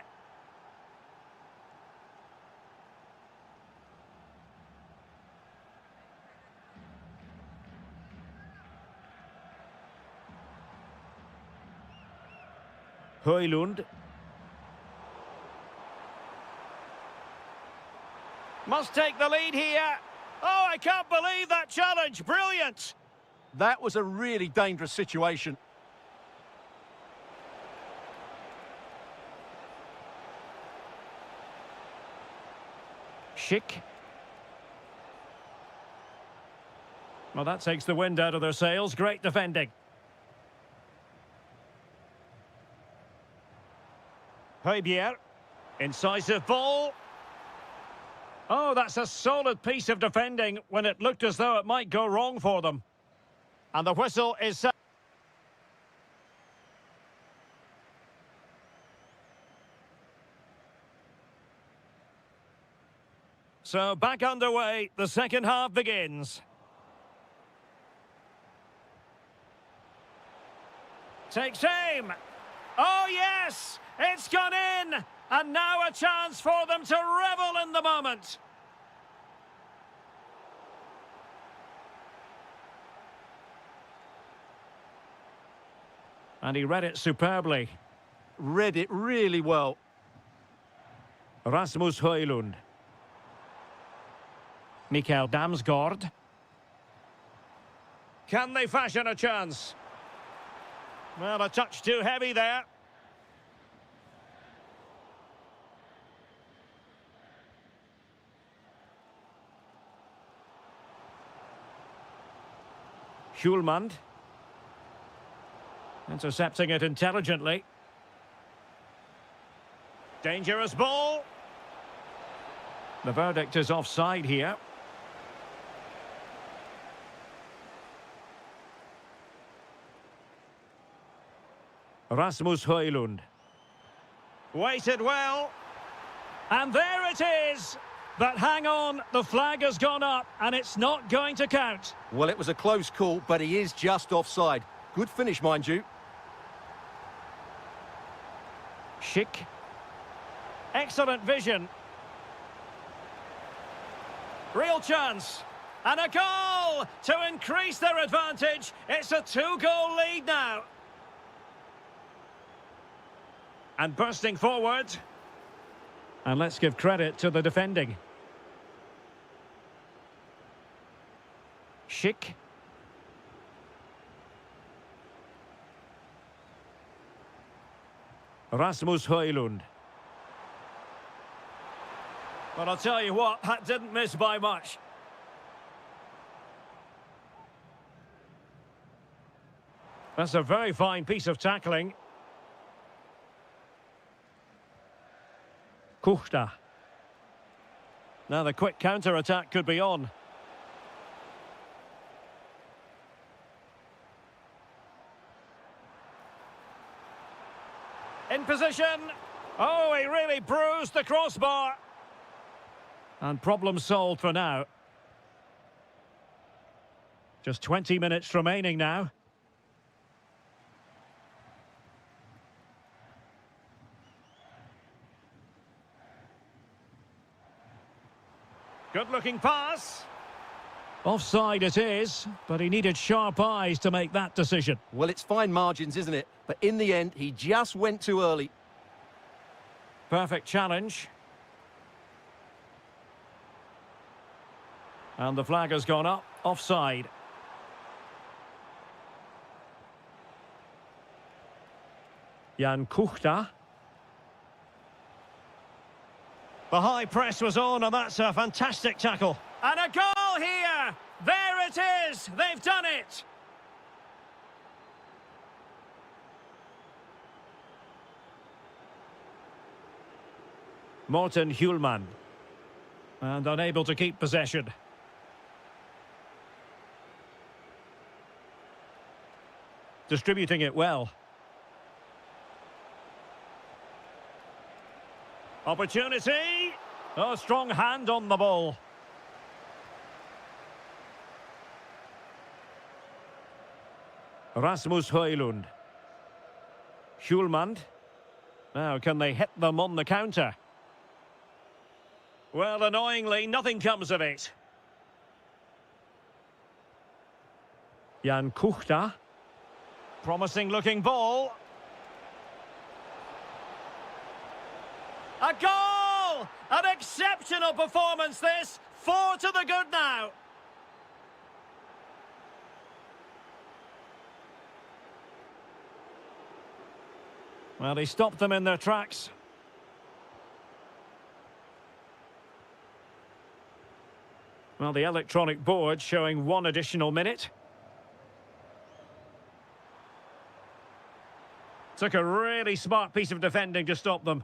Højlund. Must take the lead here. Oh, I can't believe that challenge. Brilliant. That was a really dangerous situation. Schick. Well, that takes the wind out of their sails. Great defending. Højbjerg. Incisive ball. Oh, that's a solid piece of defending when it looked as though it might go wrong for them. And the whistle is set. So back underway, the second half begins. Takes aim. Oh, yes! It's gone in! And now a chance for them to revel in the moment. And he read it superbly. Read it really well. Rasmus Højlund. Mikael Damsgaard. Can they fashion a chance? Well, a touch too heavy there. Schulman. Intercepting it intelligently. Dangerous ball. The verdict is offside here. Rasmus Højlund. Waited well. And there it is. But hang on, the flag has gone up and it's not going to count. Well, it was a close call, but he is just offside. Good finish, mind you. Schick. Excellent vision. Real chance. And a goal to increase their advantage. It's a 2-goal lead now. And bursting forward. And let's give credit to the defending. Schick. Rasmus Højlund. But I'll tell you what, that didn't miss by much. That's a very fine piece of tackling. Kuchta. Now the quick counter-attack could be on. In position. Oh, he really bruised the crossbar. And problem solved for now. Just 20 minutes remaining now. Good-looking pass. Offside it is, but he needed sharp eyes to make that decision. Well, it's fine margins, isn't it? But in the end, he just went too early. Perfect challenge. And the flag has gone up, offside. Jan Kuchta. The high press was on, and that's a fantastic tackle. And a goal here! There it is! They've done it! Morten Hjulman. And unable to keep possession. Distributing it well. Opportunity. Oh, strong hand on the ball. Rasmus Højlund. Schulman. Now, can they hit them on the counter? Well, annoyingly, nothing comes of it. Jan Kuchta. Promising looking ball. A goal! An exceptional performance this. 4 to the good now. Well, he stopped them in their tracks. Well, the electronic board showing 1 additional minute. Took a really smart piece of defending to stop them.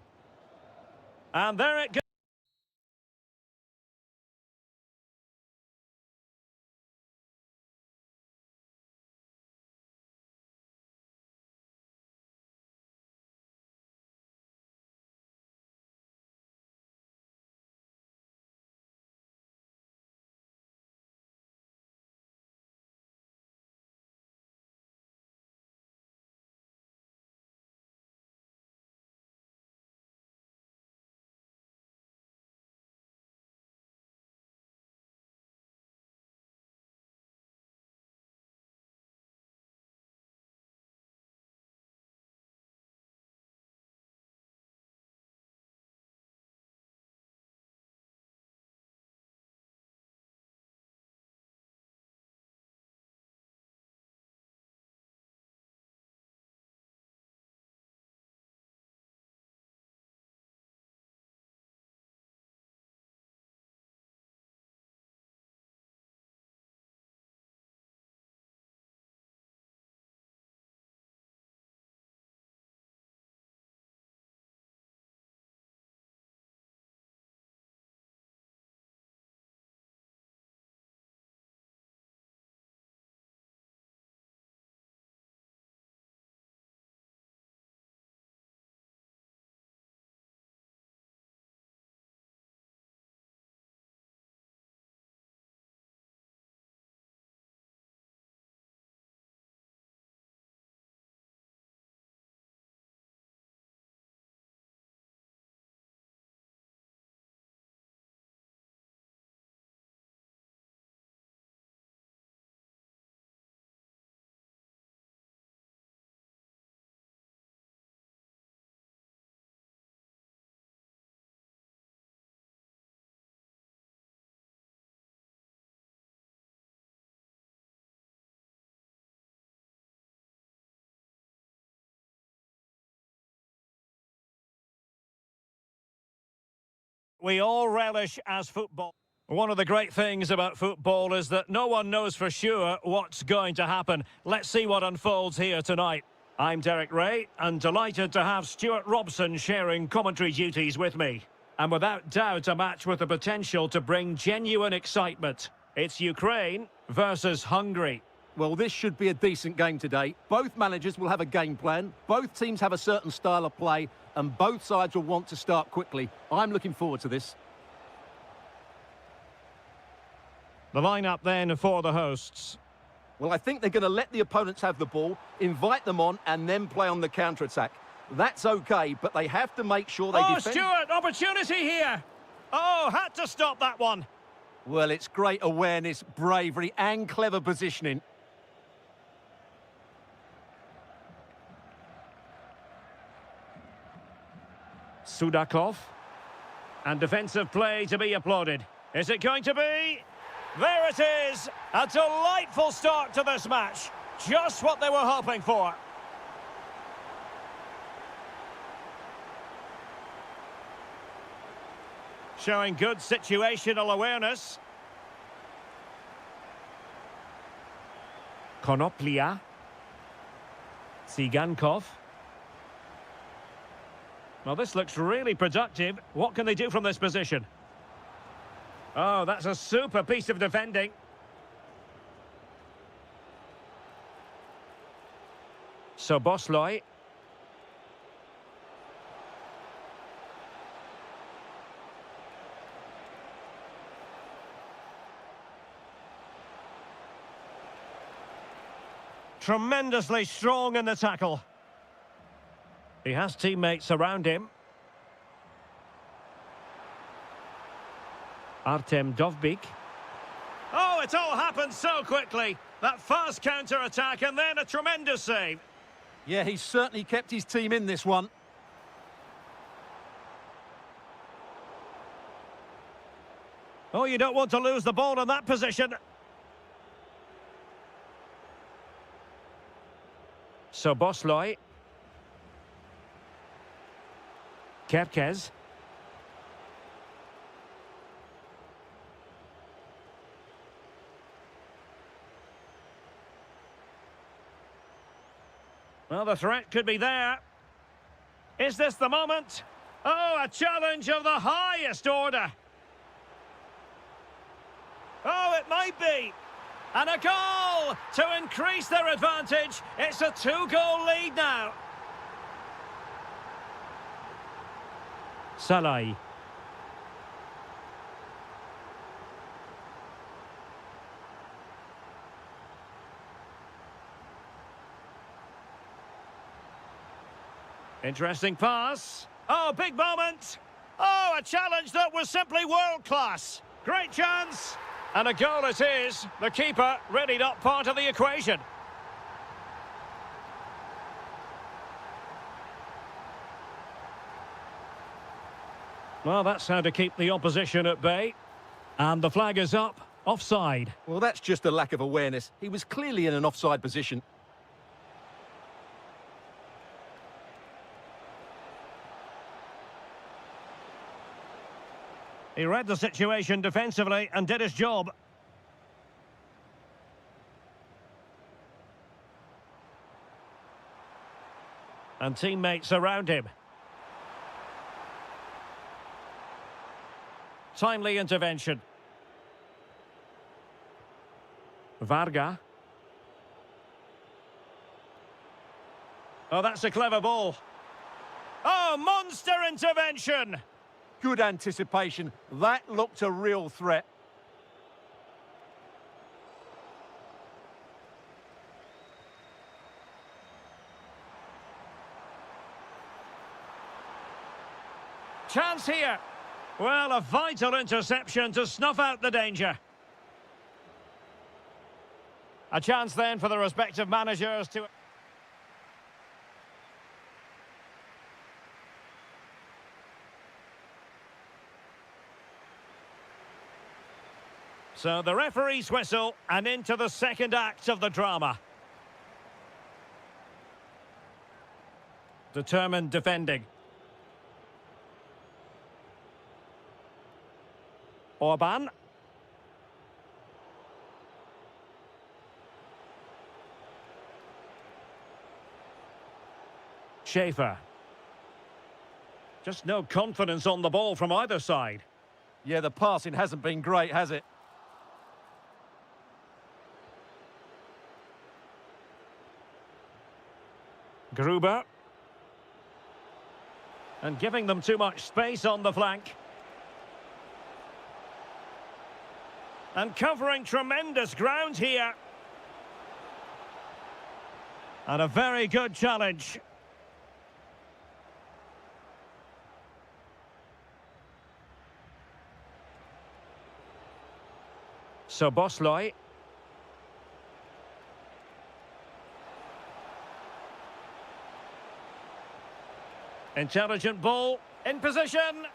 And there it goes. we all relish as football. One of the great things about football is that no one knows for sure what's going to happen. Let's see what unfolds here tonight. I'm Derek Ray, and delighted to have Stuart Robson sharing commentary duties with me. And without doubt, a match with the potential to bring genuine excitement. It's Ukraine versus Hungary. Well, this should be a decent game today. Both managers will have a game plan, both teams have a certain style of play, and both sides will want to start quickly. I'm looking forward to this. The lineup then for the hosts. Well, I think they're going to let the opponents have the ball, invite them on, and then play on the counter-attack. That's okay, but they have to make sure they defend. Stuart, opportunity here. Oh, had to stop that one. Well, it's great awareness, bravery, and clever positioning. Sudakov. And defensive play to be applauded. Is it going to be? There it is! A delightful start to this match. Just what they were hoping for. Showing good situational awareness. Konoplia. Tsigankov. Well, this looks really productive. What can they do from this position? Oh, that's a super piece of defending. Soboslai. Tremendously strong in the tackle. He has teammates around him. Artem Dovbyk. Oh, it all happened so quickly. That fast counter-attack and then a tremendous save. Yeah, he's certainly kept his team in this one. Oh, you don't want to lose the ball in that position. Soboslai. Kerkez. Well, the threat could be there. Is this the moment? Oh, a challenge of the highest order. Oh, it might be. And a goal to increase their advantage. It's a 2-goal lead now. Salai. Interesting pass. Oh, big moment. Oh, a challenge that was simply world-class. Great chance. And a goal it is. The keeper really not part of the equation. Well, that's how to keep the opposition at bay. And the flag is up. Offside. Well, that's just a lack of awareness. He was clearly in an offside position. He read the situation defensively and did his job. And teammates around him. Timely intervention. Varga. Oh, that's a clever ball. Oh, monster intervention! Good anticipation. That looked a real threat. Chance here. Well, a vital interception to snuff out the danger. A chance then for the respective managers to... So the referee's whistle and into the second act of the drama. Determined defending. Orban. Schaefer. Just no confidence on the ball from either side. Yeah, the passing hasn't been great, has it? Gruber. And giving them too much space on the flank. And covering tremendous ground here. And a very good challenge. So Bosley. Intelligent ball, in position.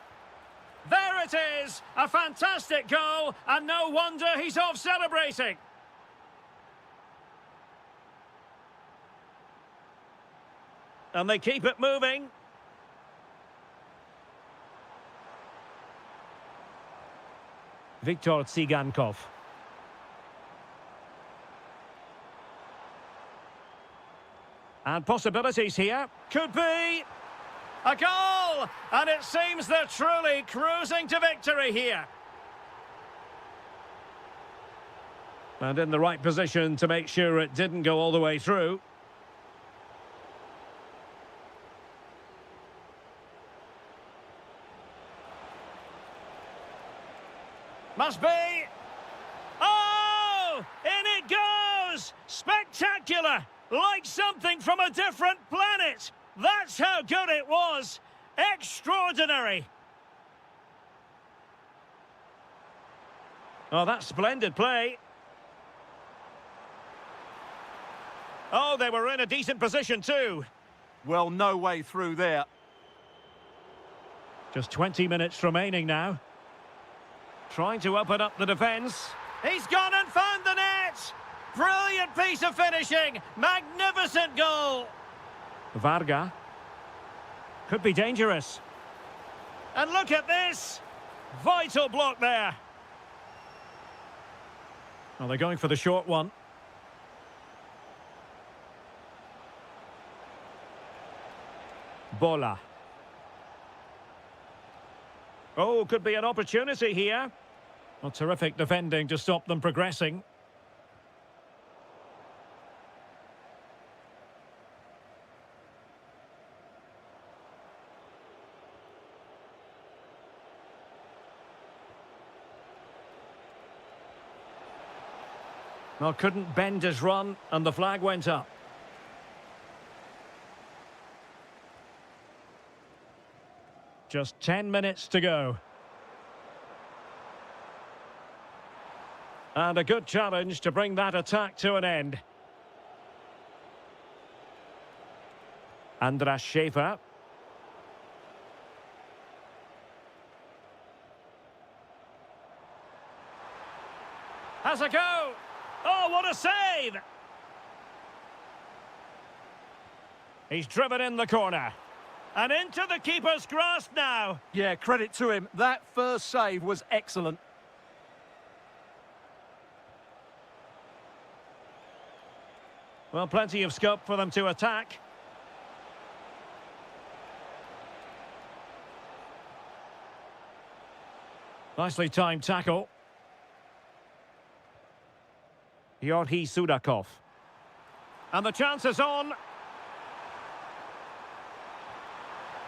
There it is! A fantastic goal, and no wonder he's off celebrating. And they keep it moving. Viktor Tsigankov. And possibilities here. Could be a goal! And it seems they're truly cruising to victory here. And in the right position to make sure it didn't go all the way through. Must be. Oh! In it goes! Spectacular! Like something from a different planet! That's how good it was! Extraordinary! Oh, that's splendid play. Oh, they were in a decent position too. Well, no way through there. Just 20 minutes remaining now. Trying to open up the defence. He's gone and found the net! Brilliant piece of finishing! Magnificent goal! Varga. Could be dangerous. And look at this! Vital block there. Well, they're going for the short one. Bola. Oh, could be an opportunity here. Well, terrific defending to stop them progressing. Well, couldn't bend his run, and the flag went up. Just 10 minutes to go. And a good challenge to bring that attack to an end. Andras Schaefer. Has a go! Oh, what a save! He's driven in the corner. And into the keeper's grasp now. Yeah, credit to him. That first save was excellent. Well, plenty of scope for them to attack. Nicely timed tackle. Yorhi Sudakov. And the chance is on.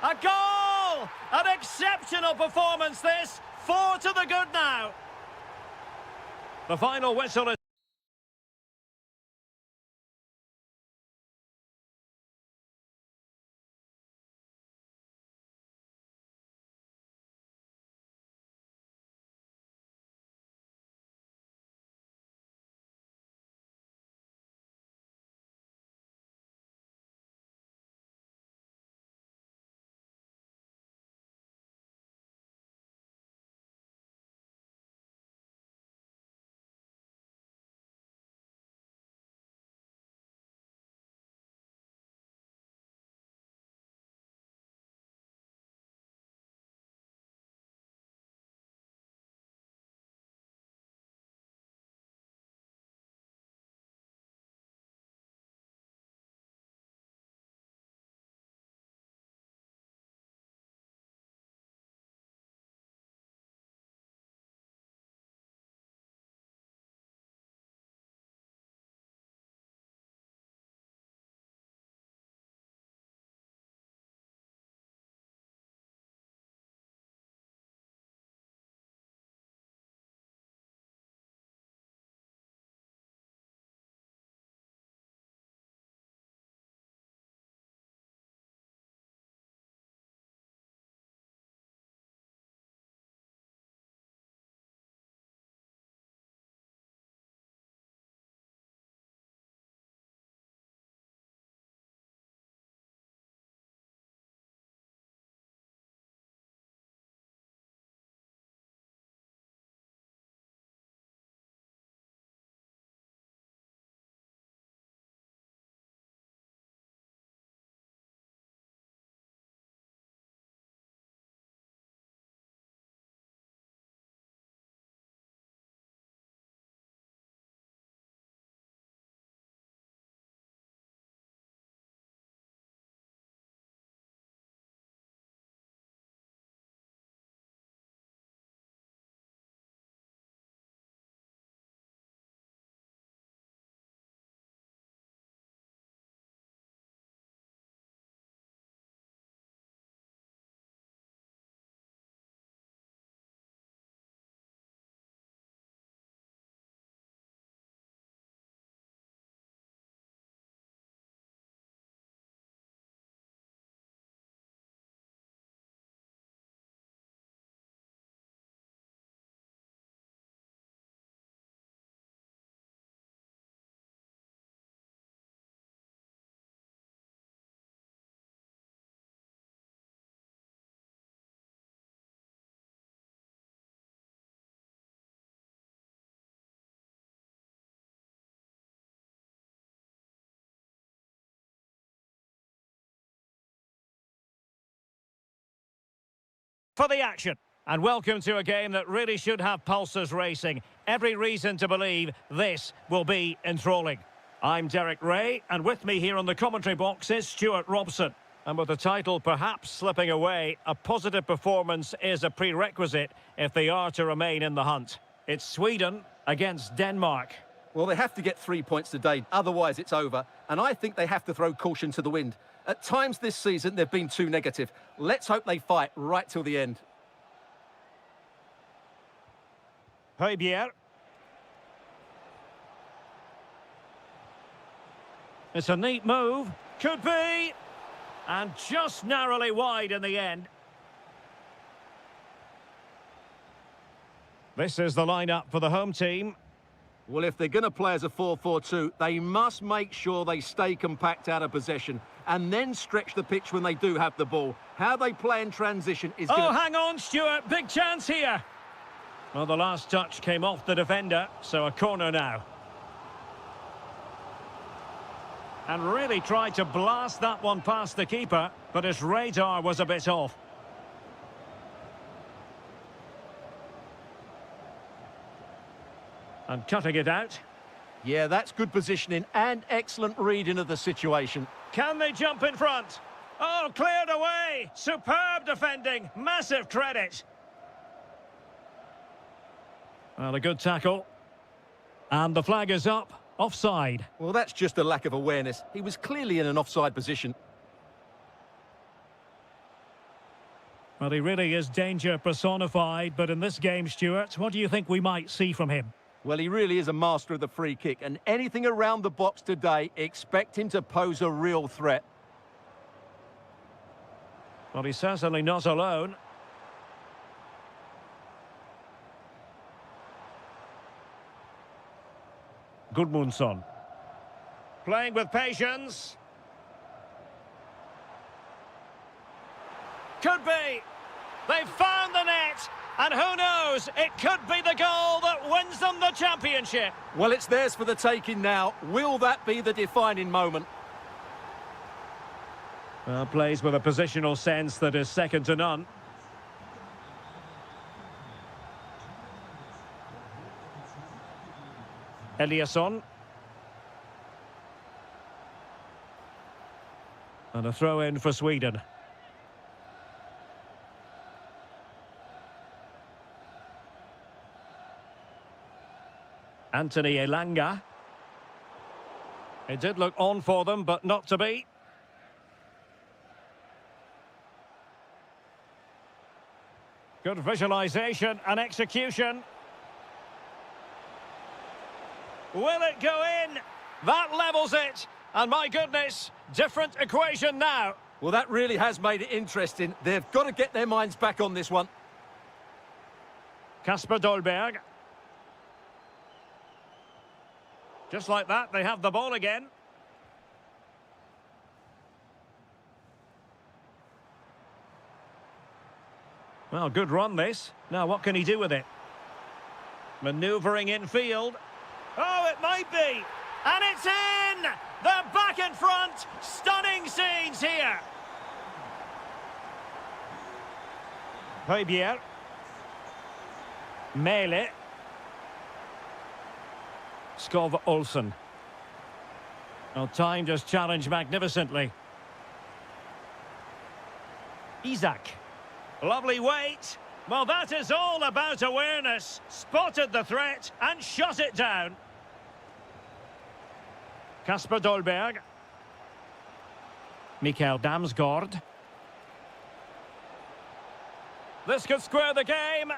A goal! An exceptional performance this. 4 to the good now. The final whistle is... For the action. And welcome to a game that really should have pulses racing. Every reason to believe this will be enthralling. I'm Derek Ray, and with me here on the commentary box is Stuart Robson. And with the title perhaps slipping away, a positive performance is a prerequisite if they are to remain in the hunt. It's Sweden against Denmark. Well, they have to get 3 points today, otherwise it's over. And I think they have to throw caution to the wind. At times this season, they've been too negative. Let's hope they fight right till the end. Højbjerg. It's a neat move. Could be. And just narrowly wide in the end. This is the lineup for the home team. Well, if they're going to play as a 4-4-2, they must make sure they stay compact out of possession and then stretch the pitch when they do have the ball. How they play in transition is going to... Oh, hang on, Stuart. Big chance here. Well, the last touch came off the defender, so a corner now. And really tried to blast that one past the keeper, but his radar was a bit off. And cutting it out. Yeah, that's good positioning and excellent reading of the situation. Can they jump in front? Oh, cleared away. Superb defending. Massive credit. Well, a good tackle. And the flag is up. Offside. Well, that's just a lack of awareness. He was clearly in an offside position. Well, he really is danger personified, but in this game, Stuart, what do you think we might see from him? Well, he really is a master of the free kick, and anything around the box today, expect him to pose a real threat. Well, he's certainly not alone. Gudmundsson. Playing with patience. Could be. They've found the net. And who knows, it could be the goal that wins them the championship. Well, it's theirs for the taking now. Will that be the defining moment? Well, plays with a positional sense that is second to none. Eliasson. And a throw in for Sweden. Anthony Elanga. It did look on for them, but not to be. Good visualisation and execution. Will it go in? That levels it. And my goodness, different equation now. Well, that really has made it interesting. They've got to get their minds back on this one. Kasper Dolberg. Just like that, they have the ball again. Well, good run this. Now, what can he do with it? Manoeuvring infield. Oh, it might be. And it's in! They're back in front. Stunning scenes here. Højbjerg. Mæhle. Skov Olsen. Well, timed his challenge magnificently. Isak. Lovely weight. Well, that is all about awareness. Spotted the threat and shot it down. Kasper Dolberg. Mikael Damsgaard. This could square the game.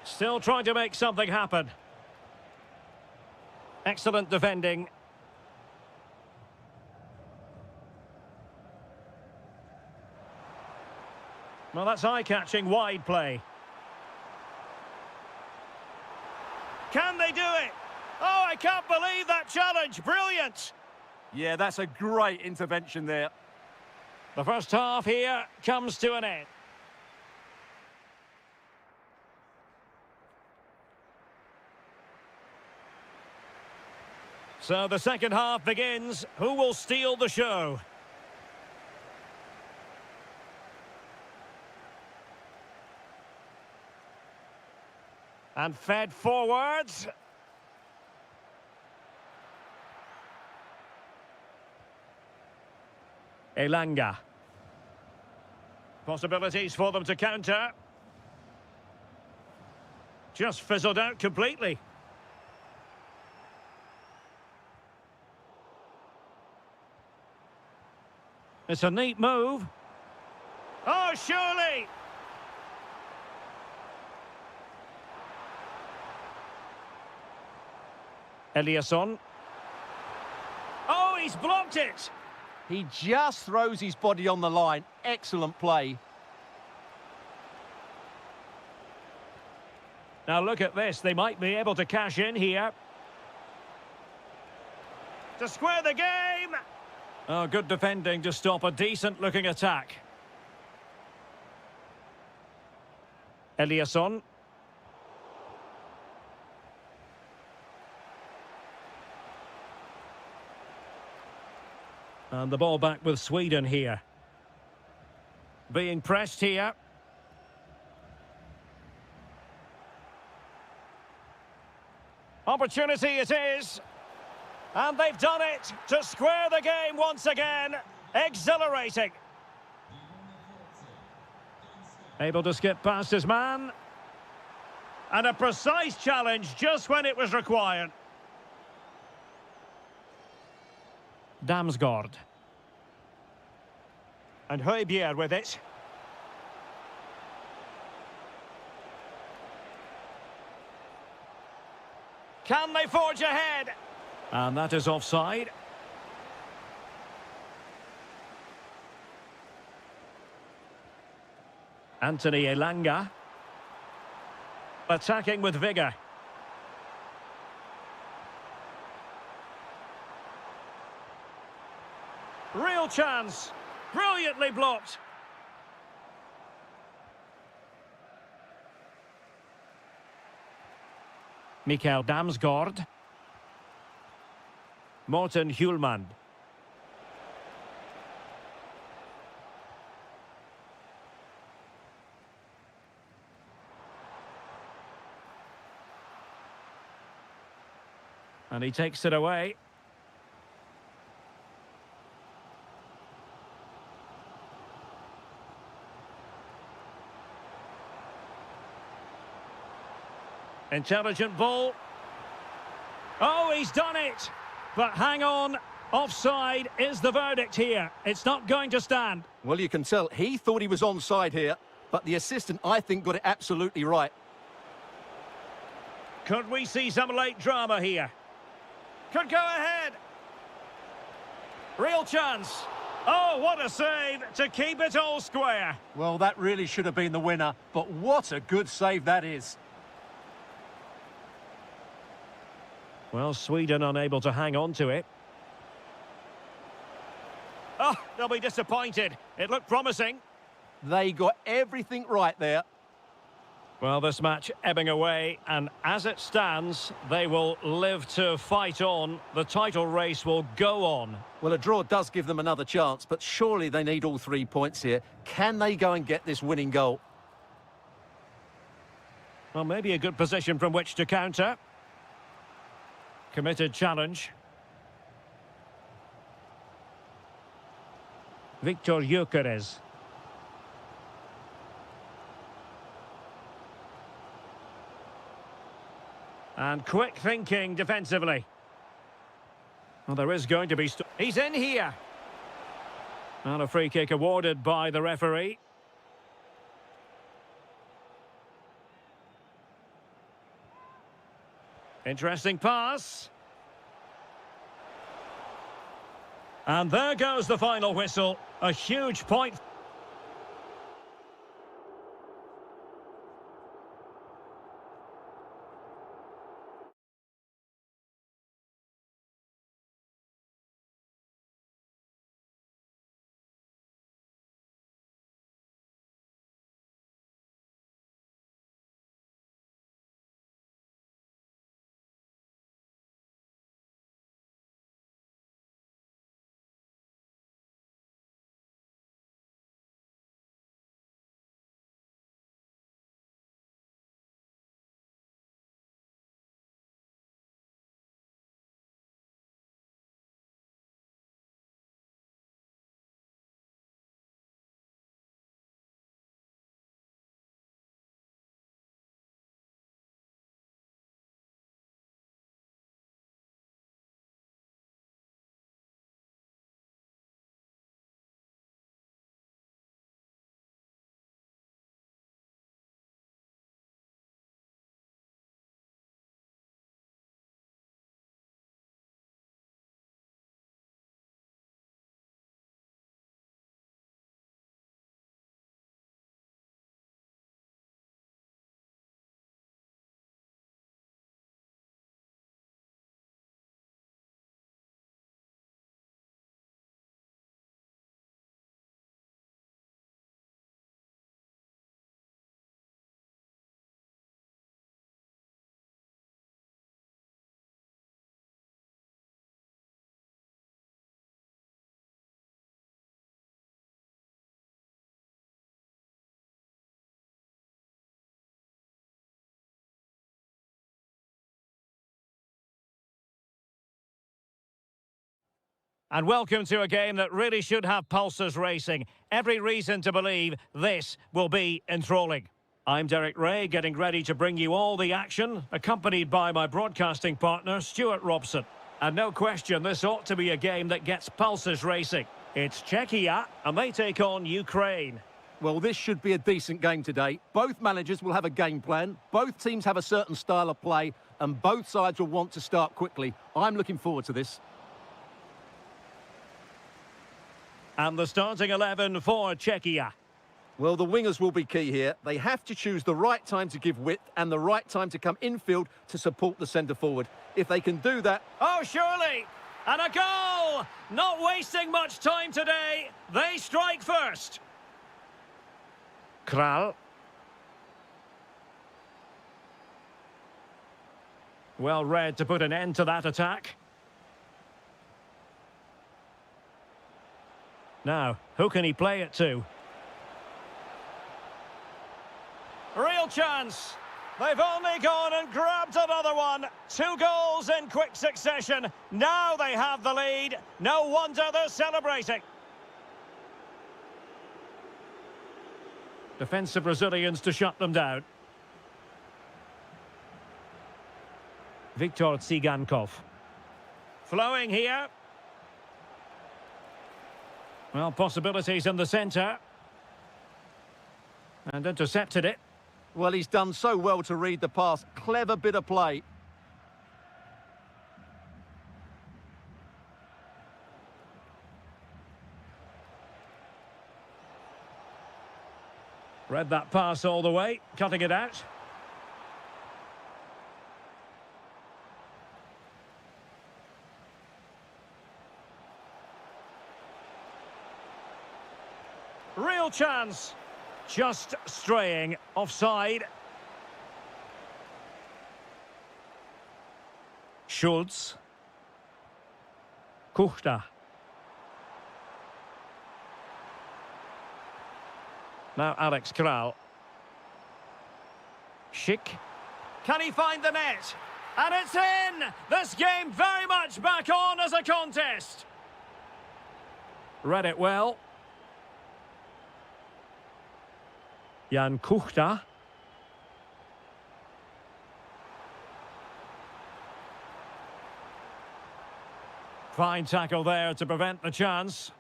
Still trying to make something happen. Excellent defending. Well, that's eye-catching wide play. Can they do it? Oh, I can't believe that challenge. Brilliant. Yeah, that's a great intervention there. The first half here comes to an end. So the second half begins. Who will steal the show? And fed forwards. Elanga. Possibilities for them to counter. Just fizzled out completely. It's a neat move. Oh, surely! Eliasson. Oh, he's blocked it! He just throws his body on the line. Excellent play. Now look at this, they might be able to cash in here. To square the game! Oh, good defending to stop a decent-looking attack. Eliasson. And the ball back with Sweden here. Being pressed here. Opportunity it is. And they've done it to square the game once again. Exhilarating. Able to skip past his man. And a precise challenge just when it was required. Damsgaard. And Højbjerg with it. Can they forge ahead? And that is offside. Anthony Elanga. Attacking with vigour. Real chance. Brilliantly blocked. Mikael Damsgaard. Morten Hjulmand. And he takes it away. Intelligent ball. Oh, he's done it. But hang on. Offside is the verdict here. It's not going to stand. Well, you can tell he thought he was onside here, but the assistant, I think, got it absolutely right. Could we see some late drama here? Could go ahead. Real chance. Oh, what a save to keep it all square. Well, that really should have been the winner, but what a good save that is. Well, Sweden unable to hang on to it. Oh, they'll be disappointed. It looked promising. They got everything right there. Well, this match ebbing away, and as it stands, they will live to fight on. The title race will go on. Well, a draw does give them another chance, but surely they need all 3 points here. Can they go and get this winning goal? Well, maybe a good position from which to counter. Committed challenge. Victor Gyökeres. And quick thinking defensively. Well, there is going to be... He's in here. And a free kick awarded by the referee. Interesting pass. And there goes the final whistle. A huge point. And welcome to a game that really should have pulses racing. Every reason to believe this will be enthralling. I'm Derek Ray, getting ready to bring you all the action, accompanied by my broadcasting partner, Stuart Robson. And no question, this ought to be a game that gets pulses racing. It's Czechia, and they take on Ukraine. Well, this should be a decent game today. Both managers will have a game plan. Both teams have a certain style of play, and both sides will want to start quickly. I'm looking forward to this. And the starting 11 for Czechia. Well, the wingers will be key here. They have to choose the right time to give width and the right time to come infield to support the centre forward. If they can do that... Oh, surely! And a goal! Not wasting much time today. They strike first. Kral. Well read to put an end to that attack. Now, who can he play it to? Real chance. They've only gone and grabbed another one. 2 goals in quick succession. Now they have the lead. No wonder they're celebrating. Defensive Brazilians to shut them down. Viktor Tsigankov. Flowing here. Well, possibilities in the centre. And intercepted it. Well, he's done so well to read the pass. Clever bit of play. Read that pass all the way, cutting it out. Real chance. Just straying offside. Schultz. Kuchta. Now Alex Kral. Schick. Can he find the net? And it's in! This game very much back on as a contest. Read it well. Jan Kuchta. Fine tackle there to prevent the chance.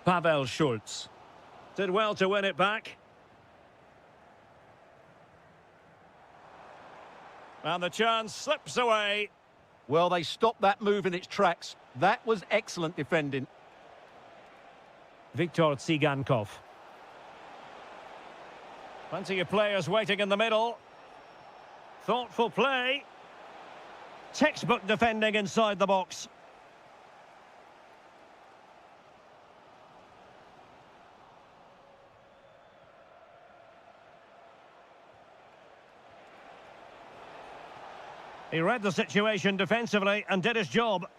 Pavel Schultz. Did well to win it back. And the chance slips away. Well, they stopped that move in its tracks. That was excellent defending. Viktor Tsigankov. Plenty of players waiting in the middle. Thoughtful play. Textbook defending inside the box. He read the situation defensively and did his job.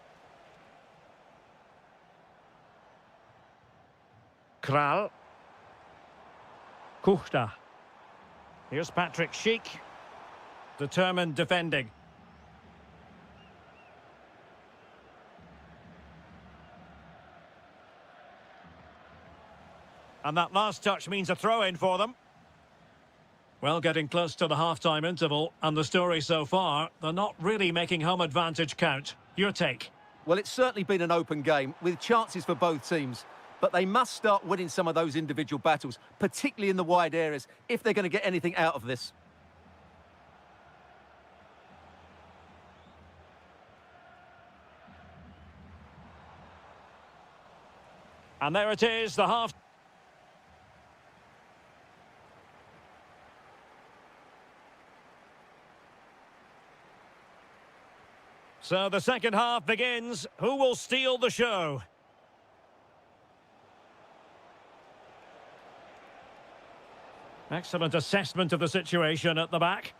Kral. Kuchta. Here's Patrick Schick. Determined defending. And that last touch means a throw-in for them. Well, getting close to the half-time interval, and the story so far, they're not really making home advantage count. Your take? Well, it's certainly been an open game, with chances for both teams. But they must start winning some of those individual battles, particularly in the wide areas, if they're going to get anything out of this. And there it is, the half... So the second half begins. Who will steal the show? Excellent assessment of the situation at the back.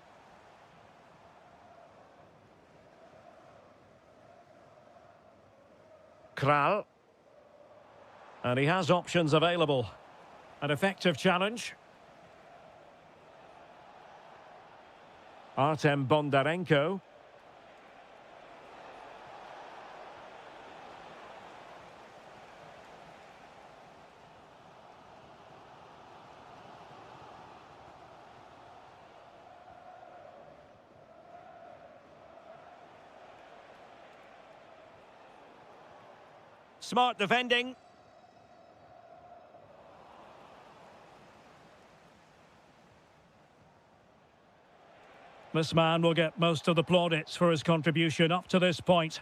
Kral. And he has options available. An effective challenge. Artem Bondarenko. Smart defending. This man will get most of the plaudits for his contribution up to this point.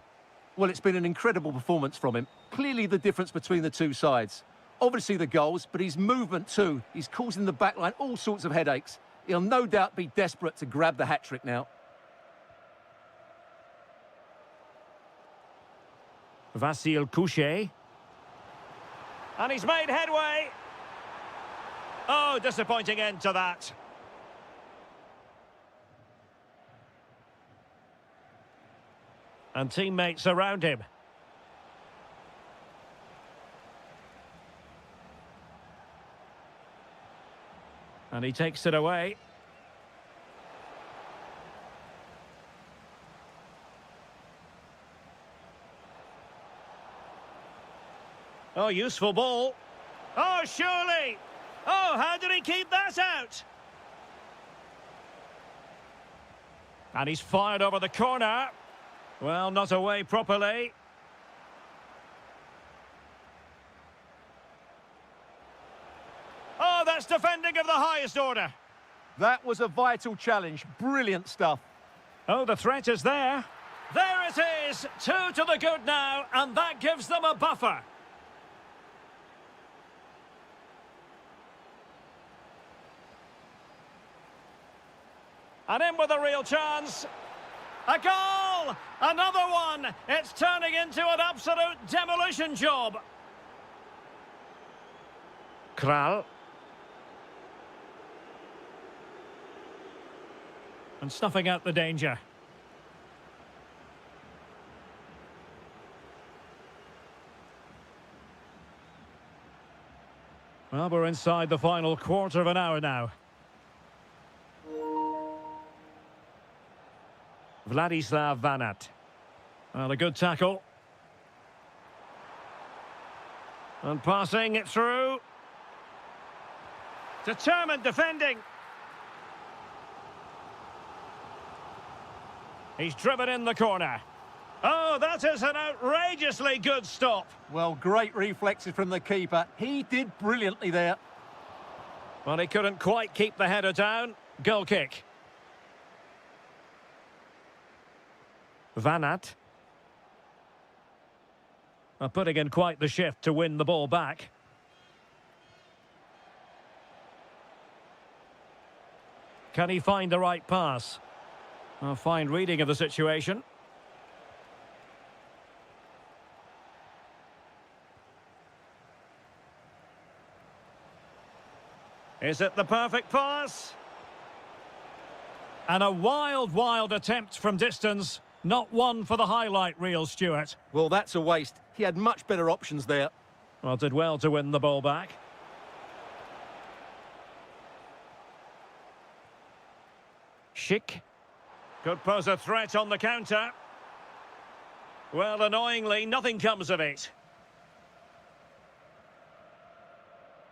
Well, it's been an incredible performance from him. Clearly the difference between the two sides. Obviously the goals, but his movement too. He's causing the backline all sorts of headaches. He'll no doubt be desperate to grab the hat-trick now. Vasil Couchet. And he's made headway. Oh, disappointing end to that. And teammates around him. And he takes it away. Oh, useful ball. Oh, surely. Oh, how did he keep that out? And he's fired over the corner. Well, not away properly. Oh, that's defending of the highest order. That was a vital challenge. Brilliant stuff. Oh, the threat is there. There it is. 2 to the good now, and that gives them a buffer. And in with a real chance. A goal! Another one! It's turning into an absolute demolition job. Kral. And snuffing out the danger. Well, we're inside the final quarter of an hour now. Vladislav Vanat. Well, a good tackle. And passing it through. Determined defending. He's driven in the corner. Oh, that is an outrageously good stop. Well, great reflexes from the keeper. He did brilliantly there. Well, he couldn't quite keep the header down. Goal kick. Vanat. Putting in quite the shift to win the ball back. Can he find the right pass? A fine reading of the situation. Is it the perfect pass? And a wild attempt from distance. Not one for the highlight reel, Stuart. Well, that's a waste. He had much better options there. Well, did well to win the ball back. Schick. Could pose a threat on the counter. Well, annoyingly, nothing comes of it.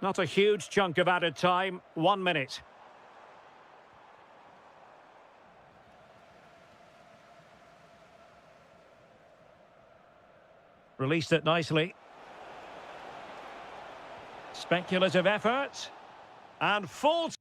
Not a huge chunk of added time. 1 minute. Released it nicely. Speculative effort. And full...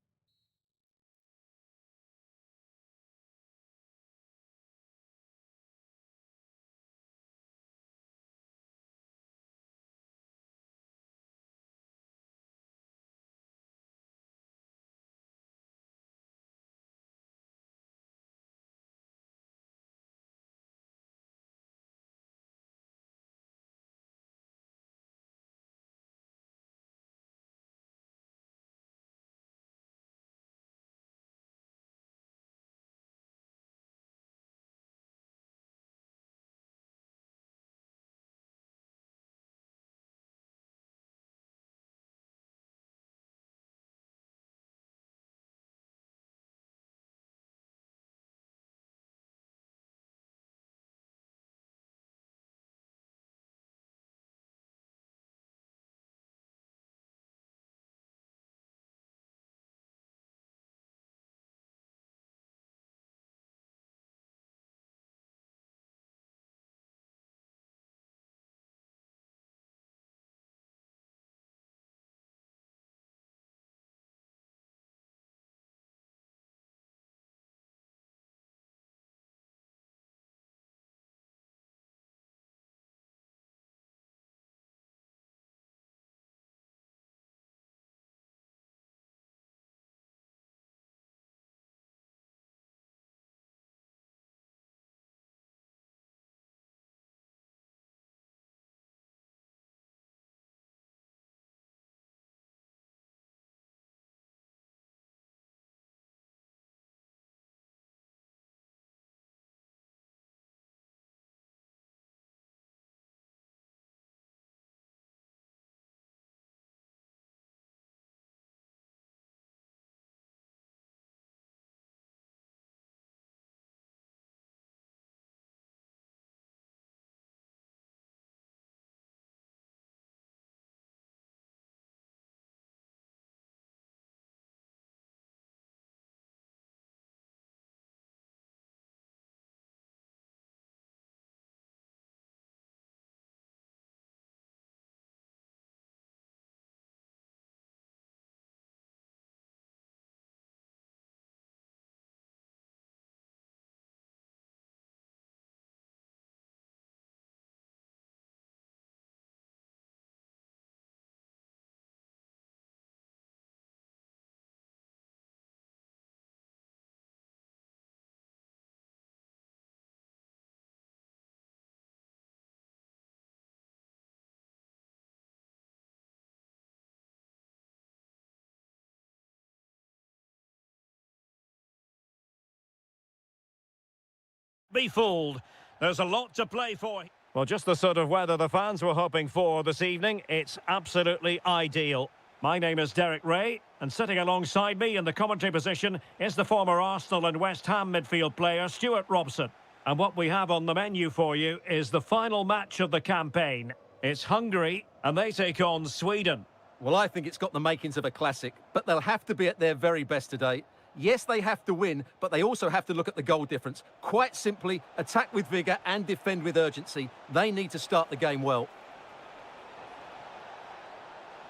be fooled. There's a lot to play for. Well, just the sort of weather the fans were hoping for this evening. It's absolutely ideal. My name is Derek Ray, and sitting alongside me in the commentary position is the former Arsenal and West Ham midfield player, Stuart Robson. And what we have on the menu for you is the final match of the campaign. It's Hungary, and they take on Sweden. Well, I think it's got the makings of a classic, but they'll have to be at their very best today. Yes, they have to win, but they also have to look at the goal difference. Quite simply, attack with vigour and defend with urgency. They need to start the game well.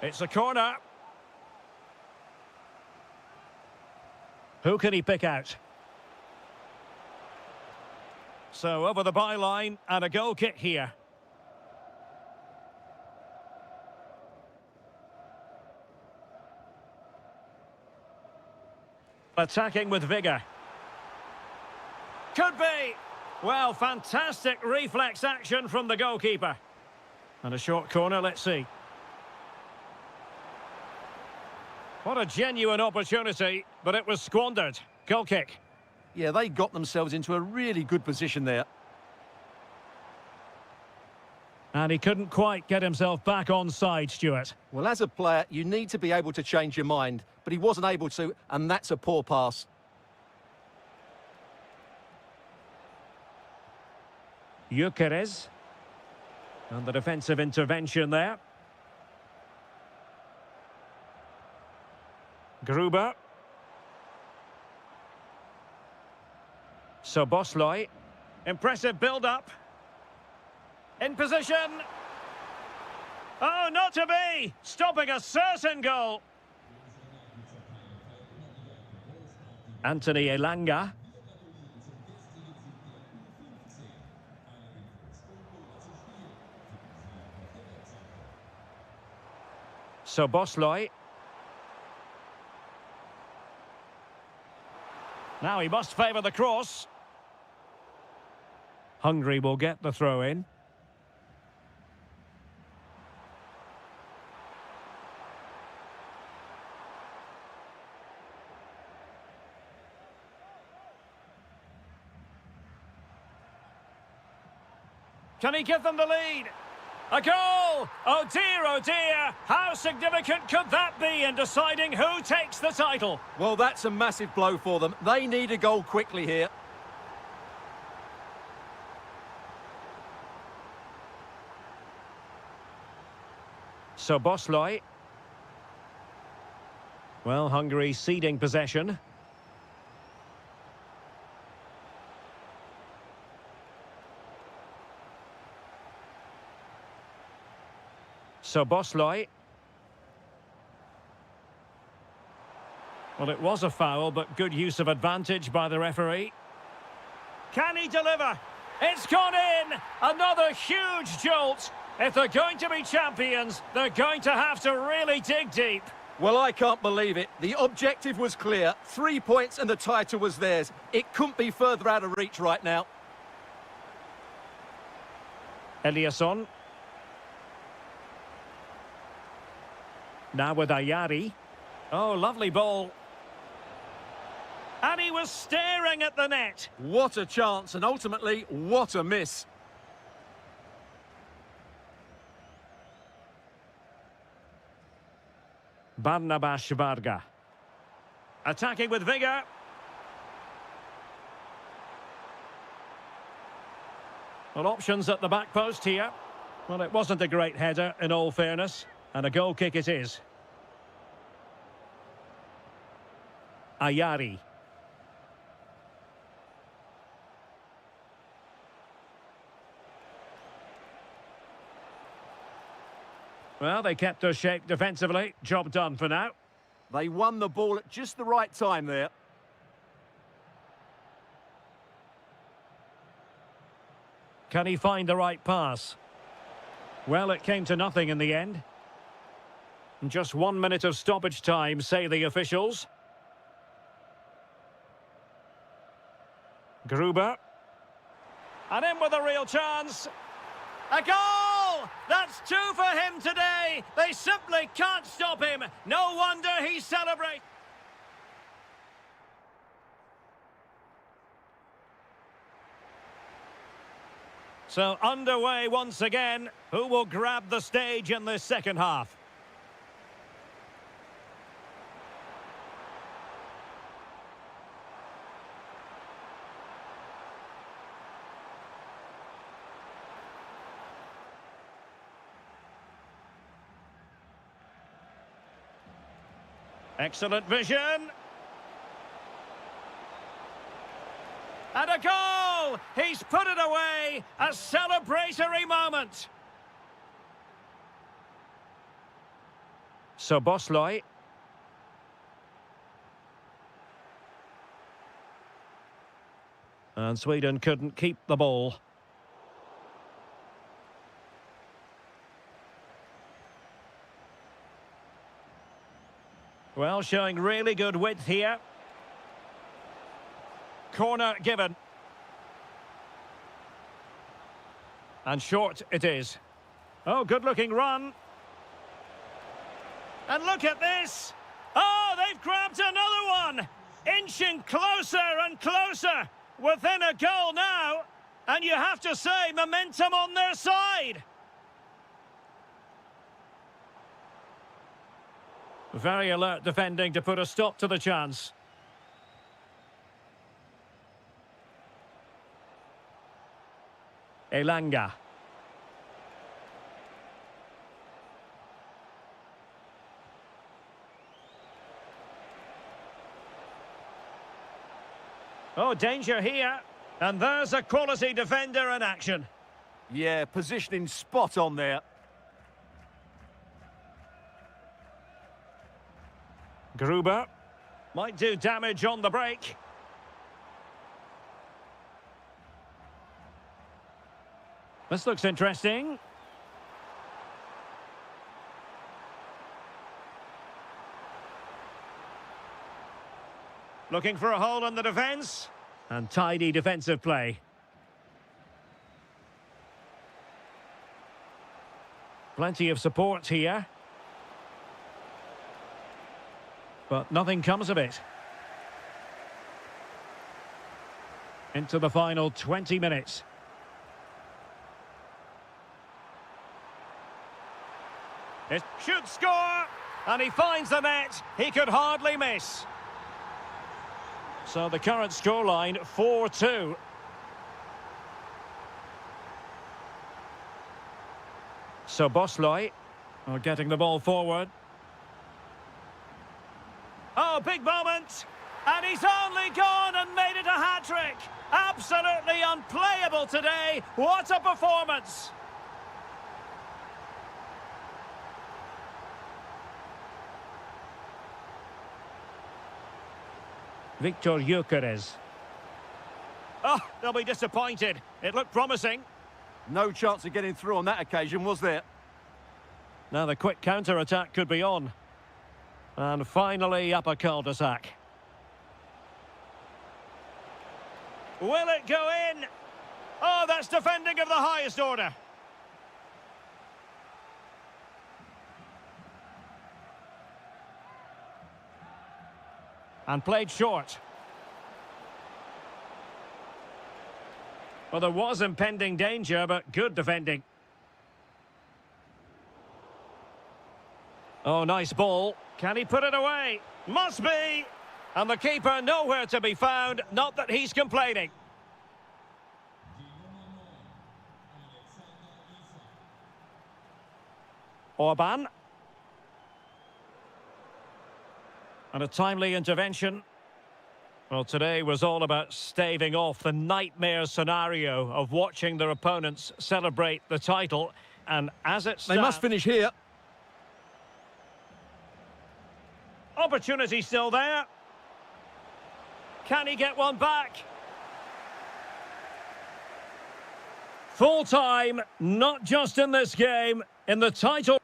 It's a corner. Who can he pick out? So over the byline and a goal kick here. Attacking with vigour. Could be. Well, fantastic reflex action from the goalkeeper. And a short corner, let's see. What a genuine opportunity, but it was squandered. Goal kick. Yeah, they got themselves into a really good position there. And he couldn't quite get himself back on side, Stuart. Well, as a player, you need to be able to change your mind, but he wasn't able to, and that's a poor pass. Gyökeres. And the defensive intervention there. Gruber. Soboslai. Impressive build-up. In position. Oh, not to be! Stopping a certain goal. Anthony Elanga. Soboslai. Now he must favour the cross. Hungary will get the throw-in. Can he give them the lead? A goal! Oh dear, how significant could that be in deciding who takes the title? Well, that's a massive blow for them. They need a goal quickly here. Soboslai. Well, Hungary ceding possession. Soboslai. Well, it was a foul, but good use of advantage by the referee. Can he deliver? It's gone in! Another huge jolt! If they're going to be champions, they're going to have to really dig deep. Well, I can't believe it. The objective was clear. 3 points and the title was theirs. It couldn't be further out of reach right now. Eliasson. Now with Ayari. Oh, lovely ball. And he was staring at the net. What a chance, and ultimately, what a miss. Barnabas Varga. Attacking with vigour. Well, options at the back post here. Well, it wasn't a great header, in all fairness. And a goal kick it is. Ayari. Well, they kept their shape defensively. Job done for now. They won the ball at just the right time there. Can he find the right pass? Well, it came to nothing in the end. Just 1 minute of stoppage time, say the officials. Gruber. And in with a real chance. A goal! That's 2 for him today. They simply can't stop him. No wonder he celebrates. So underway once again. Who will grab the stage in this second half? Excellent vision. And a goal! He's put it away! A celebratory moment! So Bosley. And Sweden couldn't keep the ball. Well, showing really good width here. Corner given. And short it is. Oh, good-looking run. And look at this. Oh, they've grabbed another one. Inching closer and closer. Within a goal now. And you have to say, momentum on their side. Very alert defending to put a stop to the chance. Elanga. Oh, danger here. And there's a quality defender in action. Yeah, positioning spot on there. Gruber might do damage on the break. This looks interesting. Looking for a hole in the defence. And tidy defensive play. Plenty of support here. But nothing comes of it. Into the final 20 minutes. It should score, and he finds the net. He could hardly miss. So the current scoreline, 4-2. So Bosley are getting the ball forward. Oh, big moment. And he's only gone and made it a hat-trick. Absolutely unplayable today. What a performance. Victor Gyökeres. Oh, they'll be disappointed. It looked promising. No chance of getting through on that occasion, was there? Now the quick counter-attack could be on. And finally up a cul-de-sac. Will it go in? Oh, that's defending of the highest order. And played short. Well, there was impending danger, but good defending. Oh, nice ball. Can he put it away? Must be! And the keeper nowhere to be found, not that he's complaining. Orban. And a timely intervention. Well, today was all about staving off the nightmare scenario of watching their opponents celebrate the title. And as it stands... They must finish here. Opportunity still there. Can he get one back? Full time, not just in this game, in the title.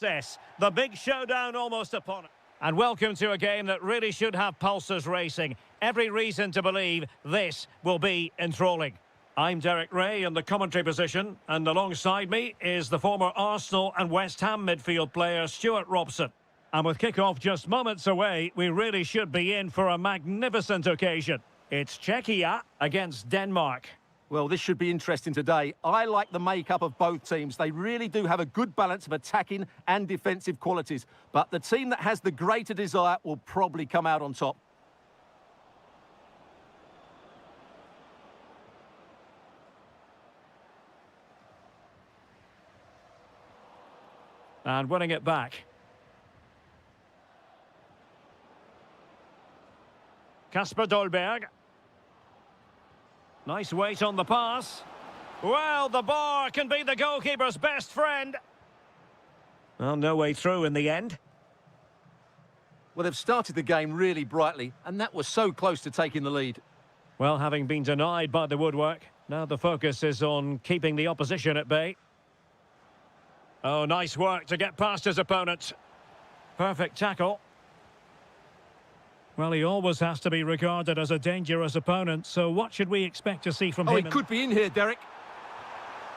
Yes, the big showdown almost upon it. And welcome to a game that really should have pulses racing. Every reason to believe this will be enthralling. I'm Derek Ray in the commentary position, and alongside me is the former Arsenal and West Ham midfield player Stuart Robson. And with kick-off just moments away, we really should be in for a magnificent occasion. It's Czechia against Denmark. Well, this should be interesting today. I like the makeup of both teams. They really do have a good balance of attacking and defensive qualities. But the team that has the greater desire will probably come out on top. And winning it back. Kasper Dolberg. Nice weight on the pass. Well, the bar can be the goalkeeper's best friend. Well, no way through in the end. Well, they've started the game really brightly, and that was so close to taking the lead. Well, having been denied by the woodwork, now the focus is on keeping the opposition at bay. Oh, nice work to get past his opponent. Perfect tackle. Well, he always has to be regarded as a dangerous opponent, so what should we expect to see from him? Oh, he could be in here, Derek.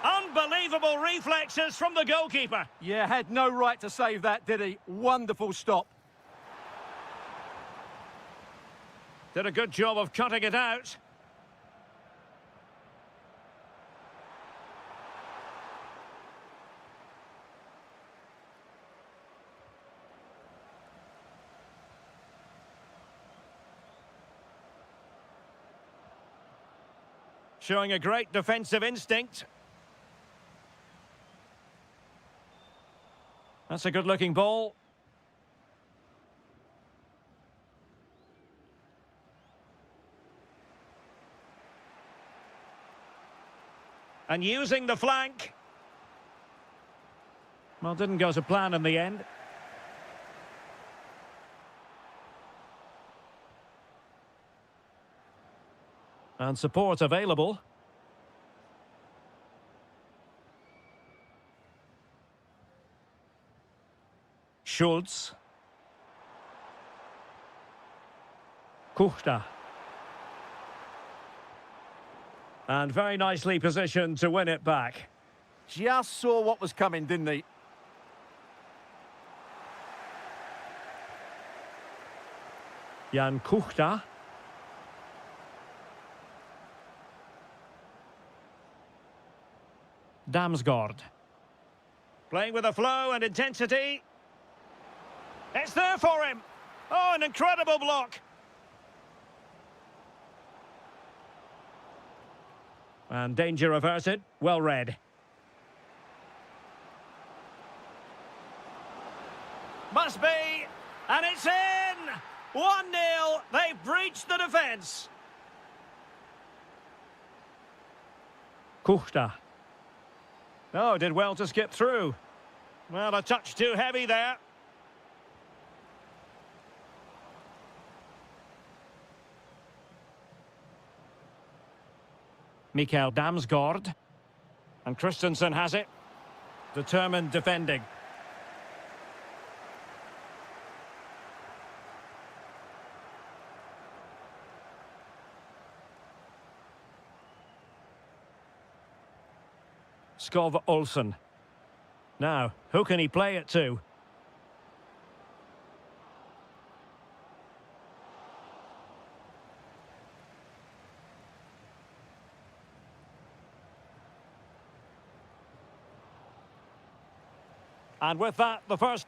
Unbelievable reflexes from the goalkeeper. Yeah, had no right to save that, did he? Wonderful stop. Did a good job of cutting it out. Showing a great defensive instinct. That's a good-looking ball. And using the flank. Well, didn't go to plan in the end. And support available. Schultz. Kuchta. And very nicely positioned to win it back. Just saw what was coming, didn't he? Jan Kuchta. Damsgaard. Playing with a flow and intensity. It's there for him. Oh, an incredible block. And danger averted. Well read. Must be. And it's in. 1-0. They've breached the defence. Kuchta. Oh, did well to skip through. Well, a touch too heavy there. Mikael Damsgaard. And Christensen has it. Determined defending. Skov Olsen. Now, who can he play it to? And with that, the first...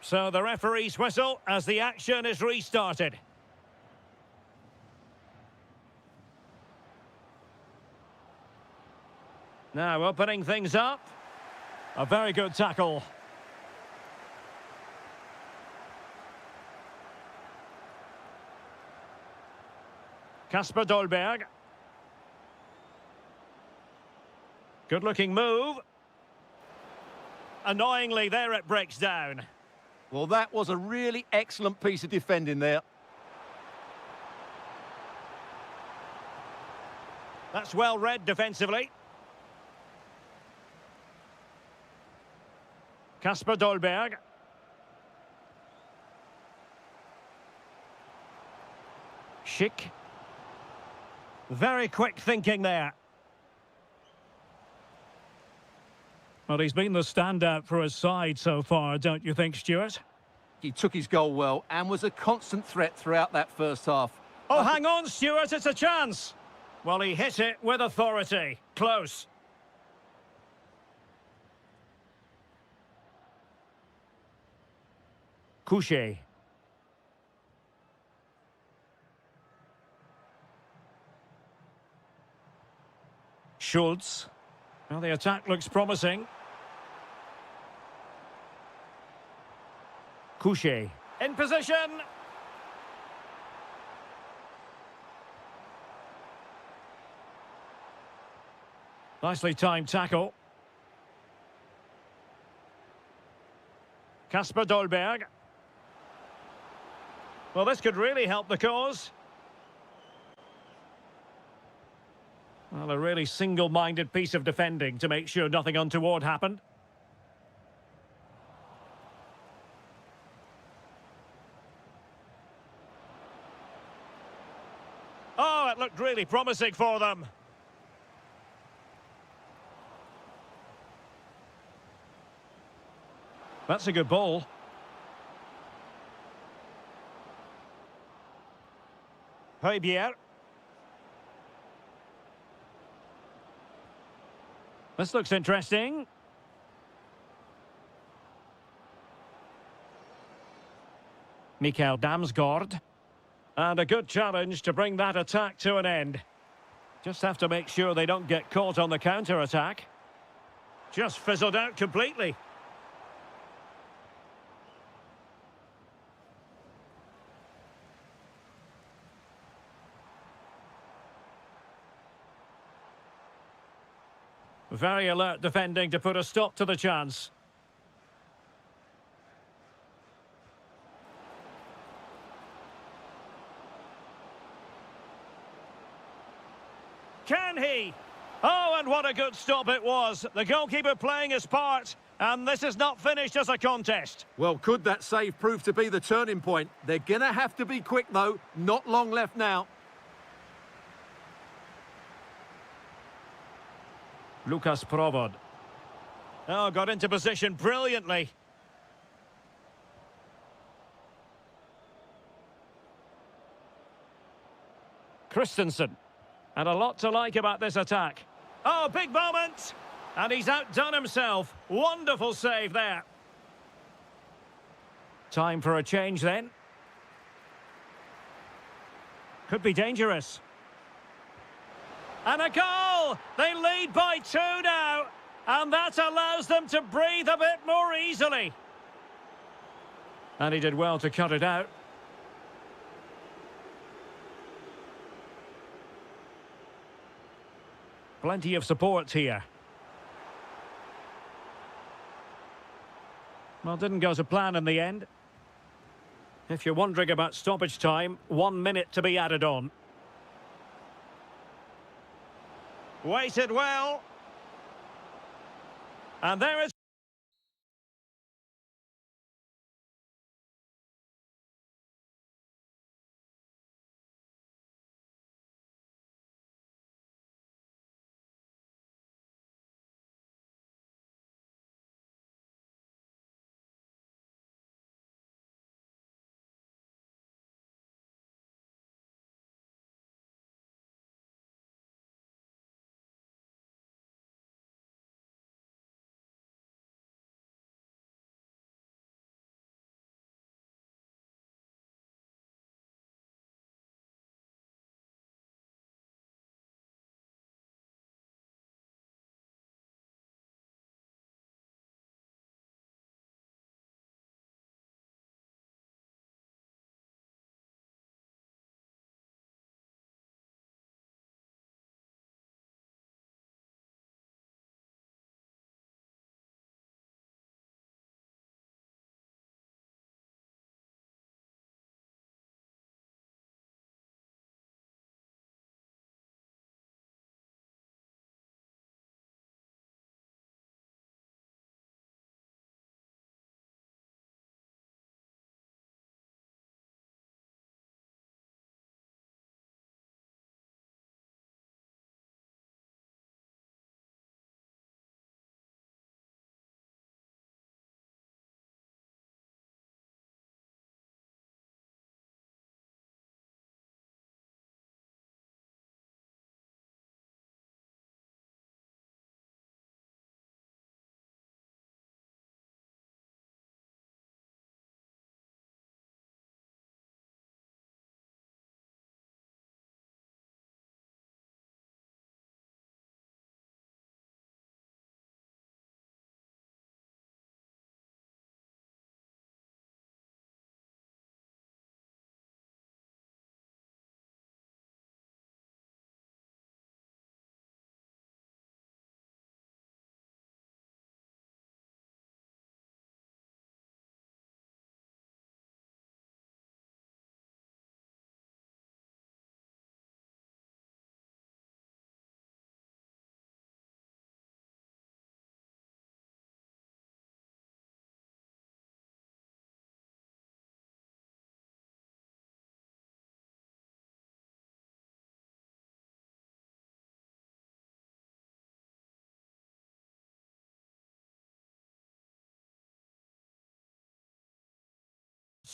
So the referee's whistle as the action is restarted. Now opening things up. A very good tackle. Kasper Dolberg. Good-looking move. Annoyingly, there it breaks down. Well, that was a really excellent piece of defending there. That's well read defensively. Kasper Dolberg. Schick. Very quick thinking there. Well, he's been the standout for his side so far, don't you think, Stuart? He took his goal well and was a constant threat throughout that first half. Oh, hang on, Stuart, it's a chance. Well, he hit it with authority. Close. Couché. Schultz. Well, the attack looks promising. Couché. In position. Nicely timed tackle. Kasper Dolberg. Well, this could really help the cause. Well, a really single-minded piece of defending to make sure nothing untoward happened. Oh, it looked really promising for them. That's a good ball. Højbjerg. This looks interesting. Mikael Damsgaard. And a good challenge to bring that attack to an end. Just have to make sure they don't get caught on the counter-attack. Just fizzled out completely. Very alert defending to put a stop to the chance. Can he? Oh, and what a good stop it was. The goalkeeper playing his part, and this is not finished as a contest. Well, could that save prove to be the turning point? They're going to have to be quick, though. Not long left now. Lucas Provod. Oh, got into position brilliantly. Christensen. And a lot to like about this attack. Oh, big moment! And he's outdone himself. Wonderful save there. Time for a change then. Could be dangerous. And a goal! They lead by 2 now. And that allows them to breathe a bit more easily. And he did well to cut it out. Plenty of support here. Well, didn't go to plan in the end. If you're wondering about stoppage time, 1 minute to be added on. Waited well. And there is...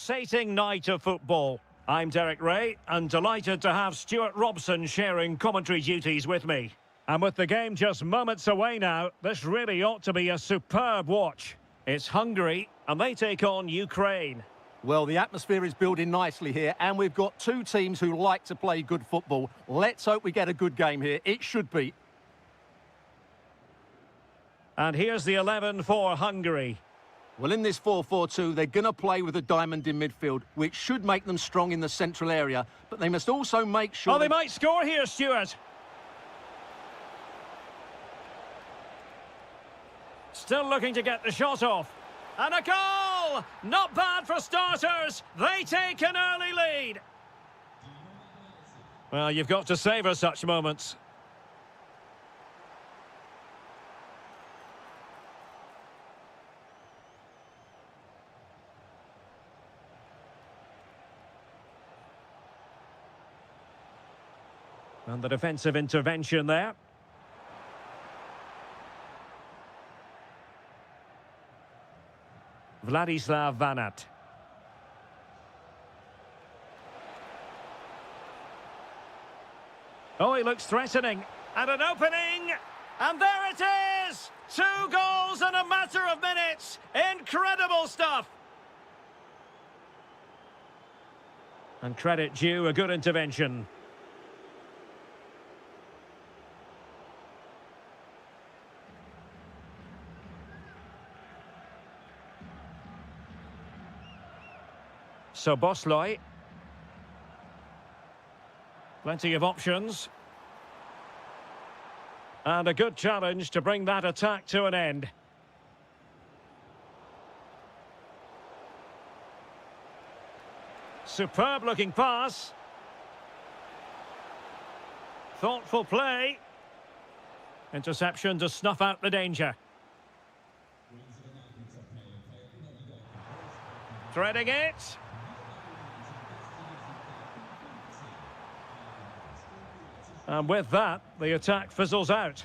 pulsating night of football. I'm Derek Ray, and delighted to have Stuart Robson sharing commentary duties with me. And with the game just moments away now, this really ought to be a superb watch. It's Hungary, and they take on Ukraine. Well, the atmosphere is building nicely here, and we've got two teams who like to play good football. Let's hope we get a good game here. It should be. And here's the 11 for Hungary. Well, in this 4-4-2, they're going to play with a diamond in midfield, which should make them strong in the central area. But they must also make sure... Oh, they might score here, Stuart. Still looking to get the shot off. And a goal! Not bad for starters. They take an early lead. Well, you've got to savour such moments. And the defensive intervention there. Vladislav Vanat. Oh, he looks threatening. And an opening. And there it is! 2 goals in a matter of minutes. Incredible stuff. And credit due, a good intervention. So Bosloy. Plenty of options. And a good challenge to bring that attack to an end. Superb looking pass. Thoughtful play. Interception to snuff out the danger. Threading it. And with that, the attack fizzles out.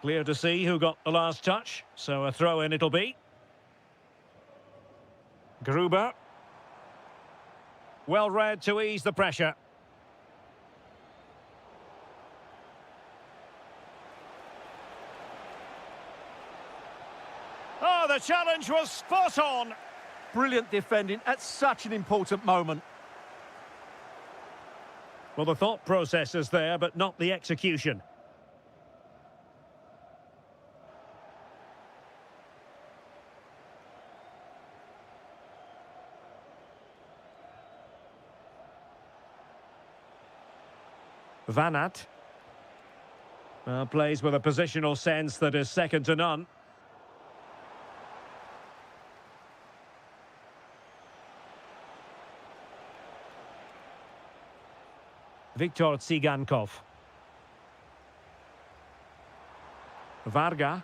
Clear to see who got the last touch, so a throw-in it'll be. Gruber. Well read to ease the pressure. Oh, the challenge was spot on. Brilliant defending at such an important moment. Well, the thought process is there, but not the execution. Vanat. Plays with a positional sense that is second to none. Viktor Tsigankov. Varga.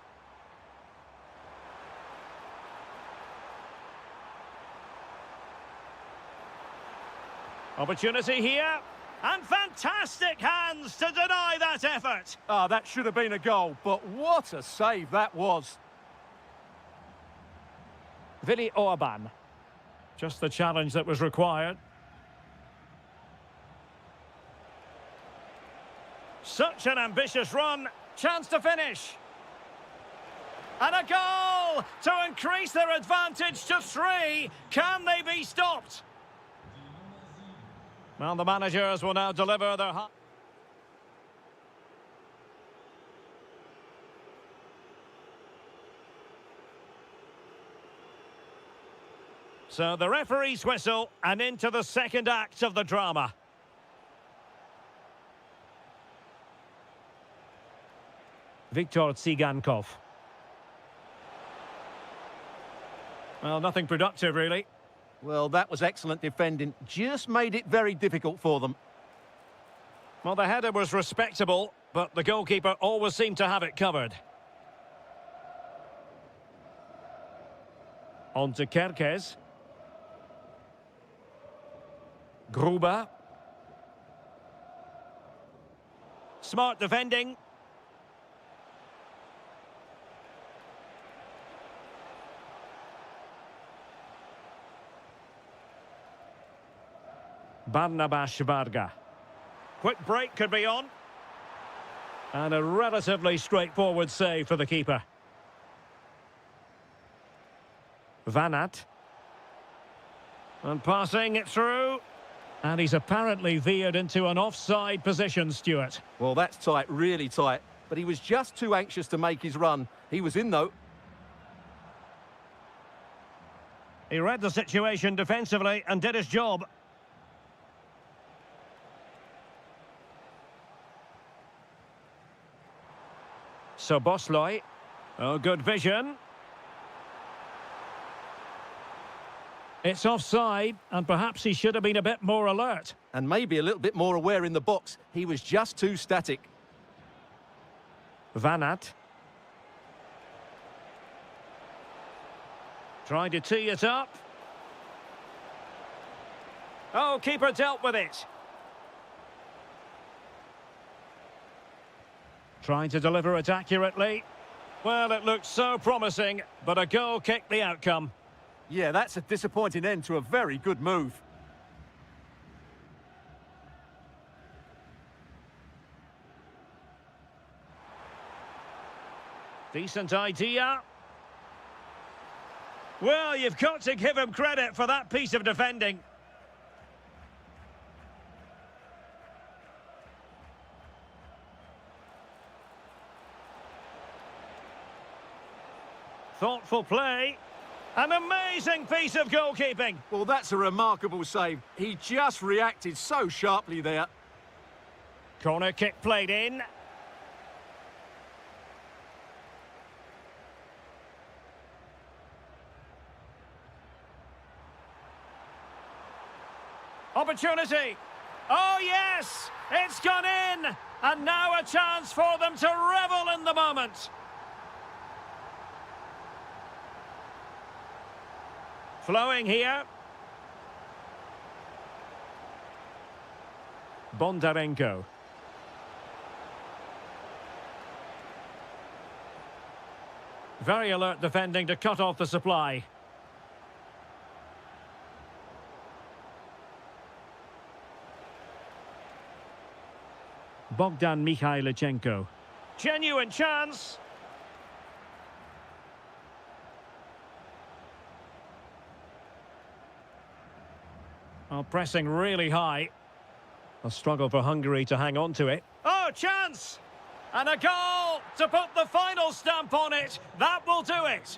Opportunity here. And fantastic hands to deny that effort. Ah, that should have been a goal, but what a save that was. Vili Orban. Just the challenge that was required. Such an ambitious run. Chance to finish. And a goal to increase their advantage to 3. Can they be stopped? Well, the managers will now deliver their... So the referee's whistle and into the second act of the drama. Viktor Tsigankov. Well, nothing productive, really. Well, that was excellent defending. Just made it very difficult for them. Well, the header was respectable, but the goalkeeper always seemed to have it covered. On to Kerkez. Gruber. Smart defending. Barnabas Varga. Quick break could be on. And a relatively straightforward save for the keeper. Vanat. And passing it through. And he's apparently veered into an offside position, Stuart. Well, that's tight, really tight. But he was just too anxious to make his run. He was in, though. He read the situation defensively and did his job. So Bosloy. Oh, good vision. It's offside, and perhaps he should have been a bit more alert. And maybe a little bit more aware in the box. He was just too static. Vanat. Trying to tee it up. Oh, keeper dealt with it. Trying to deliver it accurately. Well, it looked so promising, but a goal kicked the outcome. Yeah, that's a disappointing end to a very good move. Decent idea. Well, you've got to give him credit for that piece of defending. Thoughtful play. An amazing piece of goalkeeping. Well, that's a remarkable save. He just reacted so sharply there. Corner kick played in. Opportunity. Oh, yes! It's gone in! And now a chance for them to revel in the moment. Flowing here. Bondarenko. Very alert defending to cut off the supply. Bogdan Mikhailichenko. Genuine chance. Oh, pressing really high. A struggle for Hungary to hang on to it. Oh, chance! And a goal to put the final stamp on it. That will do it.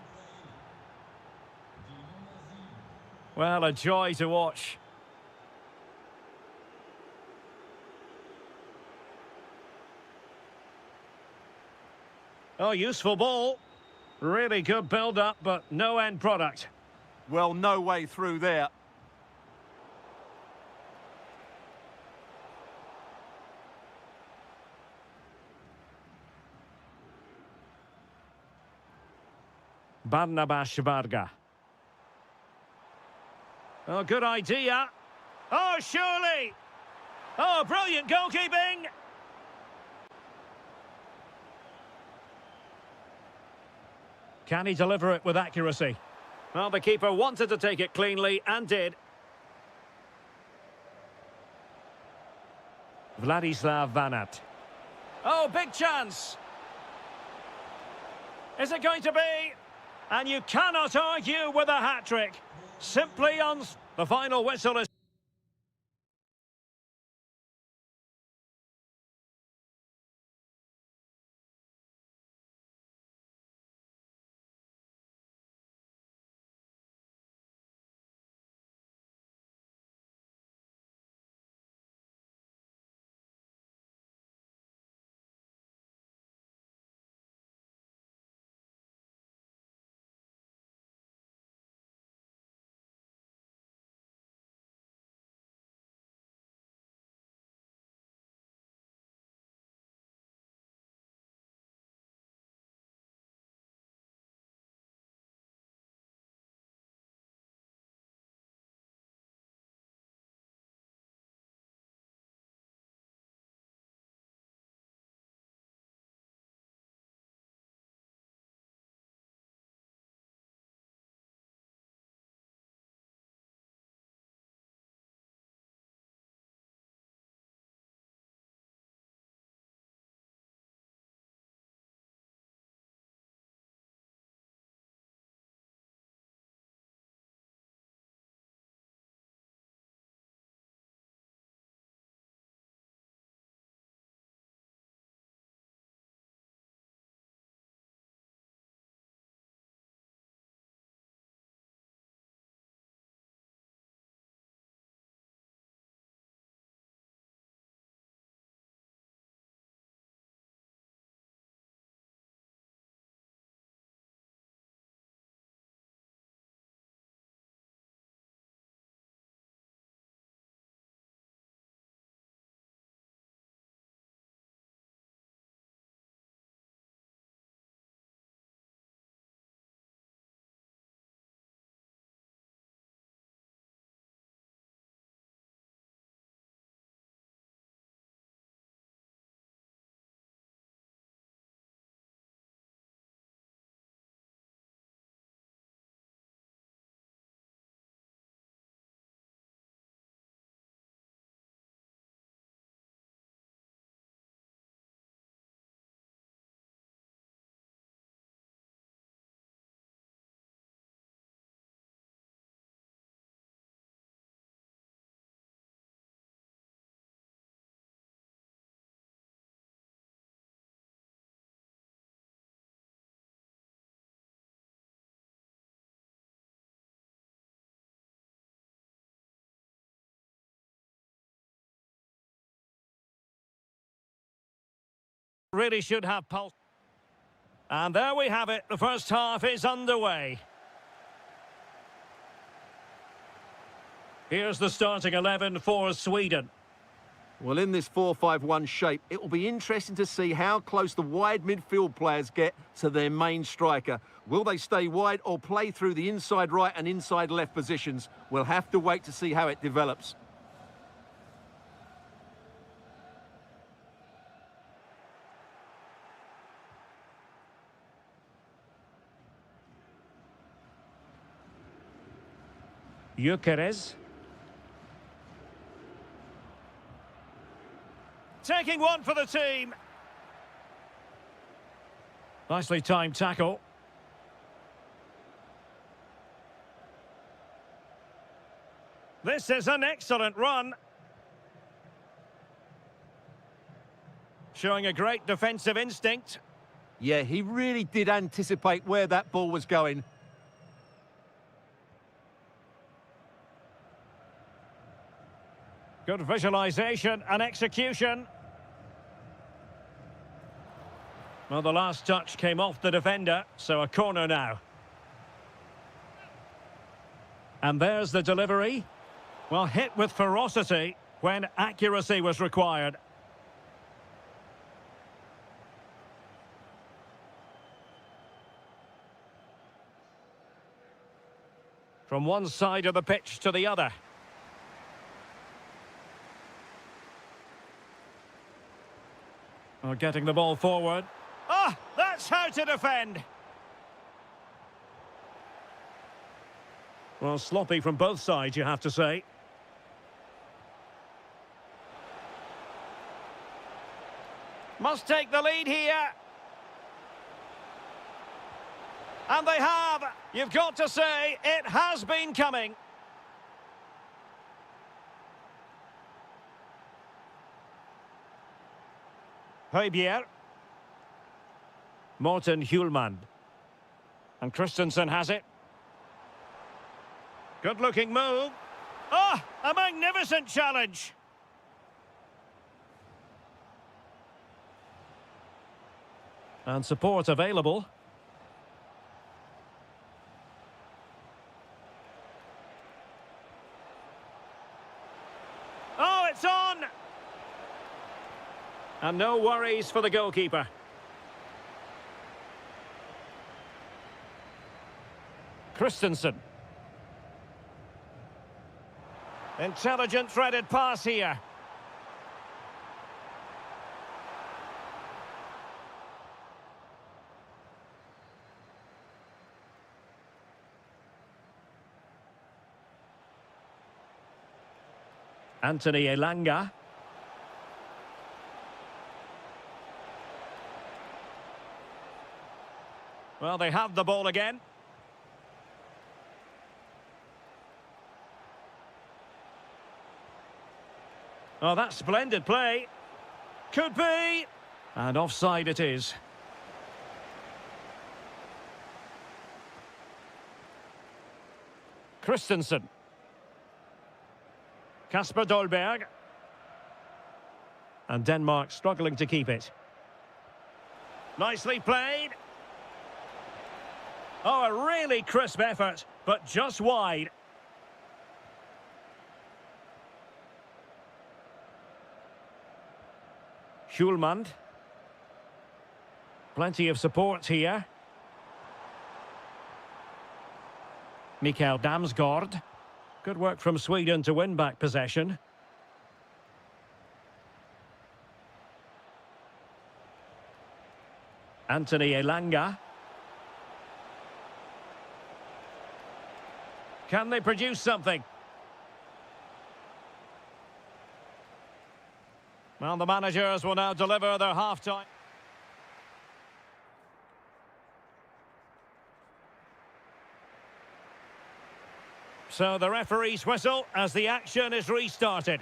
Well, a joy to watch. Oh, useful ball. Really good build-up, but no end product. Well, no way through there. Barnabas Varga. Oh, good idea. Oh, surely. Oh, brilliant goalkeeping. Can he deliver it with accuracy? Well, the keeper wanted to take it cleanly and did. Vladislav Vanat. Oh, big chance. Is it going to be? And you cannot argue with a hat-trick. Simply on the final whistle is... Really should have pulse. And there we have it. The first half is underway. Here's the starting 11 for Sweden. Well, in this 4-5-1 shape, it will be interesting to see how close the wide midfield players get to their main striker. Will they stay wide or play through the inside right and inside left positions? We'll have to wait to see how it develops. Gyökeres. Taking one for the team. Nicely timed tackle. This is an excellent run. Showing a great defensive instinct. Yeah, he really did anticipate where that ball was going. Good visualisation and execution. Well, the last touch came off the defender, so a corner now. And there's the delivery. Well, hit with ferocity when accuracy was required. From one side of the pitch to the other. Well, getting the ball forward. Ah, that's how to defend. Well, sloppy from both sides, you have to say. Must take the lead here. And they have. You've got to say, it has been coming. Højbjerg. Morten Hjulmand. And Christensen has it. Good-looking move. Ah, a magnificent challenge. And support available. Oh, it's on! And no worries for the goalkeeper. Christensen. Intelligent threaded pass here. Anthony Elanga. Well, they have the ball again. Oh, that's splendid play. Could be. And offside it is. Christensen. Kasper Dolberg. And Denmark struggling to keep it. Nicely played. Oh, a really crisp effort, but just wide. Hjulmand. Plenty of support here. Mikael Damsgaard. Good work from Sweden to win back possession. Anthony Elanga. Can they produce something? Well, the managers will now deliver their half-time. So the referee's whistle as the action is restarted.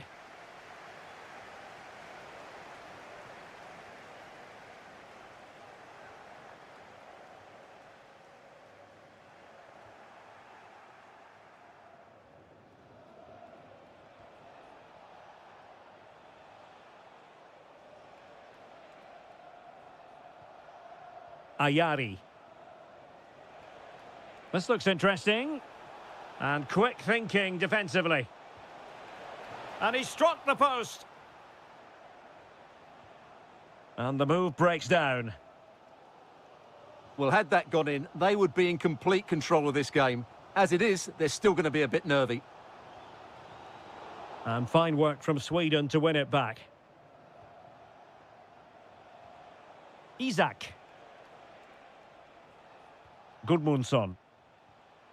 Ayari. This looks interesting. And quick thinking defensively. And he struck the post. And the move breaks down. Well, had that gone in, they would be in complete control of this game. As it is, they're still going to be a bit nervy. And fine work from Sweden to win it back. Isak. Gudmundsson.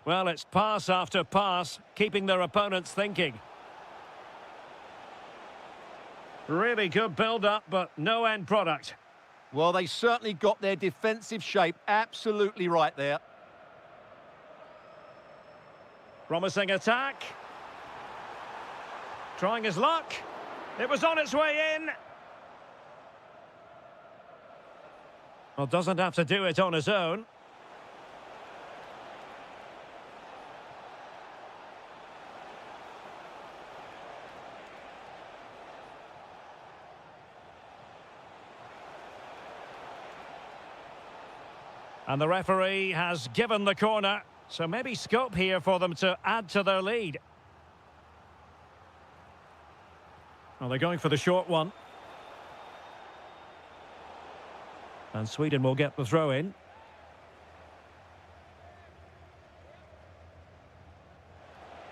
Well, it's pass after pass, keeping their opponents thinking. Really good build-up, but no end product. Well, they certainly got their defensive shape absolutely right there. Promising attack. Trying his luck. It was on its way in. Well, doesn't have to do it on his own. And the referee has given the corner, so maybe scope here for them to add to their lead. Well, they're going for the short one. And Sweden will get the throw in.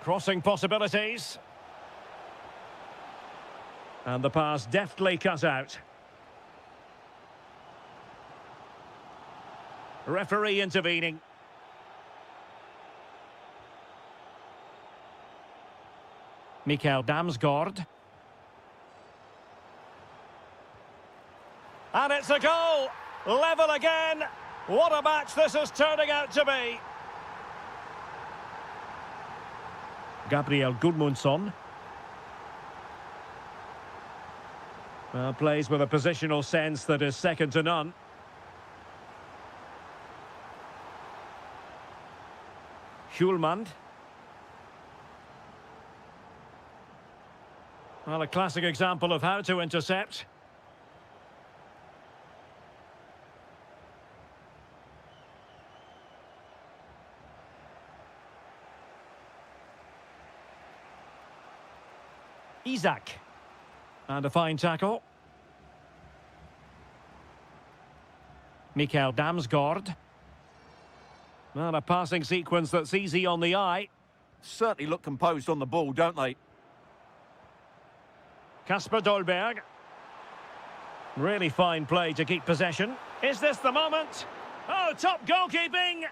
Crossing possibilities. And the pass deftly cut out. Referee intervening. Mikael Damsgaard. And it's a goal! Level again! What a match this is turning out to be! Gabriel Gudmundsson. Plays with a positional sense that is second to none. Hjulmand. Well, a classic example of how to intercept. Isak. And a fine tackle. Mikael Damsgaard. And a passing sequence that's easy on the eye. Certainly look composed on the ball, don't they? Kasper Dolberg. Really fine play to keep possession. Is this the moment? Oh, top goalkeeping!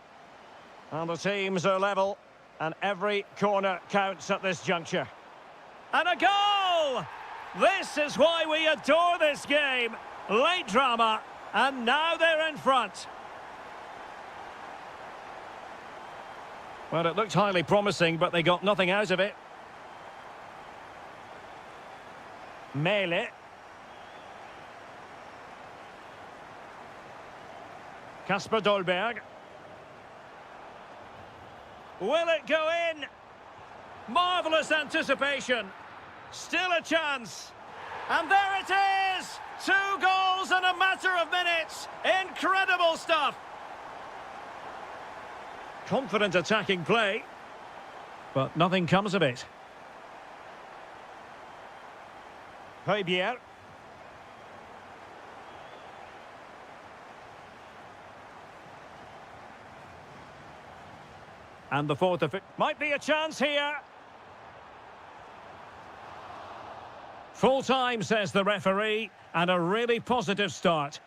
And the teams are level, and every corner counts at this juncture. And a goal! This is why we adore this game. Late drama, and now they're in front. Well, it looked highly promising, but they got nothing out of it. Mele. Kasper Dolberg. Will it go in? Marvellous anticipation. Still a chance. And there it is! 2 goals in a matter of minutes. Incredible stuff. Confident attacking play, but nothing comes of it. Højbjerg. And the fourth of it. Might be a chance here. Full time, says the referee, and a really positive start.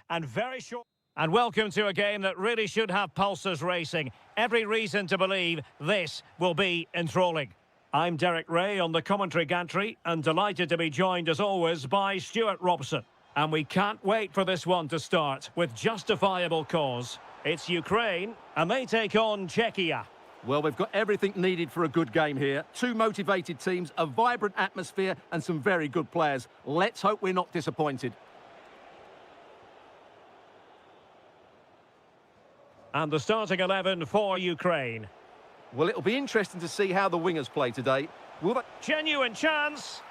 And very short. And welcome to a game that really should have pulses racing. Every reason to believe this will be enthralling. I'm Derek Ray on the commentary gantry and delighted to be joined as always by Stuart Robson. And we can't wait for this one to start with justifiable cause. It's Ukraine and they take on Czechia. Well, we've got everything needed for a good game here. Two motivated teams, a vibrant atmosphere and some very good players. Let's hope we're not disappointed. And the starting 11 for Ukraine. Well, it'll be interesting to see how the wingers play today. Will they... Genuine chance.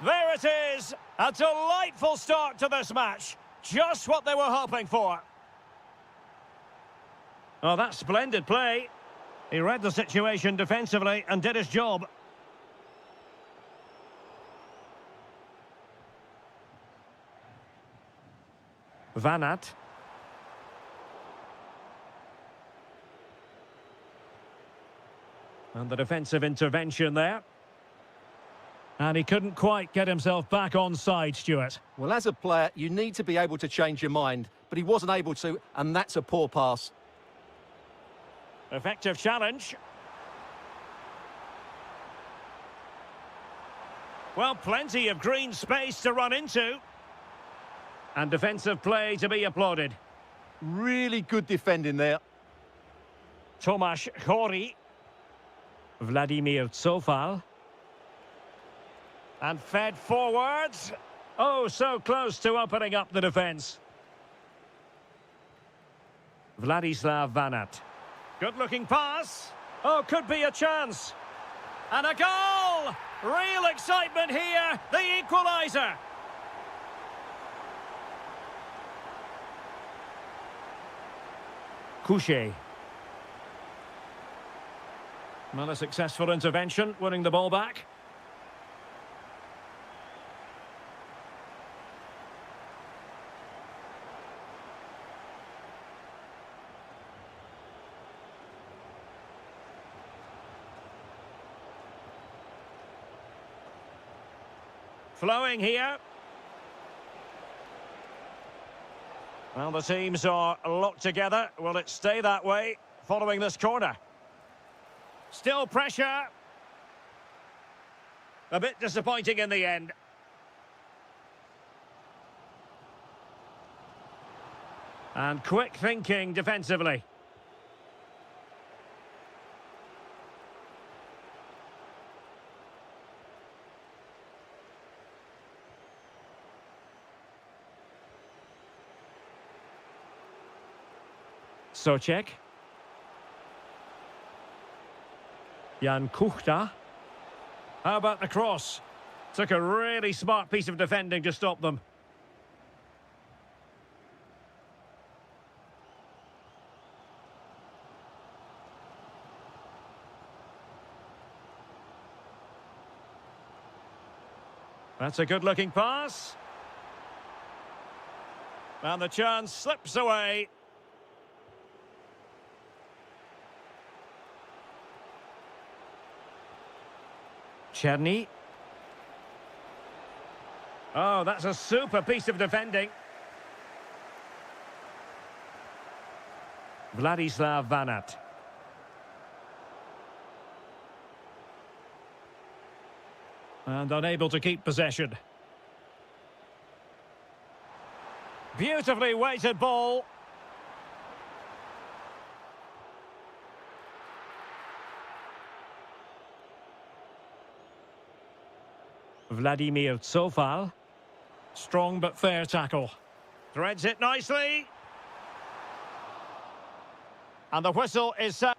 There it is. A delightful start to this match. Just what they were hoping for. Oh, that's splendid play. He read the situation defensively and did his job. Van Aert. And the defensive intervention there. And he couldn't quite get himself back on side, Stuart. Well, as a player, you need to be able to change your mind, but he wasn't able to, and that's a poor pass. Effective challenge. Well, plenty of green space to run into. And defensive play to be applauded. Really good defending there. Tomasz Chori. Vladimir Cofal. And fed forwards. Oh, so close to opening up the defence. Vladislav Van Aert. Good-looking pass. Oh, could be a chance. And a goal! Real excitement here. The equaliser. Couché. Well, a successful intervention, winning the ball back. Flowing here. Well, the teams are locked together. Will it stay that way following this corner? Still pressure. A bit disappointing in the end. And quick thinking defensively. Socek. Jan Kuchta. How about the cross? Took a really smart piece of defending to stop them. That's a good-looking pass. And the chance slips away. Cherny. Oh, that's a super piece of defending. Vladislav Van Aert. And unable to keep possession. Beautifully weighted ball. Vladimir Cofal. Strong but fair tackle. Threads it nicely. And the whistle is set.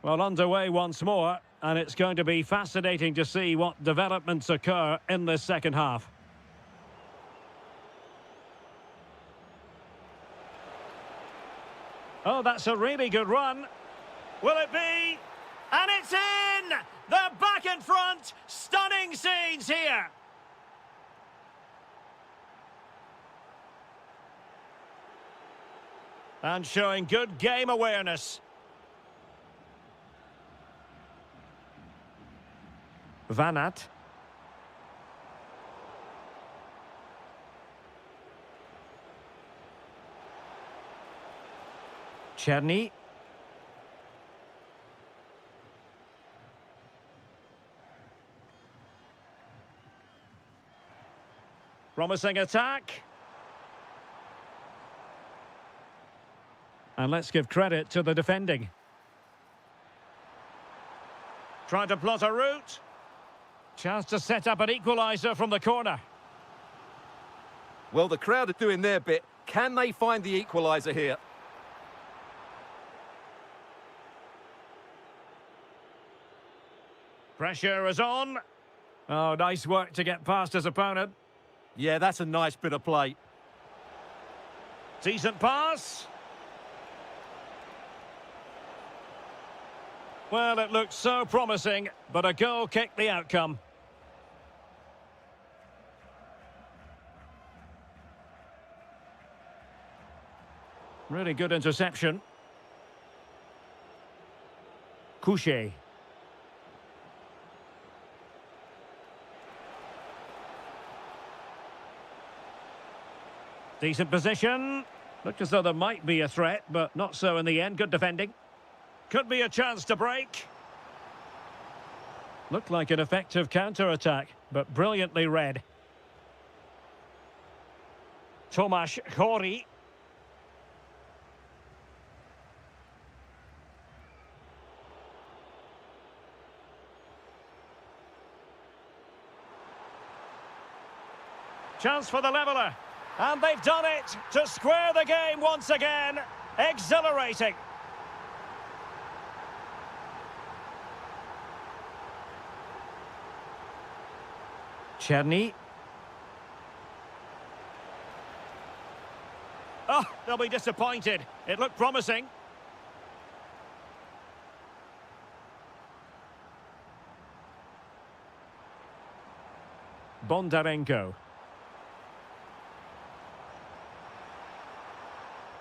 Well, underway once more, and it's going to be fascinating to see what developments occur in this second half. Oh, that's a really good run. Will it be? And it's in! They're back in front! Stunning scenes here! And showing good game awareness. Vanat. Cherny. Promising attack. And let's give credit to the defending. Trying to plot a route. Chance to set up an equaliser from the corner. Well, the crowd are doing their bit. Can they find the equaliser here? Pressure is on. Oh, nice work to get past his opponent. Yeah, that's a nice bit of play. Decent pass. Well, it looked so promising, but a goal kicked the outcome. Really good interception. Couché. Decent position. Looked as though there might be a threat, but not so in the end. Good defending. Could be a chance to break. Looked like an effective counter-attack, but brilliantly read. Tomasz Chori. Chance for the leveller. And they've done it to square the game once again. Exhilarating. Cherny. Oh, they'll be disappointed. It looked promising. Bondarenko.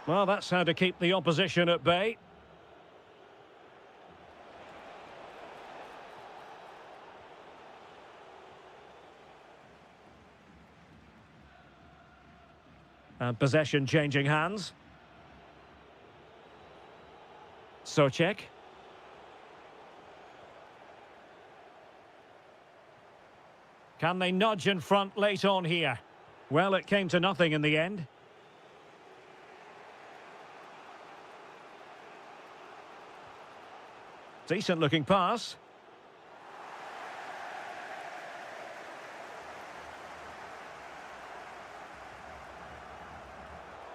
Well, that's how to keep the opposition at bay. And possession changing hands. Socek. Can they nudge in front late on here? Well, it came to nothing in the end. Decent looking pass.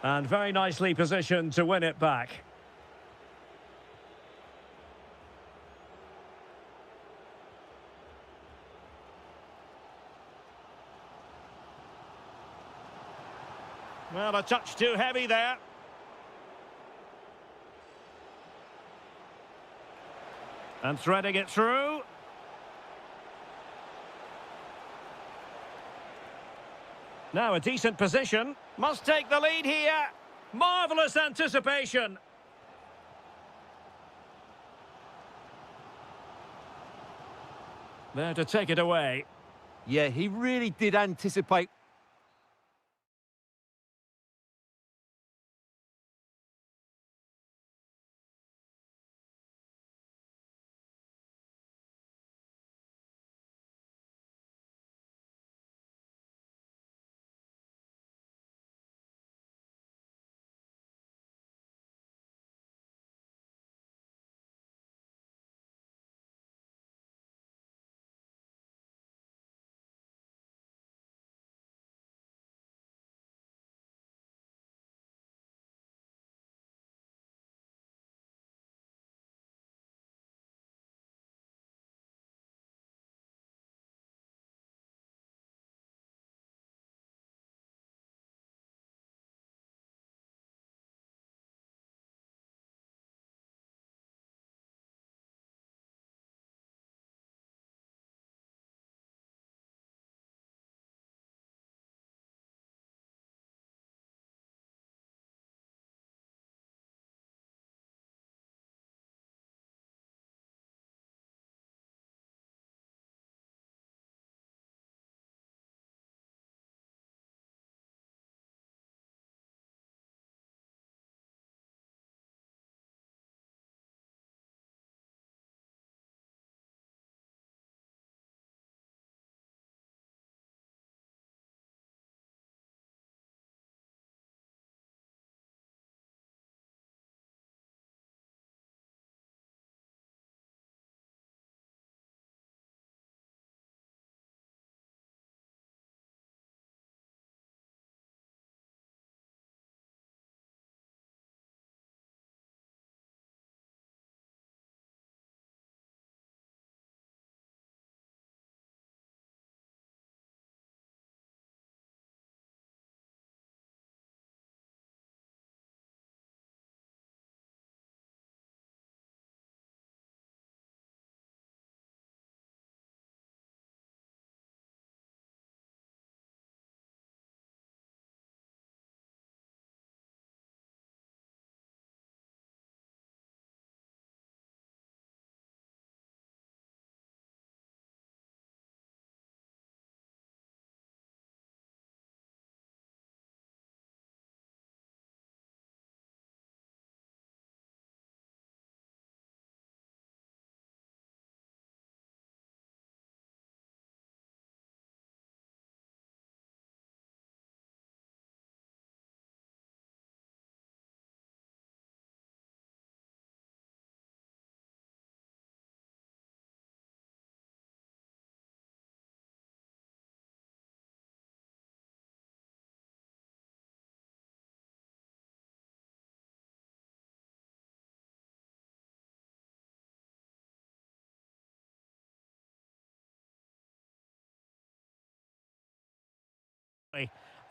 And very nicely positioned to win it back. Well, a touch too heavy there. And threading it through. Now a decent position. Must take the lead here. Marvellous anticipation. There to take it away. Yeah, he really did anticipate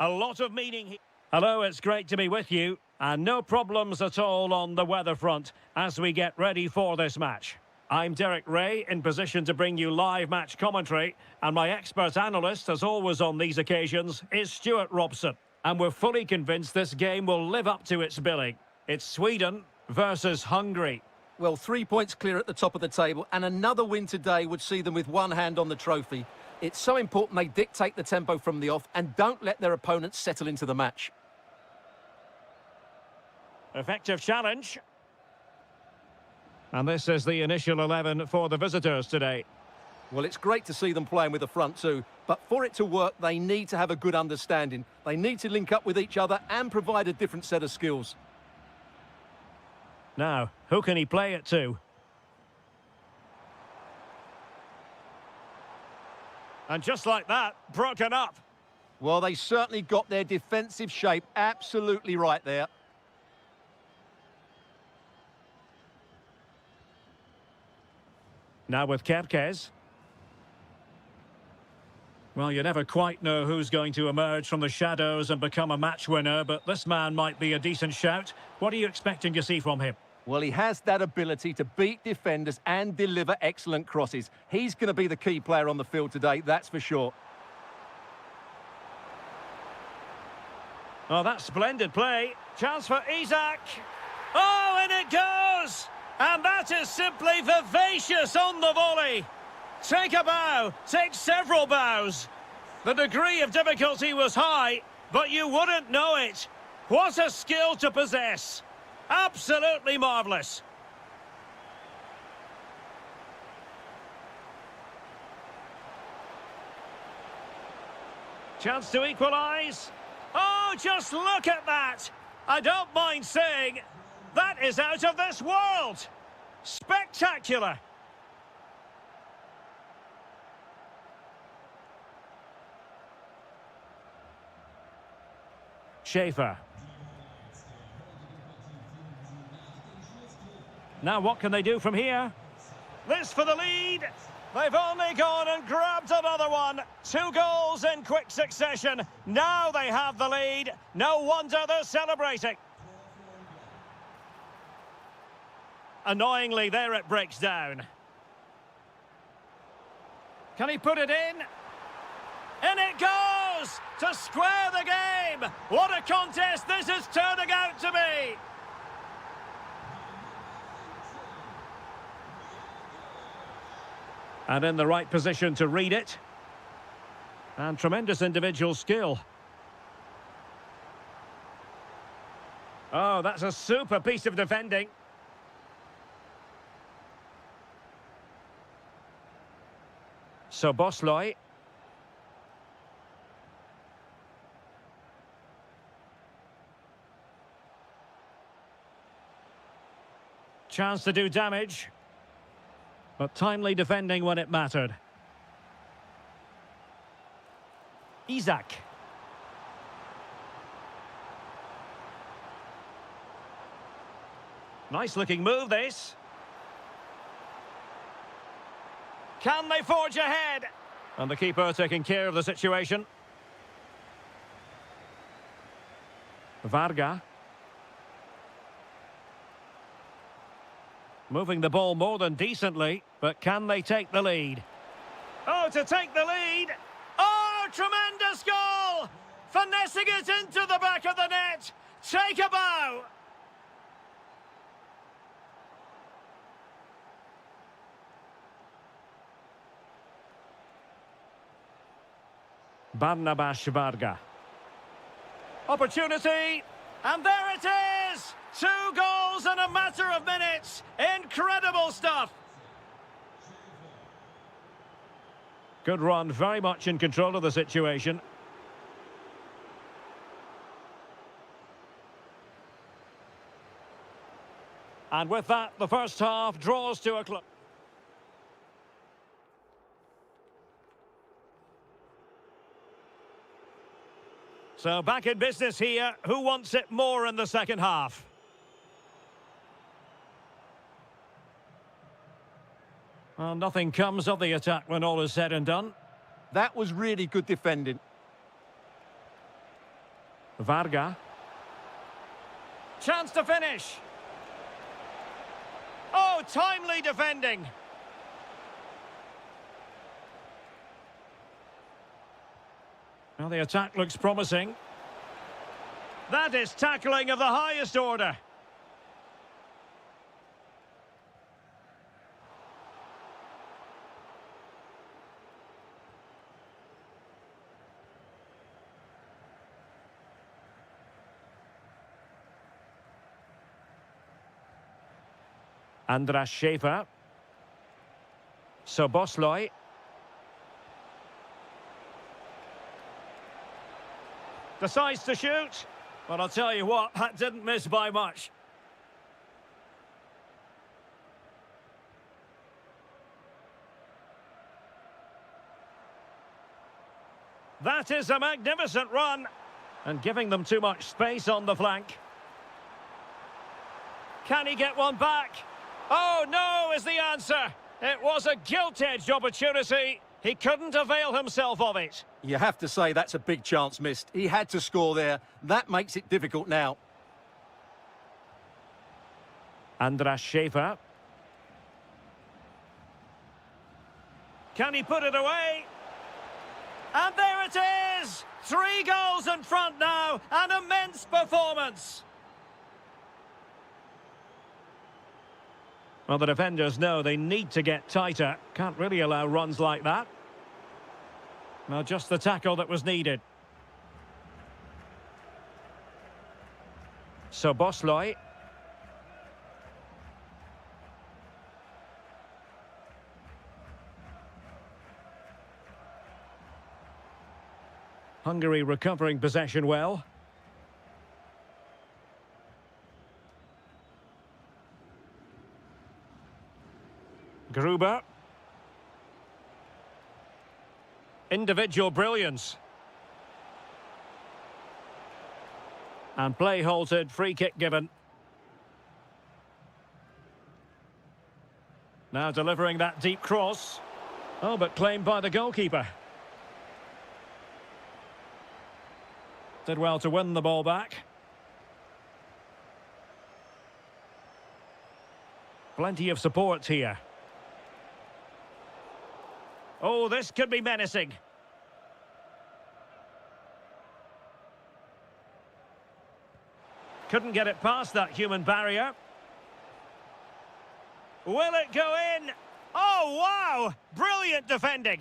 A lot of meaning here. Hello, it's great to be with you. And no problems at all on the weather front as we get ready for this match. I'm Derek Ray, in position to bring you live match commentary. And my expert analyst, as always on these occasions, is Stuart Robson. And we're fully convinced this game will live up to its billing. It's Sweden versus Hungary. Well, 3 points clear at the top of the table, and another win today would see them with one hand on the trophy. It's so important they dictate the tempo from the off and don't let their opponents settle into the match. Effective challenge. And this is the initial 11 for the visitors today. Well, it's great to see them playing with the front two, but for it to work, they need to have a good understanding. They need to link up with each other and provide a different set of skills. Now, who can he play it to? And just like that, broken up. Well, they certainly got their defensive shape absolutely right there. Now with Kerkez. Well, you never quite know who's going to emerge from the shadows and become a match winner, but this man might be a decent shout. What are you expecting to see from him? Well, he has that ability to beat defenders and deliver excellent crosses. He's going to be the key player on the field today, that's for sure. Oh, that's splendid play. Chance for Isak. Oh, and it goes! And that is simply vivacious on the volley. Take a bow, take several bows. The degree of difficulty was high, but you wouldn't know it. What a skill to possess. Absolutely marvellous. Chance to equalise. Oh, just look at that. I don't mind saying, that is out of this world. Spectacular. Schaefer. Now what can they do from here? This for the lead. They've only gone and grabbed another one. 2 goals in quick succession. Now they have the lead. No wonder they're celebrating. Annoyingly, there it breaks down. Can he put it in? In it goes! To square the game! What a contest this is turning out to be! And in the right position to read it. And tremendous individual skill. Oh, that's a super piece of defending. So Bosloy. Chance to do damage. But timely defending when it mattered. Isak. Nice looking move this. Can they forge ahead? And the keeper taking care of the situation. Varga. Moving the ball more than decently, but can they take the lead? Oh, to take the lead! Oh, tremendous goal! Finessing it into the back of the net! Take a bow! Barnabas Varga. Opportunity! And there it is! 2 goals in a matter of minutes! Incredible stuff! Good run, very much in control of the situation. And with that, the first half draws to a close. So back in business here. Who wants it more in the second half? Well, nothing comes of the attack when all is said and done. That was really good defending. Varga. Chance to finish. Oh, timely defending. Well, the attack looks promising. That is tackling of the highest order. Andras Schaefer. Soboslai. Decides to shoot. But I'll tell you what, that didn't miss by much. That is a magnificent run. And giving them too much space on the flank. Can he get one back? Oh, no is the answer. It was a gilt-edged opportunity. He couldn't avail himself of it. You have to say that's a big chance missed. He had to score there. That makes it difficult now. Andras Schaefer. Can he put it away? And there it is! 3 goals in front now. An immense performance. Well, the defenders know they need to get tighter. Can't really allow runs like that. Well, just the tackle that was needed. Soboslai. Hungary recovering possession well. Gruber. Individual brilliance. And play halted, free kick given. Now delivering that deep cross. Oh, but claimed by the goalkeeper. Did well to win the ball back. Plenty of support here. Oh, this could be menacing. Couldn't get it past that human barrier. Will it go in? Oh, wow! Brilliant defending.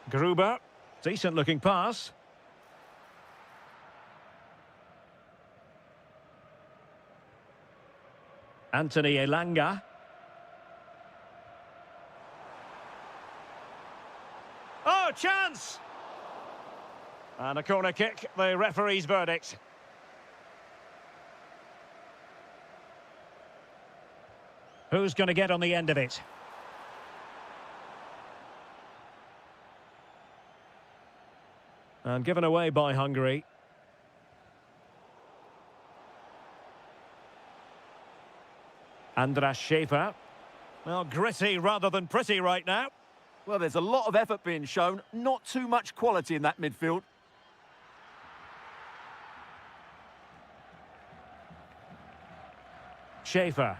Gruber. Decent looking pass. Anthony Elanga. Oh, chance! And a corner kick, the referee's verdict. Who's going to get on the end of it? And given away by Hungary. Andras Schaefer. Well, gritty rather than pretty right now. Well, there's a lot of effort being shown, not too much quality in that midfield. Schaefer.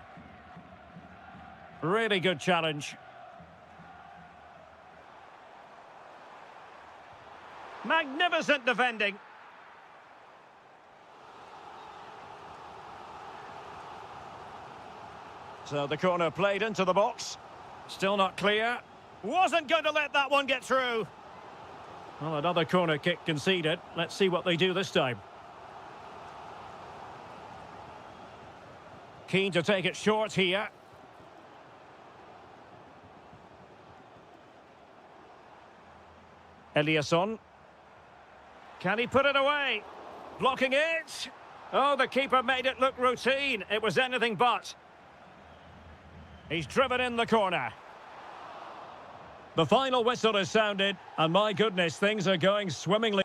Really good challenge. Magnificent defending. So the corner played into the box. Still not clear. Wasn't going to let that one get through. Well, another corner kick conceded. Let's see what they do this time. Keen to take it short here. Eliasson. Can he put it away? Blocking it. Oh, the keeper made it look routine. It was anything but. He's driven in the corner. The final whistle is sounded, and my goodness, things are going swimmingly.